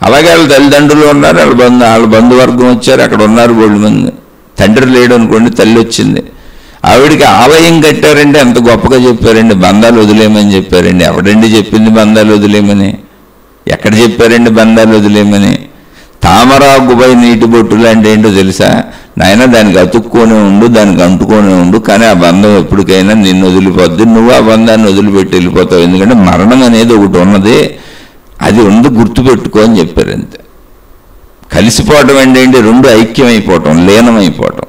A: అలాగే వాళ్ళ తల్లిదండ్రులు ఉన్నారు, వాళ్ళ బంధువర్గం వచ్చారు, అక్కడ ఉన్నారు బోళ్ళు మంది. తండ్రి లేడు అనుకోండి, తల్లి వచ్చింది. ఆవిడికి ఆలయం కట్టారండి, ఎంత గొప్పగా చెప్పారండి. బంధాలు వదిలేయమని చెప్పారండి. ఎవడండి చెప్పింది బంధాలు వదిలేయమని? ఎక్కడ చెప్పారండి బంధాలు వదిలేయమని? తామరాకుపై నీటి బొట్టులు అంటే ఏంటో తెలుసా నాయన? దానికి అతుక్కొని ఉండు, దానికి అంటుకొని ఉండు, కానీ ఆ బంధం ఎప్పటికైనా నిన్ను వదిలిపోద్ది, నువ్వు ఆ బంధాన్ని వదిలిపెట్టి వెళ్ళిపోతావు. ఎందుకంటే మరణం అనేది ఒకటి ఉన్నది, అది ఉంది, గుర్తుపెట్టుకో అని చెప్పారు అంతే. కలిసిపోవటం అంటే ఏంటి? 2 ఐక్యమైపోవటం, లీనమైపోవటం.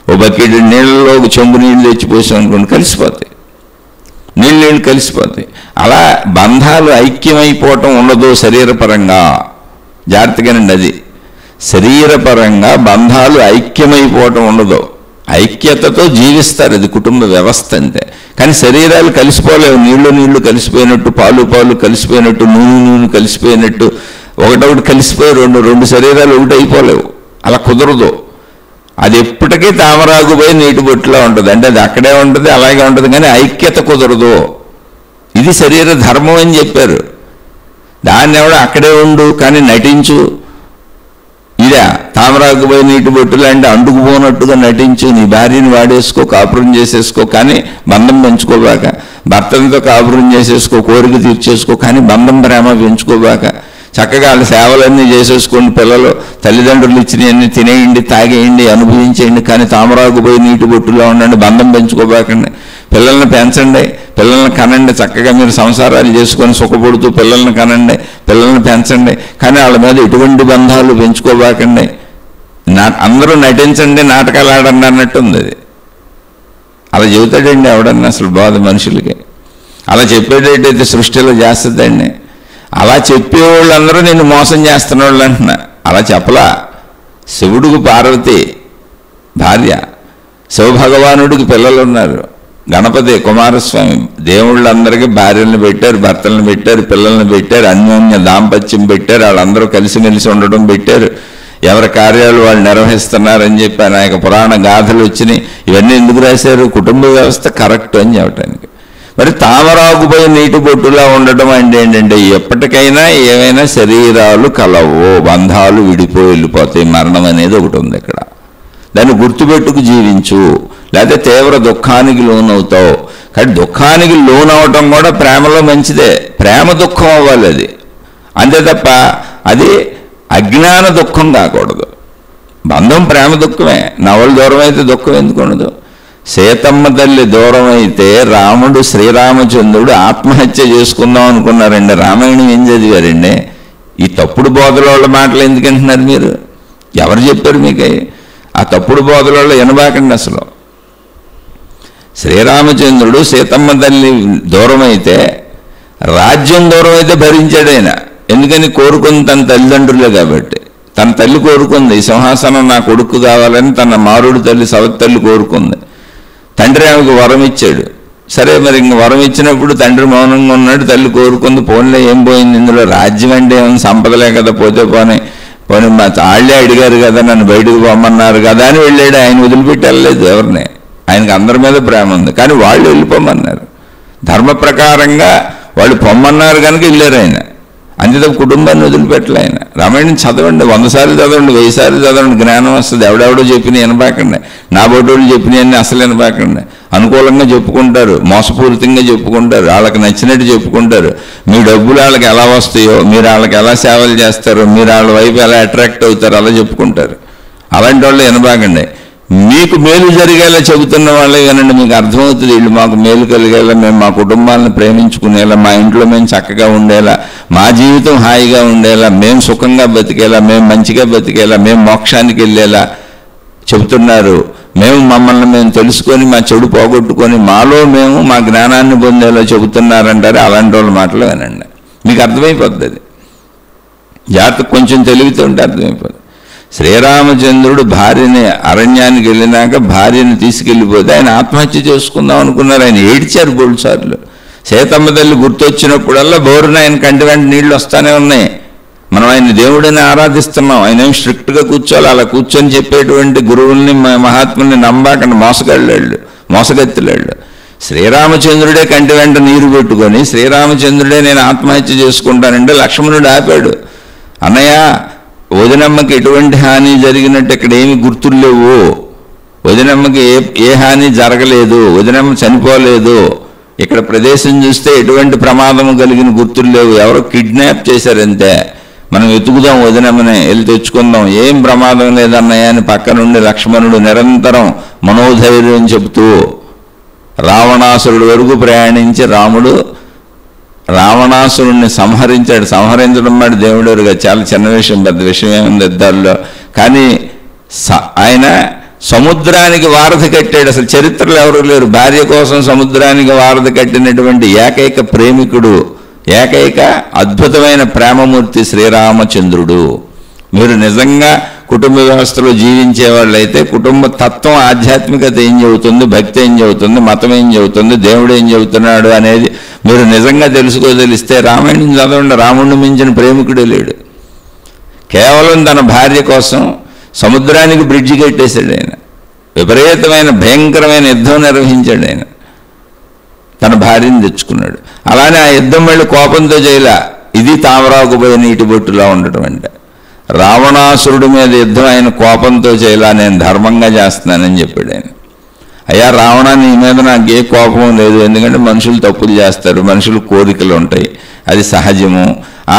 A: ఓ బకెట్ నీళ్ళలో ఒక చెంబు నీళ్ళు తెచ్చిపోసాం అనుకోండి, కలిసిపోతాయి, నీళ్ళు కలిసిపోతాయి. అలా బంధాలు ఐక్యమైపోవటం ఉండదు శరీరపరంగా. జాగ్రత్తగానండి, అది శరీరపరంగా బంధాలు ఐక్యమైపోవటం ఉండదు. ఐక్యతతో జీవిస్తారు, అది కుటుంబ వ్యవస్థ అంతే. కానీ శరీరాలు కలిసిపోలేవు. నీళ్లు కలిసిపోయినట్టు, పాలు కలిసిపోయినట్టు, నూనె కలిసిపోయినట్టు, ఒకటొకటి కలిసిపోయి 2 శరీరాలు ఒకటి అయిపోలేవు. అలా కుదరదు. అది ఎప్పటికీ తామరాకుపై నీటి బొట్టులా ఉంటుంది. అంటే అది అక్కడే ఉంటుంది, అలాగే ఉంటుంది, కానీ ఐక్యత కుదరదు. ఇది శరీర ధర్మం అని చెప్పారు. దాన్ని ఎవడో అక్కడే ఉండు కానీ నటించు, ఇదా తామరాకుపై నీటి బొట్టులు అంటే అంటుకుపోనట్టుగా నటించు, నీ భార్యని వాడేసుకో, కాపురం చేసేసుకో, కానీ బంధం పెంచుకోబాక. భర్తలతో కాపురం చేసేసుకో, కోరిక తీర్చేసుకో, కానీ బంధం ప్రేమ పెంచుకోబాక. చక్కగా వాళ్ళ సేవలన్నీ చేసేసుకోండి. పిల్లలు తల్లిదండ్రులు ఇచ్చినవన్నీ తినేయండి, తాగేయండి, అనుభవించేయండి, కానీ తామరాకుపోయి నీటి బొట్టులో ఉండండి, బంధం పెంచుకోబాకండి. పిల్లల్ని పెంచండి, పిల్లల్ని కనండి, చక్కగా మీరు సంసారాలు చేసుకొని సుఖపడుతూ పిల్లల్ని కనండి, పిల్లల్ని పెంచండి, కానీ వాళ్ళ మీద ఎటువంటి బంధాలు పెంచుకోబాకండి. అందరూ నటించండి, నాటకాలు ఆడండి అన్నట్టుంది అది. అలా చెబుతాడండి ఎవడన్నా? అసలు బాధ మనుషులకి. అలా చెప్పేటట్టయితే సృష్టిలో చేస్తుందండి. అలా చెప్పేవాళ్ళందరూ నిన్ను మోసం చేస్తున్న వాళ్ళు అంటున్నా. అలా చెప్పలా. శివుడికి పార్వతి భార్య, శివభగవానుడికి పిల్లలు ఉన్నారు, గణపతి, కుమారస్వామి, దేవుళ్ళందరికీ భార్యలను పెట్టారు, భర్తలను పెట్టారు, పిల్లల్ని పెట్టారు, అన్యోన్య దాంపత్యం పెట్టారు, వాళ్ళందరూ కలిసిమెలిసి ఉండడం పెట్టారు, ఎవరి కార్యాలు వాళ్ళు నిర్వహిస్తున్నారని చెప్పి అనేక పురాణ గాథలు వచ్చినాయి. ఇవన్నీ ఎందుకు రాశారు? కుటుంబ వ్యవస్థ కరెక్ట్ అని చెప్పడానికి. మరి తామరాకుపై నీటి బొట్టులా ఉండటం అంటే ఏంటంటే, ఎప్పటికైనా ఏమైనా శరీరాలు కలవు, బంధాలు విడిపోయి వెళ్ళిపోతాయి, మరణం అనేది ఒకటి ఉంది ఇక్కడ. దాన్ని గుర్తుపెట్టుకు జీవించు, లేకపోతే తీవ్ర దుఃఖానికి లోనవుతావు. కానీ దుఃఖానికి లోనవటం కూడా ప్రేమలో మంచిదే. ప్రేమ దుఃఖం అవ్వాలి అది, అంతే తప్ప అది అజ్ఞాన దుఃఖం కాకూడదు. బంధం ప్రేమ దుఃఖమే. నవలు దూరం అయితే దుఃఖం ఎందుకు ఉండదు? సీతమ్మ తల్లి దూరం అయితే రాముడు, శ్రీరామచంద్రుడు ఆత్మహత్య చేసుకుందాం అనుకున్నారండి. రామాయణం ఏం చదివారండి? ఈ తప్పుడు బోధల వాళ్ళ మాటలు ఎందుకు అంటున్నారు మీరు? ఎవరు చెప్పారు మీకు? ఆ తప్పుడు బోధల వాళ్ళు వినబాకండి. అసలు శ్రీరామచంద్రుడు సీతమ్మ తల్లి దూరం అయితే, రాజ్యం దూరం అయితే భరించాడు ఆయన. ఎందుకని? కోరుకుంది తన తల్లిదండ్రులే కాబట్టి. తన తల్లి కోరుకుంది ఈ సింహాసనం నా కొడుకు కావాలని. తన మారుడు తల్లి సవతి తల్లి కోరుకుంది. తండ్రి ఆమెకు వరం ఇచ్చాడు. సరే, మరి ఇంక వరం ఇచ్చినప్పుడు తండ్రి మౌనంగా ఉన్నాడు. తల్లి కోరుకుంది. పోన్లే, ఏం పోయింది ఇందులో? రాజ్యం అంటే ఏమైనా సంపదలే కదా, పోతే పోనీ మా వాళ్ళే అడిగారు కదా, నన్ను బయటకు పోమన్నారు కదా అని వెళ్ళాడు. ఆయన వదిలిపెట్టి వెళ్ళలేదు ఎవరిని. ఆయనకు అందరి మీద ప్రేమ ఉంది, కానీ వాళ్ళు వెళ్ళిపోమన్నారు. ధర్మ ప్రకారంగా వాళ్ళు పొమ్మన్నారు కనుక వెళ్ళారు ఆయన. అంతే కుటుంబాన్ని వదిలిపెట్టలే ఆయన. రామాయణం చదవండి, 100 సార్లు చదవండి, 1000 సార్లు చదవండి, జ్ఞానం వస్తుంది. ఎవడెవడో చెప్పిన వినపాకండి, నా బోటోళ్ళు చెప్పినవన్నీ అసలు వినపాకండి. అనుకూలంగా చెప్పుకుంటారు, మోసపూరితంగా చెప్పుకుంటారు, వాళ్ళకి నచ్చినట్టు చెప్పుకుంటారు. మీ డబ్బులు వాళ్ళకి ఎలా వస్తాయో, మీరు వాళ్ళకి ఎలా సేవలు చేస్తారో, మీరు వాళ్ళ వైపు ఎలా అట్రాక్ట్ అవుతారో అలా చెప్పుకుంటారు. అలాంటి వాళ్ళు వినపాకండి. మీకు మేలు జరిగేలా చెబుతున్న వాళ్ళే కానండి. మీకు అర్థమవుతుంది, వీళ్ళు మాకు మేలు కలిగేలా, మేము మా కుటుంబాలను ప్రేమించుకునేలా, మా ఇంట్లో మేము చక్కగా ఉండేలా, మా జీవితం హాయిగా ఉండేలా, మేము సుఖంగా బతికేలా, మేము మంచిగా బతికేలా, మేము మోక్షానికి వెళ్ళేలా చెబుతున్నారు. మమ్మల్ని మేము తెలుసుకొని మా చెడు పోగొట్టుకొని మాలో మేము మా జ్ఞానాన్ని పొందేలా చెబుతున్నారంటారు. అలాంటి వాళ్ళ మాటలు వినండి, మీకు అర్థమైపోద్ది. అది జాతకు కొంచెం తెలివితో ఉంటే అర్థమైపోద్ది. శ్రీరామచంద్రుడు భార్యని అరణ్యానికి వెళ్ళినాక భార్యని తీసుకెళ్ళిపోతే ఆయన ఆత్మహత్య చేసుకుందాం అనుకున్నారు. ఆయన ఏడ్చారు 3 సార్లు. సీతమ్మ తల్లి గుర్తొచ్చినప్పుడల్లా బోరున ఆయన కంటి వెంట నీళ్లు వస్తానే ఉన్నాయి. మనం ఆయన దేవుడిని ఆరాధిస్తున్నాం. ఆయన ఏం స్ట్రిక్ట్గా కూర్చోవాలి, అలా కూర్చొని చెప్పేటువంటి గురువుల్ని మహాత్ముల్ని నమ్మాకండి. మోసగత్తులాళ్ళు. శ్రీరామచంద్రుడే కంటి వెంట నీరు పెట్టుకొని శ్రీరామచంద్రుడే నేను ఆత్మహత్య చేసుకుంటానంటే లక్ష్మణుడు ఆపాడు. అన్నయ్య, వదినమ్మకి ఎటువంటి హాని జరిగినట్టు ఇక్కడ ఏమి గుర్తులు లేవు. వదినమ్మకి ఏ హాని జరగలేదు, వదినమ్మ చనిపోలేదు. ఇక్కడ ప్రదేశం చూస్తే ఎటువంటి ప్రమాదము కలిగిన గుర్తులు లేవు. ఎవరో కిడ్నాప్ చేశారంతే. మనం వెతుకుదాం, వదినమ్మని వెళ్ళి తెచ్చుకుందాం, ఏం ప్రమాదం లేదన్నయ్య అని పక్క నుండి లక్ష్మణుడు నిరంతరం మనోధైర్యం చెబుతూ రావణాసురుడి వరకు ప్రయాణించి రాముడు రావణాసురుణ్ణి సంహరించాడు. సంహరించడం మాట దేవుడుగా చాలా చిన్న విషయం, పెద్ద విషయం ఏముంది యుద్ధాల్లో. కానీ ఆయన సముద్రానికి వారధి కట్టాడు. అసలు చరిత్రలో ఎవరు లేరు భార్య కోసం సముద్రానికి వారధి కట్టినటువంటి ఏకైక ప్రేమికుడు, ఏకైక అద్భుతమైన ప్రేమమూర్తి శ్రీరామచంద్రుడు. మీరు నిజంగా కుటుంబ వ్యవస్థలో జీవించే వాళ్ళైతే కుటుంబ తత్వం, ఆధ్యాత్మికత ఏం చెబుతుంది, భక్తి ఏం చెబుతుంది, మతం ఏం చెబుతుంది, దేవుడు ఏం చెబుతున్నాడు అనేది మీరు నిజంగా తెలుసుకోదలిస్తే రామాయణం చదవండి. రాముడిని మించిన ప్రేమికుడే లేడు. కేవలం తన భార్య కోసం సముద్రానికి బ్రిడ్జి కట్టేశాడు ఆయన. విపరీతమైన భయంకరమైన యుద్ధం నిర్వహించాడు ఆయన. తన భార్యను తెచ్చుకున్నాడు. అలానే ఆ యుద్ధం మళ్ళీ కోపంతో చేయలే. ఇది తామరాకు పోయి నీటి బొట్టులా ఉండటం అంటే. రావణాసురుడి మీద యుద్ధం ఆయన కోపంతో చేయలా, నేను ధర్మంగా చేస్తున్నానని చెప్పాడు ఆయన. అయ్యా రావణ, నీ మీద నాకు ఏ కోపం లేదు. ఎందుకంటే మనుషులు తప్పులు చేస్తారు, మనుషులు కోరికలు ఉంటాయి, అది సహజము.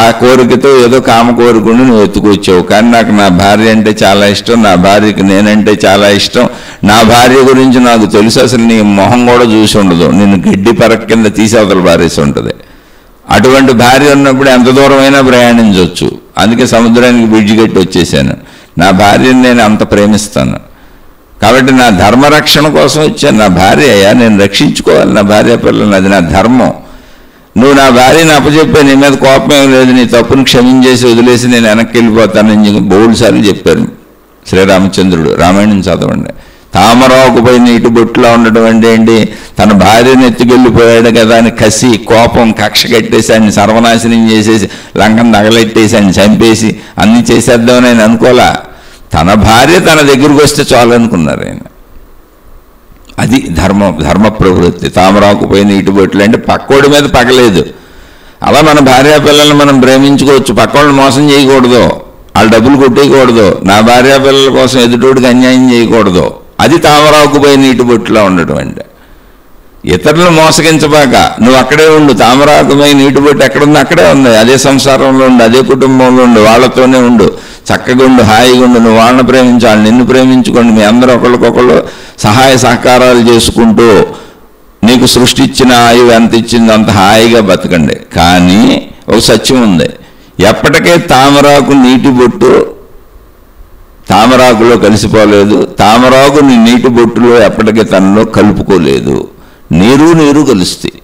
A: ఆ కోరికతో ఏదో కామ కోరికను నువ్వు ఎత్తుకొచ్చావు. కానీ నాకు నా భార్య అంటే చాలా ఇష్టం, నా భార్యకి నేనంటే చాలా ఇష్టం. నా భార్య గురించి నాకు తెలుసు, అసలు నీ మొహం కూడా చూసి ఉండదు, నిన్ను గడ్డి పరక్ కింద తీసి అవతల భార్యసి ఉంటుంది. అటువంటి భార్య ఉన్నప్పుడు ఎంత దూరమైనా ప్రయాణించవచ్చు. అందుకే సముద్రానికి బ్రిడ్జి కట్టి వచ్చేసాను. నా భార్యని నేను అంత ప్రేమిస్తాను కాబట్టి నా ధర్మరక్షణ కోసం వచ్చాను. నా భార్య అయ్యా, నేను రక్షించుకోవాలి నా భార్య పిల్లల్ని, అది నా ధర్మం. నువ్వు నా భార్యని అప్పచెప్పే, నీ మీద కోపం ఏం లేదు, నీ తప్పును క్షమించేసి వదిలేసి నేను వెనక్కి వెళ్ళిపోతానని బోల్డ్ సార్లు చెప్పారు శ్రీరామచంద్రుడు. రామాయణం చదవండి. తామరాకుపై నీటి బొట్టులా ఉండడం అంటే ఏంటి? తన భార్యను ఎత్తుకెళ్ళిపోయాడు కదా అని కసి, కోపం, కక్ష కట్టేసి ఆయన సర్వనాశనం చేసేసి లంకను తగలెట్టేసి ఆయన చంపేసి అన్నీ చేసేద్దామని ఆయన అనుకోలే. తన భార్య తన దగ్గరకు వస్తే చాలు అనుకున్నారు ఆయన. అది ధర్మ ప్రవృత్తి. తామరాకుపై నీటి బొట్లు అంటే పక్కోడి మీద పగలేదు. అలా మన భార్యా పిల్లల్ని మనం ప్రేమించుకోవచ్చు, పక్కోళ్ళని మోసం చేయకూడదు, వాళ్ళ డబ్బులు కొట్టేయకూడదు, నా భార్యా పిల్లల కోసం ఎదుటోడికి అన్యాయం చేయకూడదు. అది తామరాకుపై నీటి బొట్టులా ఉండటం అంటే. ఇతరులను మోసగించబాక, నువ్వు అక్కడే ఉండు. తామరాకుపై నీటి బొట్టు ఎక్కడుంది అక్కడే ఉంది, అదే సంసారంలో ఉండు, అదే కుటుంబంలో ఉండు, వాళ్ళతోనే ఉండు, చక్కగా ఉండు, హాయిగా ఉండు. నువ్వు వాళ్ళని ప్రేమించు, వాళ్ళు నిన్ను ప్రేమించుకోండి. మీ అందరూ ఒకళ్ళకొకళ్ళు సహాయ సహకారాలు చేసుకుంటూ నీకు సృష్టి ఇచ్చిన ఆయువు ఎంత ఇచ్చిందో అంత హాయిగా బతకండి. కానీ ఒక సత్యం ఉంది, ఎప్పటికే తామరాకు నీటి బొట్టు తామరాకులో కలిసిపోలేదు, తామరాకు నీ నీటి బొట్టులో ఎప్పటికీ తనలో కలుపుకోలేదు. నీరు నీరు కలుస్తాయి.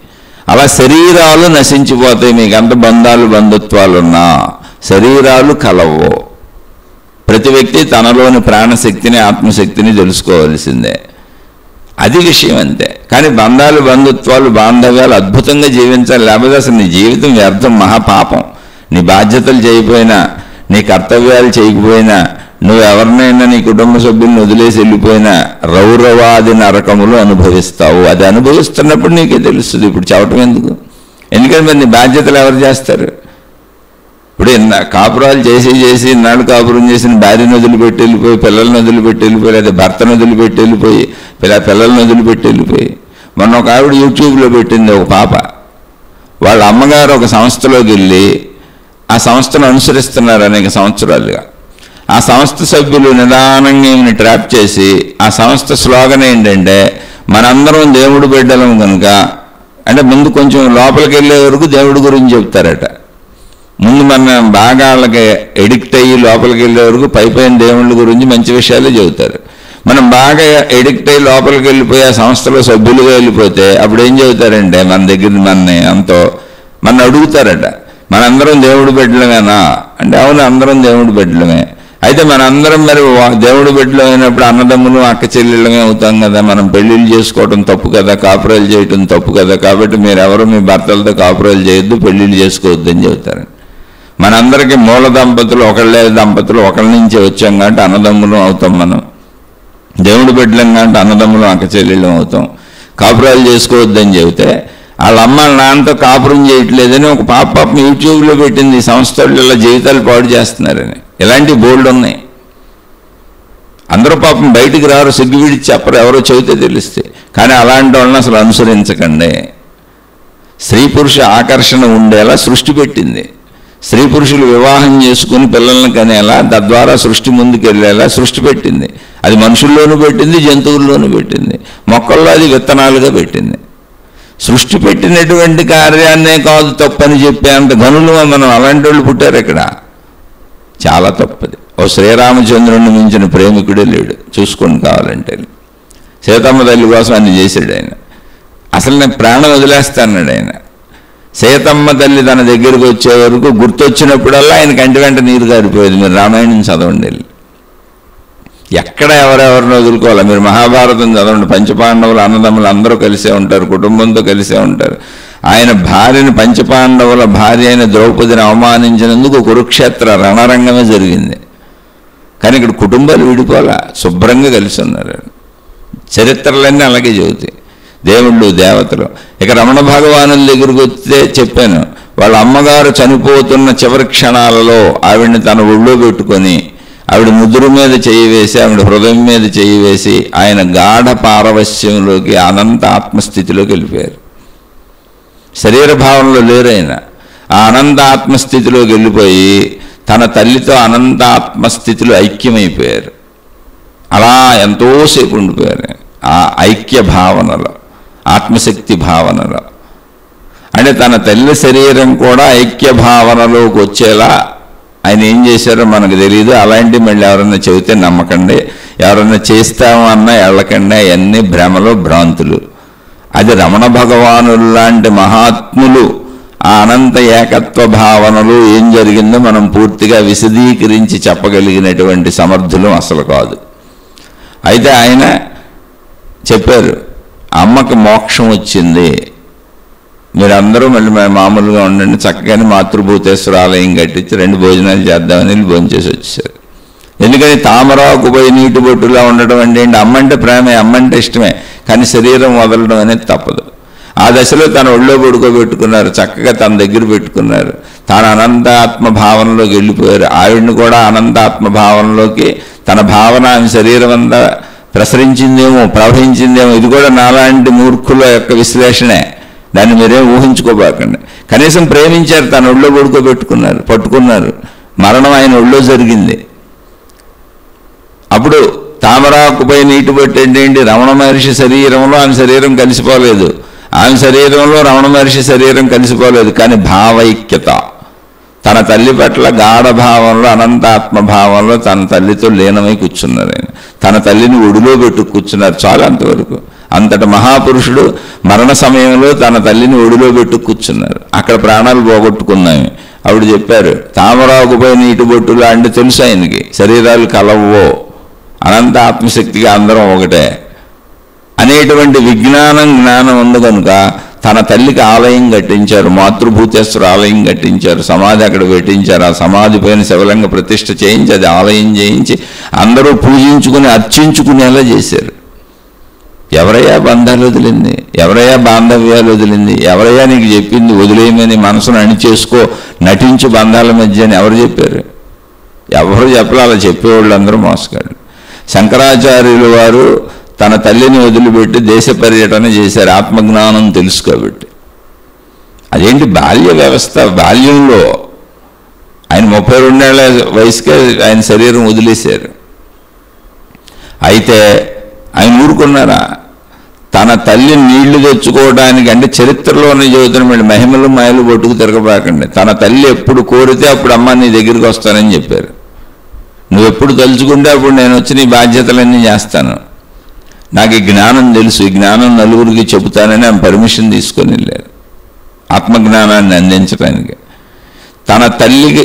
A: అలా శరీరాలు నశించిపోతాయి. మీకు ఎంత బంధాలు బంధుత్వాలున్నా శరీరాలు కలవు. ప్రతి వ్యక్తి తనలోని ప్రాణశక్తిని ఆత్మశక్తిని తెలుసుకోవాల్సిందే. అది విషయం అంతే. కానీ బంధాలు బంధుత్వాలు బాంధవ్యాలు అద్భుతంగా జీవించాలి. లేకపోతే అసలు నీ జీవితం వ్యర్థం, మహాపాపం. నీ బాధ్యతలు చేయకపోయినా, నీ కర్తవ్యాలు చేయకపోయినా, నువ్వు ఎవరినైనా నీ కుటుంబ సభ్యులను వదిలేసి వెళ్ళిపోయినా రౌరవాది నరకములు అనుభవిస్తావు. అది అనుభవిస్తున్నప్పుడు నీకే తెలుస్తుంది. ఇప్పుడు చెప్పటం ఎందుకు? ఎందుకంటే మరి నీ బాధ్యతలు ఎవరు చేస్తారు? ఇప్పుడు కాపురాలు చేసి ఇన్నాళ్ళు కాపురం చేసిన భార్యను వదిలిపెట్టి వెళ్ళిపోయి, పిల్లలను వదిలిపెట్టి వెళ్ళిపోయి, లేదా భర్తను వదిలిపెట్టి వెళ్ళిపోయి, పిల్లలను వదిలిపెట్టి వెళ్ళిపోయి. మొన్న ఒక ఆవిడ యూట్యూబ్లో పెట్టింది, ఒక పాప వాళ్ళ అమ్మగారు ఒక సంస్థలోకి వెళ్ళి ఆ సంస్థను అనుసరిస్తున్నారు అనేక సంవత్సరాలుగా. ఆ సంస్థ సభ్యులు నిదానంగా ఈమెను ట్రాప్ చేసి, ఆ సంస్థ స్లోగన్ ఏంటంటే మనందరం దేవుడు బిడ్డలం కనుక, అంటే ముందు కొంచెం లోపలికి వెళ్ళే వరకు దేవుడి గురించి చెప్తారట. ముందు మనం బాగా వాళ్ళకి ఎడిక్ట్ అయ్యి లోపలికి వెళ్ళే వరకు పైపైన దేవుళ్ళ గురించి మంచి విషయాలే చెబుతారు. మనం బాగా ఎడిక్ట్ అయ్యి లోపలికి వెళ్ళిపోయి ఆ సంస్థలో సభ్యులుగా వెళ్ళిపోతే అప్పుడు ఏం చెబుతారంటే మన దగ్గర మన అడుగుతారట, మనందరం దేవుడి బిడ్డలమేనా అంటే అవును అందరం దేవుడి బిడ్డలమే. అయితే మనందరం మరి దేవుడి బిడ్డలు అయినప్పుడు అన్నదమ్ములు అక్క చెల్లెళ్ళమే అవుతాం కదా, మనం పెళ్ళిళ్ళు చేసుకోవడం తప్పు కదా, కాపురాలు చేయటం తప్పు కదా, కాబట్టి మీరెవరు మీ భర్తలతో కాపురాలు చేయొద్దు, పెళ్ళిళ్ళు చేసుకోవద్దు అని చెబుతారండి. మనందరికీ మూల దంపతులు ఒకళ్ళ నుంచే వచ్చాం కాబట్టి అన్నదమ్ములు అవుతాం. మనం దేవుడి బిడ్డలం కాబట్టి అన్నదమ్ములు అక్క చెల్లెళ్ళం అవుతాం. కాపురాలు చేసుకోవద్దని చెబితే వాళ్ళ అమ్మ నాన్నతో కాపురం చేయట్లేదని ఒక పాపం యూట్యూబ్లో పెట్టింది. ఈ సంస్థలు ఇలా జీవితాలు పాడు చేస్తున్నారని. ఇలాంటి బోల్డ్ ఉన్నాయి. అందరూ పాపం బయటికి రారు, సిగ్గు విడిచి చెప్పరు, ఎవరో చెబితే తెలిస్తే. కానీ అలాంటి వాళ్ళని అసలు అనుసరించకండి. స్త్రీ పురుష ఆకర్షణ ఉండేలా సృష్టి పెట్టింది. స్త్రీ పురుషులు వివాహం చేసుకుని పిల్లల్ని కనేలా, తద్వారా సృష్టి ముందుకెళ్ళేలా సృష్టి పెట్టింది. అది మనుషుల్లోనూ పెట్టింది, జంతువుల్లోనూ పెట్టింది, మొక్కల్లో అది విత్తనాలుగా పెట్టింది. సృష్టి పెట్టినటువంటి కార్యాన్నే కాదు తప్పని చెప్పేంత గనులు మనం అలాంటి వాళ్ళు పుట్టారు ఇక్కడ. చాలా తప్పది. ఓ శ్రీరామచంద్రుడిని మించిన ప్రేమికుడే లేడు. చూసుకోండి కావాలంటే. సీతమ్మ తల్లి కోసం అన్ని చేశాడు ఆయన. అసలు నేను ప్రాణం వదిలేస్తాన్నాడు ఆయన. సీతమ్మ తల్లి తన దగ్గరికి వచ్చే వరకు గుర్తొచ్చినప్పుడల్లా ఆయన కంటి వెంట నీరు గారిపోయేది. మీరు రామాయణం చదవండి, ఎక్కడ ఎవరెవరిని వదులుకోవాలి. మీరు మహాభారతం చదవండి, పంచపాండవులు అన్నదమ్ములు అందరూ కలిసే ఉంటారు, కుటుంబంతో కలిసే ఉంటారు. ఆయన భార్యని, పంచపాండవుల భార్య అయిన ద్రౌపదిని అవమానించినందుకు కురుక్షేత్ర రణరంగమే జరిగింది. కానీ ఇక్కడ కుటుంబాలు విడిపోలా, శుభ్రంగా కలిసి ఉన్నారు. చరిత్రలన్నీ అలాగే చెబుతాయి, దేవుళ్ళు దేవతలు. ఇక రమణ భగవానుల దగ్గరికి వస్తే చెప్పాను, వాళ్ళ అమ్మగారు చనిపోతున్న చివరి క్షణాలలో ఆవిడ్ని తన ఒళ్ళో పెట్టుకొని ఆవిడ ముదురు మీద చేయి వేసి, ఆవిడ హృదయం మీద చేయి వేసి ఆయన గాఢ పారవశ్యంలోకి, అనంత ఆత్మస్థితిలోకి వెళ్ళిపోయారు. శరీర భావంలో లేరైన ఆ అనంత ఆత్మస్థితిలోకి వెళ్ళిపోయి తన తల్లితో అనంత ఆత్మస్థితిలో ఐక్యమైపోయారు. అలా ఎంతోసేపు ఉండిపోయారు ఆ ఐక్య భావనలో, ఆత్మశక్తి భావనలో. అంటే తన తల్లి శరీరం కూడా ఐక్య భావనలోకి వచ్చేలా ఆయన ఏం చేశారో మనకు తెలియదు. అలాంటివి మళ్ళీ ఎవరన్నా చెబితే నమ్మకండి, ఎవరన్నా చేస్తామో అన్నా వెళ్ళకండి. అవన్నీ భ్రమలు, భ్రాంతులు. అది రమణ భగవానులు లాంటి మహాత్ములు ఆ అనంత ఏకత్వ భావనలు ఏం జరిగిందో మనం పూర్తిగా విశదీకరించి చెప్పగలిగినటువంటి సమర్థులు అసలు కాదు. అయితే ఆయన చెప్పారు, అమ్మకి మోక్షం వచ్చింది, మీరందరూ మళ్ళీ మామూలుగా ఉండండి, చక్కగానే మాతృభూతేశ్వర ఆలయం కట్టించి 2 భోజనాలు చేద్దామని వెళ్ళి భోజనం చేసి వచ్చేసారు. ఎందుకని తామరాకు పోయి నీటి బొట్టులా ఉండడం అంటే ఏంటి? అమ్మంటే ప్రేమే, అమ్మంటే ఇష్టమే, కానీ శరీరం వదలడం అనేది తప్పదు. ఆ దశలో తన ఒళ్ళో పడుకోబెట్టుకున్నారు, చక్కగా తన దగ్గర పెట్టుకున్నారు. తాను అనంతాత్మ భావనలోకి వెళ్ళిపోయారు. ఆవిడ్ని కూడా అనంతాత్మ భావనలోకి తన భావన ఆమె శరీరం అంతా ప్రసరించిందేమో, ప్రవహించిందేమో. ఇది కూడా నాలాంటి మూర్ఖుల యొక్క విశ్లేషణే, దాన్ని మీరేం ఊహించుకోబాకండి. కనీసం ప్రేమించారు, తన ఒళ్ళో పడుకోబెట్టుకున్నారు, పట్టుకున్నారు. మరణం ఆయన ఒళ్ళో జరిగింది. అప్పుడు తామరాకుపై నీటి పట్టేంటి? రమణ మహర్షి శరీరంలో ఆమె శరీరం కలిసిపోలేదు, ఆమె శరీరంలో రమణ మహర్షి శరీరం కలిసిపోలేదు. కానీ భావైక్యత, తన తల్లి పట్ల గాఢ భావంలో, అనంతాత్మ భావంలో తన తల్లితో లీనమై కూర్చున్నారు. ఆయన తన తల్లిని ఒడిలో పెట్టు కూర్చున్నారు. చాలా అంతవరకు అంతటి మహాపురుషుడు మరణ సమయంలో తన తల్లిని ఒడిలో పెట్టు కూర్చున్నారు. అక్కడ ప్రాణాలు పోగొట్టుకున్నాయి. ఆవిడ చెప్పారు, తామరాకుపై నీటి బొట్టులు అంటే తెలుసు ఆయనకి, శరీరాలు కలవో, అనంత ఆత్మశక్తిగా అందరం ఒకటే అనేటువంటి జ్ఞానం ఉంది కనుక తన తల్లికి ఆలయం కట్టించారు, మాతృభూతేశ్వర ఆలయం కట్టించారు, సమాధి అక్కడ పెట్టించారు. ఆ సమాధి పైన శివలింగ ప్రతిష్ఠ చేయించి అది ఆలయం చేయించి అందరూ పూజించుకుని అర్చించుకునేలా చేశారు. ఎవరయ్యా బంధాలు వదిలింది? ఎవరయ్యా బాంధవ్యాలు వదిలింది? ఎవరయ్యా నీకు చెప్పింది వదిలేయమని, మనసును అణిచేసుకో, నటించు బంధాల మధ్య అని ఎవరు చెప్పారు? ఎవరు చెప్పలే. అలా చెప్పేవాళ్ళు అందరూ మోసగాళ్ళు. శంకరాచార్యుల వారు తన తల్లిని వదిలిపెట్టి దేశ పర్యటన చేశారు, ఆత్మజ్ఞానం తెలుసు కాబట్టి. అదేంటి బాల్య వ్యవస్థ? బాల్యంలో ఆయన 32 ఏళ్ల వయసుకే ఆయన శరీరం వదిలేశారు. అయితే ఆయన ఊరుకున్నారా? తన తల్లి నీళ్లు తెచ్చుకోవడానికి, అంటే చరిత్రలోనే చెబుతున్న మహిమలు మాయలు పట్టుకు తిరగబాకండి. తన తల్లి ఎప్పుడు కోరితే అప్పుడు అమ్మ నీ దగ్గరికి వస్తానని చెప్పారు. నువ్వు ఎప్పుడు తలుచుకుంటే అప్పుడు నేను వచ్చి నీ బాధ్యతలన్నీ చేస్తాను, నాకు ఈ జ్ఞానం తెలుసు, ఈ జ్ఞానం నలుగురికి చెబుతానని ఆమె పర్మిషన్ తీసుకొని వెళ్ళారు ఆత్మజ్ఞానాన్ని అందించడానికి. తన తల్లికి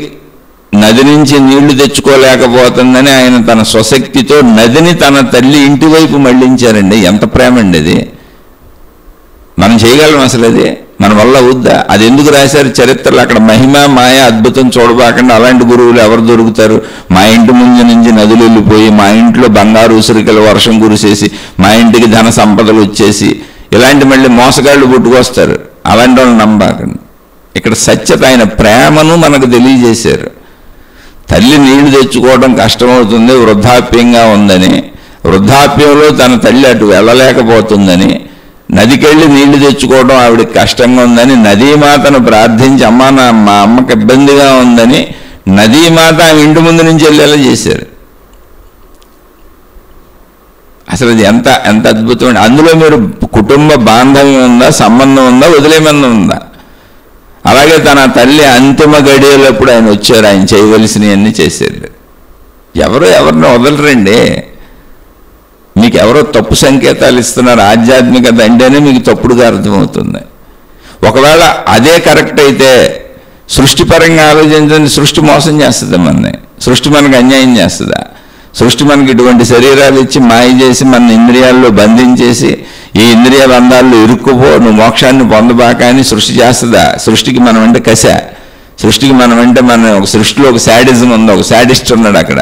A: నది నుంచి నీళ్లు తెచ్చుకోలేకపోతుందని ఆయన తన స్వశక్తితో నదిని తన తల్లి ఇంటి వైపు మళ్లించారండి. ఎంత ప్రేమ అండి అది! మనం చేయగలం అసలు? అది మన వల్ల అవుద్దా? అది ఎందుకు రాశారు చరిత్రలో? అక్కడ మహిమ మాయ అద్భుతం చూడబాకండి. అలాంటి గురువులు ఎవరు దొరుకుతారు? మా ఇంటి ముందు నుంచి నదులు వెళ్ళిపోయి, మా ఇంట్లో బంగారు ఉసిరికలు వర్షం కురిసేసి, మా ఇంటికి ధన సంపదలు వచ్చేసి, ఇలాంటి మళ్ళీ మోసగాళ్ళు పుట్టుకొస్తారు. అలాంటి వాళ్ళు నమ్మబాకండి. ఇక్కడ సత్యత, ఆయన ప్రేమను మనకు తెలియజేశారు. తల్లి నీళ్లు తెచ్చుకోవడం కష్టమవుతుంది, వృద్ధాప్యంగా ఉందని, వృద్ధాప్యంలో తన తల్లి అటు వెళ్ళలేకపోతుందని, నదికెళ్ళి నీళ్లు తెచ్చుకోవడం ఆవిడకి కష్టంగా ఉందని నదీమాతను ప్రార్థించి, అమ్మ మా అమ్మకి ఇబ్బందిగా ఉందని నదీమాత ఆమె ఇంటి ముందు నుంచి వెళ్ళేలా చేశారు. అసలు అది ఎంత ఎంత అద్భుతమైన! అందులో మీరు కుటుంబ బాంధవ్యం ఉందా, సంబంధం ఉందా, వదిలేమందం ఉందా? అలాగే తన తల్లి అంతిమ గడియలప్పుడు ఆయన వచ్చారు, ఆయన చేయవలసినవన్నీ చేశారు. ఎవరిని వదలరండి. మీకు ఎవరో తప్పు సంకేతాలు ఇస్తున్నారు. ఆధ్యాత్మికత అంటేనే మీకు తప్పుడుగా అర్థమవుతుంది. ఒకవేళ అదే కరెక్ట్ అయితే సృష్టిపరంగా ఆలోచించండి. సృష్టి మోసం చేస్తుంది మనని, సృష్టి మనకు అన్యాయం చేస్తుందా? సృష్టి మనకి ఇటువంటి శరీరాలు ఇచ్చి మాయ చేసి మన ఇంద్రియాల్లో బంధించేసి, ఈ ఇంద్రియ బంధాల్లో ఇరుక్కుపో, నువ్వు మోక్షాన్ని పొందబాక అని సృష్టి చేస్తుందా? సృష్టికి మనం అంటే కశ, సృష్టికి మనం అంటే ఒక సృష్టిలో ఒక శాడిజం ఉంది, ఒక శాడిస్ట్ ఉన్నాడు అక్కడ.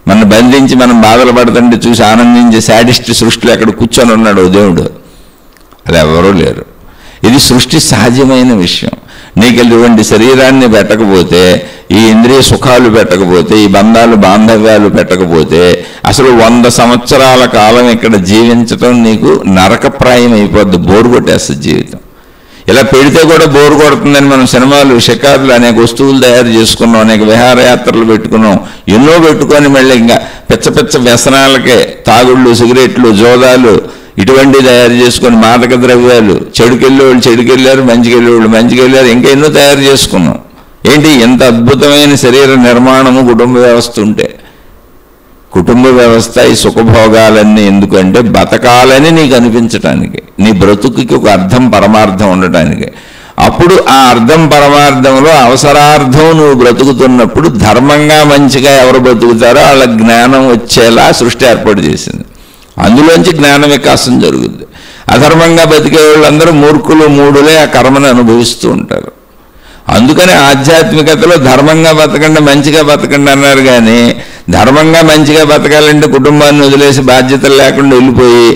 A: మన బంధించి మనం బాధలు పడుతుంటే చూసి ఆనందించే శాడిస్ట్ సృష్టిలో అక్కడ కూర్చొని ఉన్నాడు దేవుడు. అది ఎవరూ లేరు. ఇది సృష్టి సహజమైన విషయం. నీకు ఇటువంటి శరీరాన్ని పెట్టకపోతే, ఈ ఇంద్రియ సుఖాలు పెట్టకపోతే, ఈ బంధాలు బాంధవ్యాలు పెట్టకపోతే, అసలు 100 సంవత్సరాల కాలం ఇక్కడ జీవించటం నీకు నరకప్రాయం అయిపోద్ది, బోరు కొట్టేస్తుంది జీవితం. ఇలా పెడితే కూడా బోరు కొడుతుందని మనం సినిమాలు, షికారులు, అనేక వస్తువులు తయారు చేసుకున్నాం, అనేక విహారయాత్రలు పెట్టుకున్నాం, ఎన్నో పెట్టుకొని మళ్ళీ ఇంకా పిచ్చ వ్యసనాలకే తాగుళ్ళు, సిగరెట్లు, జోదాలు ఇటువంటివి తయారు చేసుకొని, మాదక ద్రవ్యాలు, చెడుకెళ్ళేవాళ్ళు చెడుకెళ్ళారు, మంచికెళ్ళేవాళ్ళు మంచికెళ్ళారు, ఇంకా ఎన్నో తయారు చేసుకున్నాం. ఏంటి ఎంత అద్భుతమైన శరీర నిర్మాణము కుటుంబ వ్యవస్థ ఉంటే! కుటుంబ వ్యవస్థ ఈ సుఖభోగాలన్నీ ఎందుకంటే బతకాలని నీకు అనిపించటానికి, నీ బ్రతుకుకి ఒక అర్థం పరమార్థం ఉండటానికి. అప్పుడు ఆ అర్థం పరమార్థంలో అవసరార్థం నువ్వు బ్రతుకుతున్నప్పుడు ధర్మంగా మంచిగా ఎవరు బ్రతుకుతారో వాళ్ళ జ్ఞానం వచ్చేలా సృష్టి ఏర్పాటు చేసింది. అందులోంచి జ్ఞాన వికాసం జరుగుద్ది. అధర్మంగా బతికే వాళ్ళందరూ మూర్ఖులు, మూడులే ఆ కర్మను అనుభవిస్తూ ఉంటారు. అందుకని ఆధ్యాత్మికతలో ధర్మంగా బతకండి, మంచిగా బతకండి అన్నారు. కానీ ధర్మంగా మంచిగా బతకాలంటే కుటుంబాన్ని వదిలేసి బాధ్యతలు లేకుండా వెళ్ళిపోయి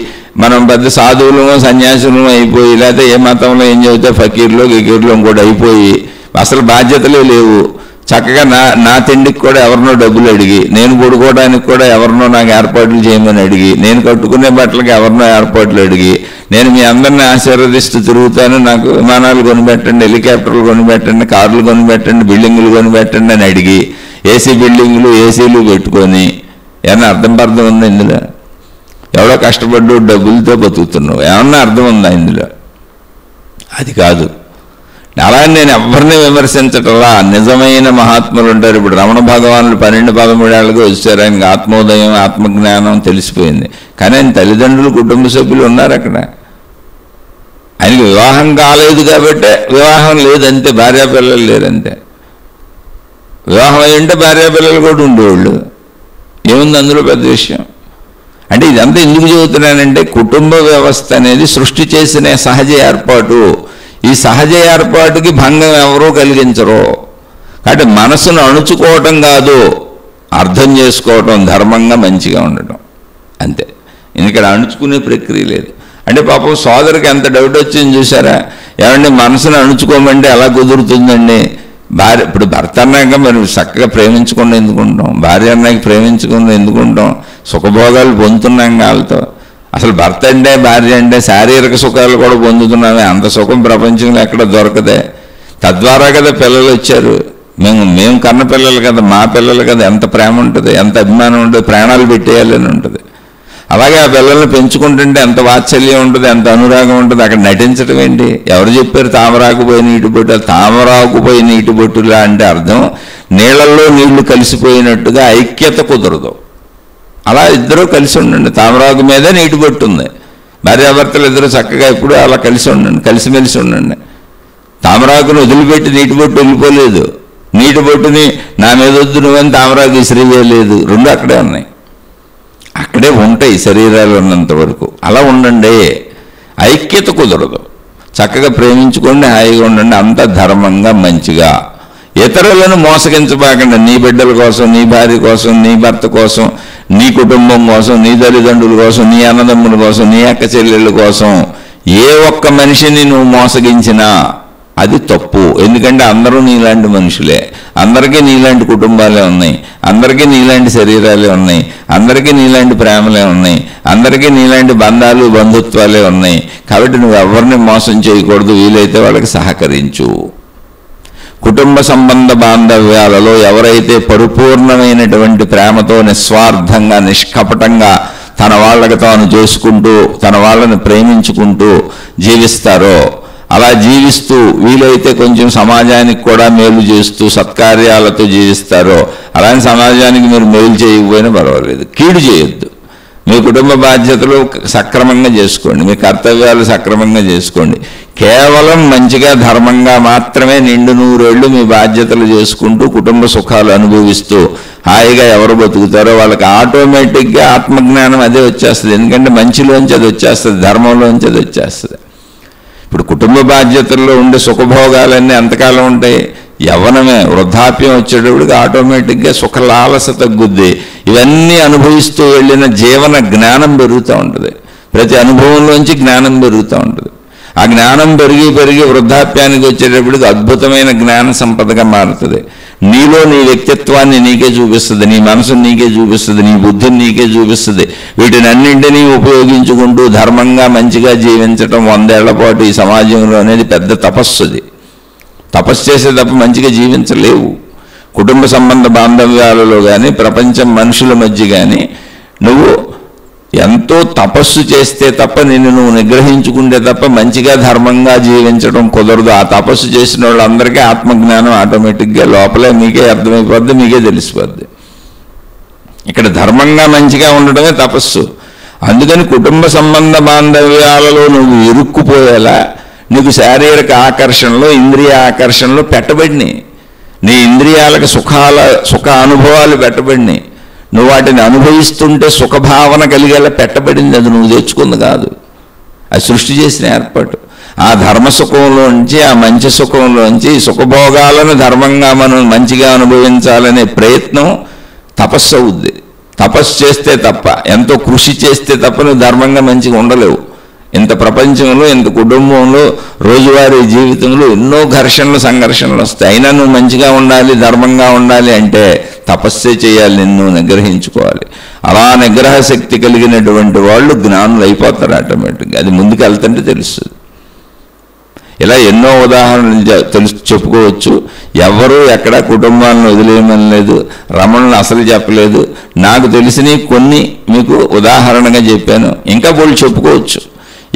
A: మనం పెద్ద సాధువులమో సన్యాసులమో అయిపోయి, లేకపోతే ఏ మతంలో ఏం చెబితే ఫకీర్లో గికీర్లో ఇంకోటి అయిపోయి అసలు బాధ్యతలే లేవు. చక్కగా నా తిండికి కూడా ఎవరినో డబ్బులు అడిగి, నేను పడుకోవడానికి కూడా ఎవరినో నాకు ఏర్పాట్లు చేయమని అడిగి, నేను కట్టుకునే బట్టలకి ఎవరినో ఏర్పాట్లు అడిగి, నేను మీ అందరిని ఆశీర్వదిస్తూ తిరుగుతాను, నాకు విమానాలు కొనిపెట్టండి, హెలికాప్టర్లు కొనిపెట్టండి, కార్లు కొనిపెట్టండి, బిల్డింగులు కొనిపెట్టండి అని అడిగి, ఏసీ బిల్డింగులు, ఏసీలు పెట్టుకొని, ఏమన్నా అర్థం ఉందా ఇందులో? ఎవడో కష్టపడ్డు డబ్బులతో బతుకుతున్నావు, ఏమన్నా అర్థం ఉందా ఇందులో? అది కాదు. అలా నేను ఎవరిని విమర్శించటంలా. నిజమైన మహాత్ములు ఉంటారు. ఇప్పుడు రమణ భగవానులు 12-13 ఏళ్ళకి వచ్చారు. ఆయనకి ఆత్మోదయం, ఆత్మజ్ఞానం తెలిసిపోయింది. కానీ ఆయన తల్లిదండ్రులు, కుటుంబ సభ్యులు ఉన్నారు అక్కడ. ఆయనకి వివాహం కాలేదు కాబట్టి వివాహం లేదంతే, భార్యాపిల్లలు లేరంతే. వివాహం అయి ఉంటే భార్యాపిల్లలు కూడా ఉండేవాళ్ళు. ఏముంది అందులో పెద్ద విషయం? అంటే ఇదంతా ఎందుకు చెబుతున్నానంటే, కుటుంబ వ్యవస్థ అనేది సృష్టి చేసిన సహజ ఏర్పాటు. ఈ సహజ ఏర్పాటుకి భంగం ఎవరూ కలిగించరు. కాబట్టి మనసును అణుచుకోవటం కాదు, అర్థం చేసుకోవటం, ధర్మంగా మంచిగా ఉండటం అంతే. ఇక్కడ అణుచుకునే ప్రక్రియ లేదు. అంటే పాపం సోదరికి ఎంత డౌట్ వచ్చింది చూసారా? ఏమంటే మనసును అణుచుకోమంటే ఎలా కుదురుతుందండి? భార్య ఇప్పుడు భర్త అన్నాక మరి చక్కగా ప్రేమించకుండా ఎందుకుంటాం? భార్య అన్నాక ప్రేమించకుండా ఎందుకుంటాం? సుఖభోగాలు పొందుతున్నాం వాళ్ళతో. అసలు భర్త అంటే, భార్య అంటే శారీరక సుఖాలు కూడా పొందుతున్నామే. అంత సుఖం ప్రపంచంలో ఎక్కడ దొరకదే. తద్వారా కదా పిల్లలు వచ్చారు. మేము కన్న పిల్లలు కదా, మా పిల్లలు కదా. ఎంత ప్రేమ ఉంటుంది, ఎంత అభిమానం ఉంటుంది, ప్రాణాలు పెట్టేయాలని ఉంటుంది. అలాగే ఆ పిల్లల్ని పెంచుకుంటుంటే ఎంత వాత్సల్యం ఉంటుంది, ఎంత అనురాగం ఉంటుంది. అక్కడ నటించడం ఏంటి? ఎవరు చెప్పారు తామరాకుపోయి నీటి బొట్టు? తామరాకుపోయి నీటి బొట్టులా అంటే అర్థం నీళ్ళల్లో నీళ్లు కలిసిపోయినట్టుగా ఐక్యత కుదరదు. అలా ఇద్దరూ కలిసి ఉండండి. తామరాకు మీద నీటి బొట్టు ఉంది. భార్యాభర్తలు ఇద్దరు చక్కగా ఎప్పుడు అలా కలిసి ఉండండి, కలిసిమెలిసి ఉండండి. తామరాకును వదిలిపెట్టి నీటి బొట్టు వెళ్ళిపోలేదు. నీటి బొట్టుని నా మీద వద్దు నువ్వని తామరాకు విసిరివేయలేదు. రెండు అక్కడే ఉన్నాయి, అక్కడే ఉంటాయి శరీరాలు ఉన్నంత వరకు. అలా ఉండండి. ఐక్యత కుదరదు. చక్కగా ప్రేమించుకోండి, హాయిగా ఉండండి, అంత ధర్మంగా మంచిగా. ఇతరులను మోసగించబాకండి. నీ బిడ్డల కోసం, నీ భార్య కోసం, నీ భర్త కోసం, నీ కుటుంబం కోసం, నీ తల్లిదండ్రుల కోసం, నీ అన్నదమ్ముల కోసం, నీ అక్క చెల్లెళ్ళ కోసం ఏ ఒక్క మనిషిని నువ్వు మోసగించినా అది తప్పు. ఎందుకంటే అందరూ నీలాంటి మనుషులే. అందరికీ నీలాంటి కుటుంబాలే ఉన్నాయి, అందరికీ నీలాంటి శరీరాలే ఉన్నాయి, అందరికీ నీలాంటి ప్రేమలే ఉన్నాయి, అందరికీ నీలాంటి బంధాలు, బంధుత్వాలే ఉన్నాయి. కాబట్టి నువ్వు ఎవరిని మోసం చేయకూడదు. వీలైతే వాళ్ళకి సహకరించు. కుటుంబ సంబంధ బాంధవ్యాలలో ఎవరైతే పరిపూర్ణమైనటువంటి ప్రేమతో, నిస్వార్థంగా, నిష్కపటంగా తన వాళ్ళకి తాను చేసుకుంటూ, తన వాళ్ళని ప్రేమించుకుంటూ జీవిస్తారో, అలా జీవిస్తూ వీలైతే కొంచెం సమాజానికి కూడా మేలు చేస్తూ సత్కార్యాలతో జీవిస్తారో, అలాంటి సమాజానికి మీరు మేలు చేయకపోయినా పర్వాలేదు, కీడు చేయొద్దు. మీ కుటుంబ బాధ్యతలు సక్రమంగా చేసుకోండి, మీ కర్తవ్యాలు సక్రమంగా చేసుకోండి. కేవలం మంచిగా, ధర్మంగా మాత్రమే నిండు 100 ఏళ్ళు మీ బాధ్యతలు చేసుకుంటూ కుటుంబ సుఖాలు అనుభవిస్తూ హాయిగా ఎవరు బతుకుతారో వాళ్ళకి ఆటోమేటిక్గా ఆత్మజ్ఞానం అదే వచ్చేస్తుంది. ఎందుకంటే మంచిలోంచి అది వచ్చేస్తుంది, ధర్మంలోంచి అది వచ్చేస్తుంది. ఇప్పుడు కుటుంబ బాధ్యతల్లో ఉండే సుఖభోగాలన్నీ ఎంతకాలం ఉంటాయి? యవ్వనమే. వృద్ధాప్యం వచ్చేటప్పటికి ఆటోమేటిక్గా సుఖలాలస తగ్గుద్ది. ఇవన్నీ అనుభవిస్తూ వెళ్ళిన జీవన జ్ఞానం పెరుగుతూ ఉంటుంది. ప్రతి అనుభవంలోంచి జ్ఞానం పెరుగుతూ ఉంటుంది. ఆ జ్ఞానం పెరిగి పెరిగి వృద్ధాప్యానికి వచ్చేటప్పటికి అద్భుతమైన జ్ఞాన సంపదగా మారుతుంది. నీలో నీ వ్యక్తిత్వాన్ని నీకే చూపిస్తుంది, నీ మనసుని నీకే చూపిస్తుంది, నీ బుద్ధిని నీకే చూపిస్తుంది. వీటిని అన్నింటినీ ఉపయోగించుకుంటూ ధర్మంగా మంచిగా జీవించటం 100 ఏళ్ల పాటు ఈ సమాజంలో అనేది పెద్ద తపస్సుది. తపస్సు చేసే తప్ప మంచిగా జీవించలేవు. కుటుంబ సంబంధ బాంధవ్యాలలో కానీ, ప్రపంచం మనుషుల మధ్య కానీ నువ్వు ఎంతో తపస్సు చేస్తే తప్ప, నిన్ను నువ్వు నిగ్రహించుకుంటే తప్ప మంచిగా ధర్మంగా జీవించడం కుదరదు. ఆ తపస్సు చేసిన వాళ్ళందరికీ ఆత్మజ్ఞానం ఆటోమేటిక్గా లోపలే మీకే అర్థమైపోద్ది, మీకే తెలిసిపోద్ది. ఇక్కడ ధర్మంగా మంచిగా ఉండడమే తపస్సు. అందుకని కుటుంబ సంబంధ బాంధవ్యాలలో నువ్వు ఇరుక్కుపోయేలా నీకు శారీరక ఆకర్షణలు, ఇంద్రియ ఆకర్షణలు పెట్టబడినాయి. నీ ఇంద్రియాలకు సుఖ అనుభవాలు పెట్టబడినాయి. నువ్వు వాటిని అనుభవిస్తుంటే సుఖభావన కలిగేలా పెట్టబడింది. అది నువ్వు తెచ్చుకుంది కాదు, అది సృష్టి చేసిన ఏర్పాటు. ఆ ధర్మసుఖంలోంచి, ఆ మంచి సుఖంలోంచి సుఖభోగాలను ధర్మంగా మనం మంచిగా అనుభవించాలనే ప్రయత్నం తపస్సు అవుద్ది. తపస్సు చేస్తే తప్ప, ఎంతో కృషి చేస్తే తప్ప నువ్వు ధర్మంగా మంచిగా ఉండలేవు. ఇంత ప్రపంచంలో, ఇంత కుటుంబంలో, రోజువారీ జీవితంలో ఎన్నో ఘర్షణలు, సంఘర్షణలు వస్తాయి. అయినా నువ్వు మంచిగా ఉండాలి, ధర్మంగా ఉండాలి అంటే తపస్సే చేయాలి, నిన్ను నిగ్రహించుకోవాలి. అలా నిగ్రహ శక్తి కలిగినటువంటి వాళ్ళు జ్ఞానులు అయిపోతారు ఆటోమేటిక్గా. అది ముందుకు వెళ్తుంటే తెలుస్తుంది. ఇలా ఎన్నో ఉదాహరణలు చెప్పుకోవచ్చు. ఎవరు ఎక్కడ కుటుంబాలను వదిలేయమని లేదు, రమణులు అసలు చెప్పలేదు. నాకు తెలిసినవి కొన్ని మీకు ఉదాహరణగా చెప్పాను. ఇంకా వాళ్ళు చెప్పుకోవచ్చు.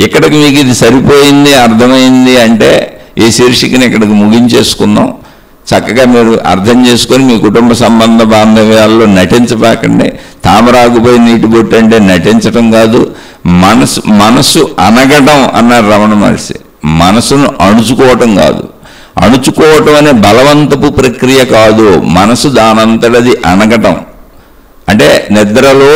A: ఇక్కడికి మీకు ఇది సరిపోయింది, అర్థమైంది అంటే ఈ శీర్షికని ఇక్కడికి ముగించేసుకుందాం. చక్కగా మీరు అర్థం చేసుకొని మీ కుటుంబ సంబంధ బాంధవ్యాల్లో నటించబాకండి. తామరాకుపోయి నీటి బొట్టు అంటే నటించడం కాదు, మనసు అనగడం అన్నారు రమణ మహర్షి. మనసును అణుచుకోవటం కాదు, అణుచుకోవటం అనే బలవంతపు ప్రక్రియ కాదు, మనసు దానంతటది అనగటం. అంటే నిద్రలో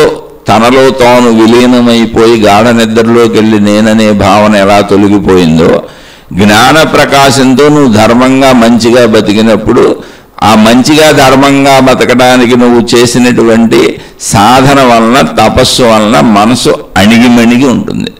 A: తనలో తాను విలీనమైపోయి గాఢ నిద్రలోకి వెళ్ళి నేననే భావన ఎలా తొలగిపోయిందో, జ్ఞాన ప్రకాశంతో నువ్వు ధర్మంగా మంచిగా బతికినప్పుడు ఆ మంచిగా ధర్మంగా బతకడానికి నువ్వు చేసినటువంటి సాధన వలన, తపస్సు వలన మనసు అణిగిమణిగి ఉంటుంది.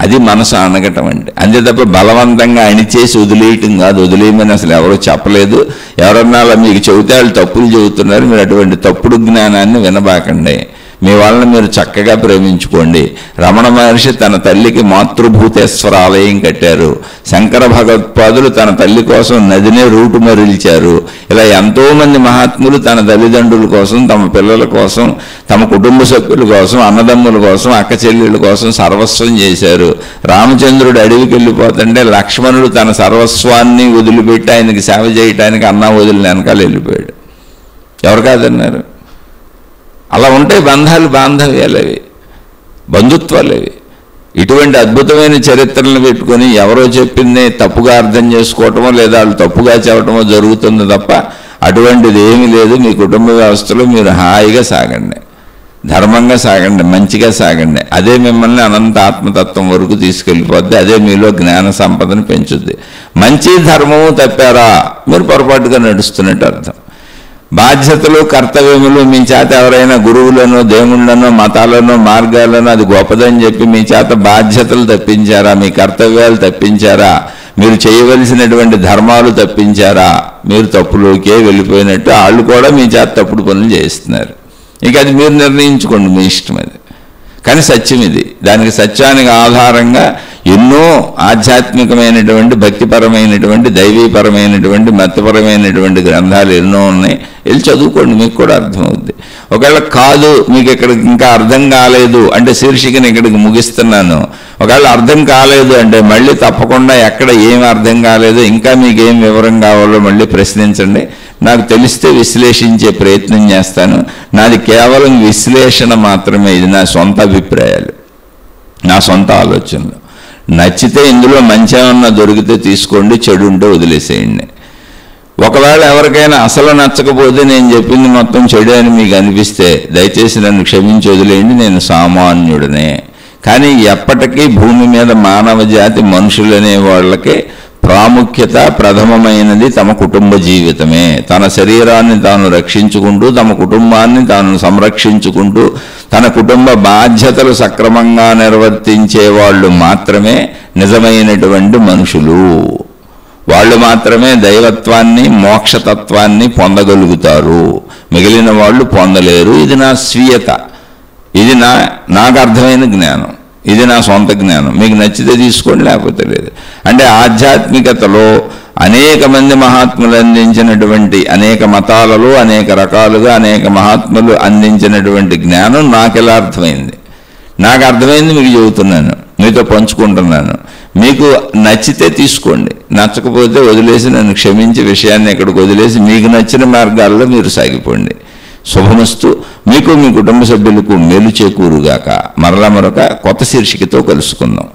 A: అది మనసు అనగటం అంటే. అంతే తప్ప బలవంతంగా అణిచేసి వదిలేయటం కాదు. వదిలేయమని అసలు ఎవరో చెప్పలేదు. ఎవరన్నా అలా మీకు చెబితే వాళ్ళు తప్పులు చెబుతున్నారు. మీరు అటువంటి తప్పుడు జ్ఞానాన్ని వినబాకండి. మీ వాళ్ళని మీరు చక్కగా ప్రేమించుకోండి. రమణ మహర్షి తన తల్లికి మాతృభూతేశ్వర ఆలయం కట్టారు. శంకర భగవత్పాదులు తన తల్లి కోసం నదినే రూటు మరిల్చారు. ఇలా ఎంతోమంది మహాత్ములు తన తల్లిదండ్రుల కోసం, తమ పిల్లల కోసం, తమ కుటుంబ సభ్యుల కోసం, అన్నదమ్ముల కోసం, అక్క చెల్లెళ్ళ కోసం సర్వస్వం చేశారు. రామచంద్రుడు అడవికి వెళ్ళిపోతుంటే లక్ష్మణుడు తన సర్వస్వాన్ని వదిలిపెట్టి ఆయనకి సేవ చేయటానికి అన్నా వదిలిన వెనకాల వెళ్ళిపోయాడు. ఎవరు కాదన్నారు? అలా ఉంటే బంధాలు, బాంధవ్యాలు అవి, బంధుత్వాలు అవి. ఇటువంటి అద్భుతమైన చరిత్రలను పెట్టుకొని ఎవరో చెప్పింది తప్పుగా అర్థం చేసుకోవటమో లేదా వాళ్ళు తప్పుగా చెప్పటమో జరుగుతుంది తప్ప అటువంటిది ఏమీ లేదు. మీ కుటుంబ వ్యవస్థలో మీరు హాయిగా సాగండి, ధర్మంగా సాగండి, మంచిగా సాగండి. అదే మిమ్మల్ని అనంత ఆత్మతత్వం వరకు తీసుకెళ్ళిపోద్ది. అదే మీలో జ్ఞాన సంపదను పెంచుద్ది. మంచి ధర్మము తప్పారా మీరు పొరపాటుగా నడుస్తున్నట్టు అర్థం. బాధ్యతలు, కర్తవ్యములు మీ చేత ఎవరైనా గురువులను, దేవుళ్ళను, మతాలను, మార్గాలను అది గొప్పదని చెప్పి మీ చేత బాధ్యతలు తప్పించారా, మీ కర్తవ్యాలు తప్పించారా, మీరు చేయవలసినటువంటి ధర్మాలు తప్పించారా, మీరు తప్పులోకే వెళ్ళిపోయినట్టు వాళ్ళు కూడా మీ చేత తప్పుడు పనులు చేస్తున్నారు. ఇక అది మీరు నిర్ణయించుకోండి, మీ ఇష్టం అది. కానీ సత్యం ఇది. దానికి సత్యానికి ఆధారంగా ఎన్నో ఆధ్యాత్మికమైనటువంటి, భక్తిపరమైనటువంటి, దైవీపరమైనటువంటి, మతపరమైనటువంటి గ్రంథాలు ఎన్నో ఉన్నాయి. వెళ్ళి చదువుకోండి, మీకు కూడా అర్థమవుద్ది. ఒకవేళ కాదు మీకు ఇక్కడికి ఇంకా అర్థం కాలేదు అంటే శీర్షికని ఇక్కడికి ముగిస్తున్నాను. ఒకవేళ అర్థం కాలేదు అంటే మళ్ళీ తప్పకుండా ఎక్కడ ఏం అర్థం కాలేదో, ఇంకా మీకు ఏం వివరం కావాలో మళ్ళీ ప్రశ్నించండి. నాకు తెలిస్తే విశ్లేషించే ప్రయత్నం చేస్తాను. నాది కేవలం విశ్లేషణ మాత్రమే. ఇది నా సొంత అభిప్రాయాలు, నా సొంత ఆలోచనలు. నచ్చితే ఇందులో మంచి ఏమన్నా దొరికితే తీసుకోండి, చెడు ఉంటే వదిలేసేయండి. ఒకవేళ ఎవరికైనా అసలు నచ్చకపోతే నేను చెప్పింది మొత్తం చెడు అని మీకు అనిపిస్తే దయచేసి నన్ను క్షమించి వదిలేయండి. నేను సామాన్యుడనే. కానీ ఎప్పటికీ భూమి మీద మానవ జాతి, మనుషులనే వాళ్ళకి ప్రాముఖ్యత ప్రథమమైనది తమ కుటుంబ జీవితమే. తన శరీరాన్ని తాను రక్షించుకుంటూ, తమ కుటుంబాన్ని తాను సంరక్షించుకుంటూ, తన కుటుంబ బాధ్యతలు సక్రమంగా నిర్వర్తించే వాళ్ళు మాత్రమే నిజమైనటువంటి మనుషులు. వాళ్ళు మాత్రమే దైవత్వాన్ని, మోక్షతత్వాన్ని పొందగలుగుతారు. మిగిలిన వాళ్ళు పొందలేరు. ఇది నా స్వీయత, ఇది నాకు అర్థమైన జ్ఞానం, ఇది నా సొంత జ్ఞానం. మీకు నచ్చితే తీసుకోండి, లేకపోతే లేదు. అంటే ఆధ్యాత్మికతలో అనేక మంది మహాత్ములు అందించినటువంటి, అనేక మతాలలో అనేక రకాలుగా అనేక మహాత్ములు అందించినటువంటి జ్ఞానం నాకు ఎలా అర్థమైంది, నాకు అర్థమైంది మీకు చెబుతున్నాను, మీతో పంచుకుంటున్నాను. మీకు నచ్చితే తీసుకోండి, నచ్చకపోతే వదిలేసి నన్ను క్షమించి విషయాన్ని ఎక్కడికి వదిలేసి మీకు నచ్చిన మార్గాల్లో మీరు సాగిపోండి. శుభమస్తు. మీకు, మీ కుటుంబ సభ్యులకు మేలు చేకూరుగాక. మరలా మరొక కొత్త శీర్షికతో కలుసుకుందాం.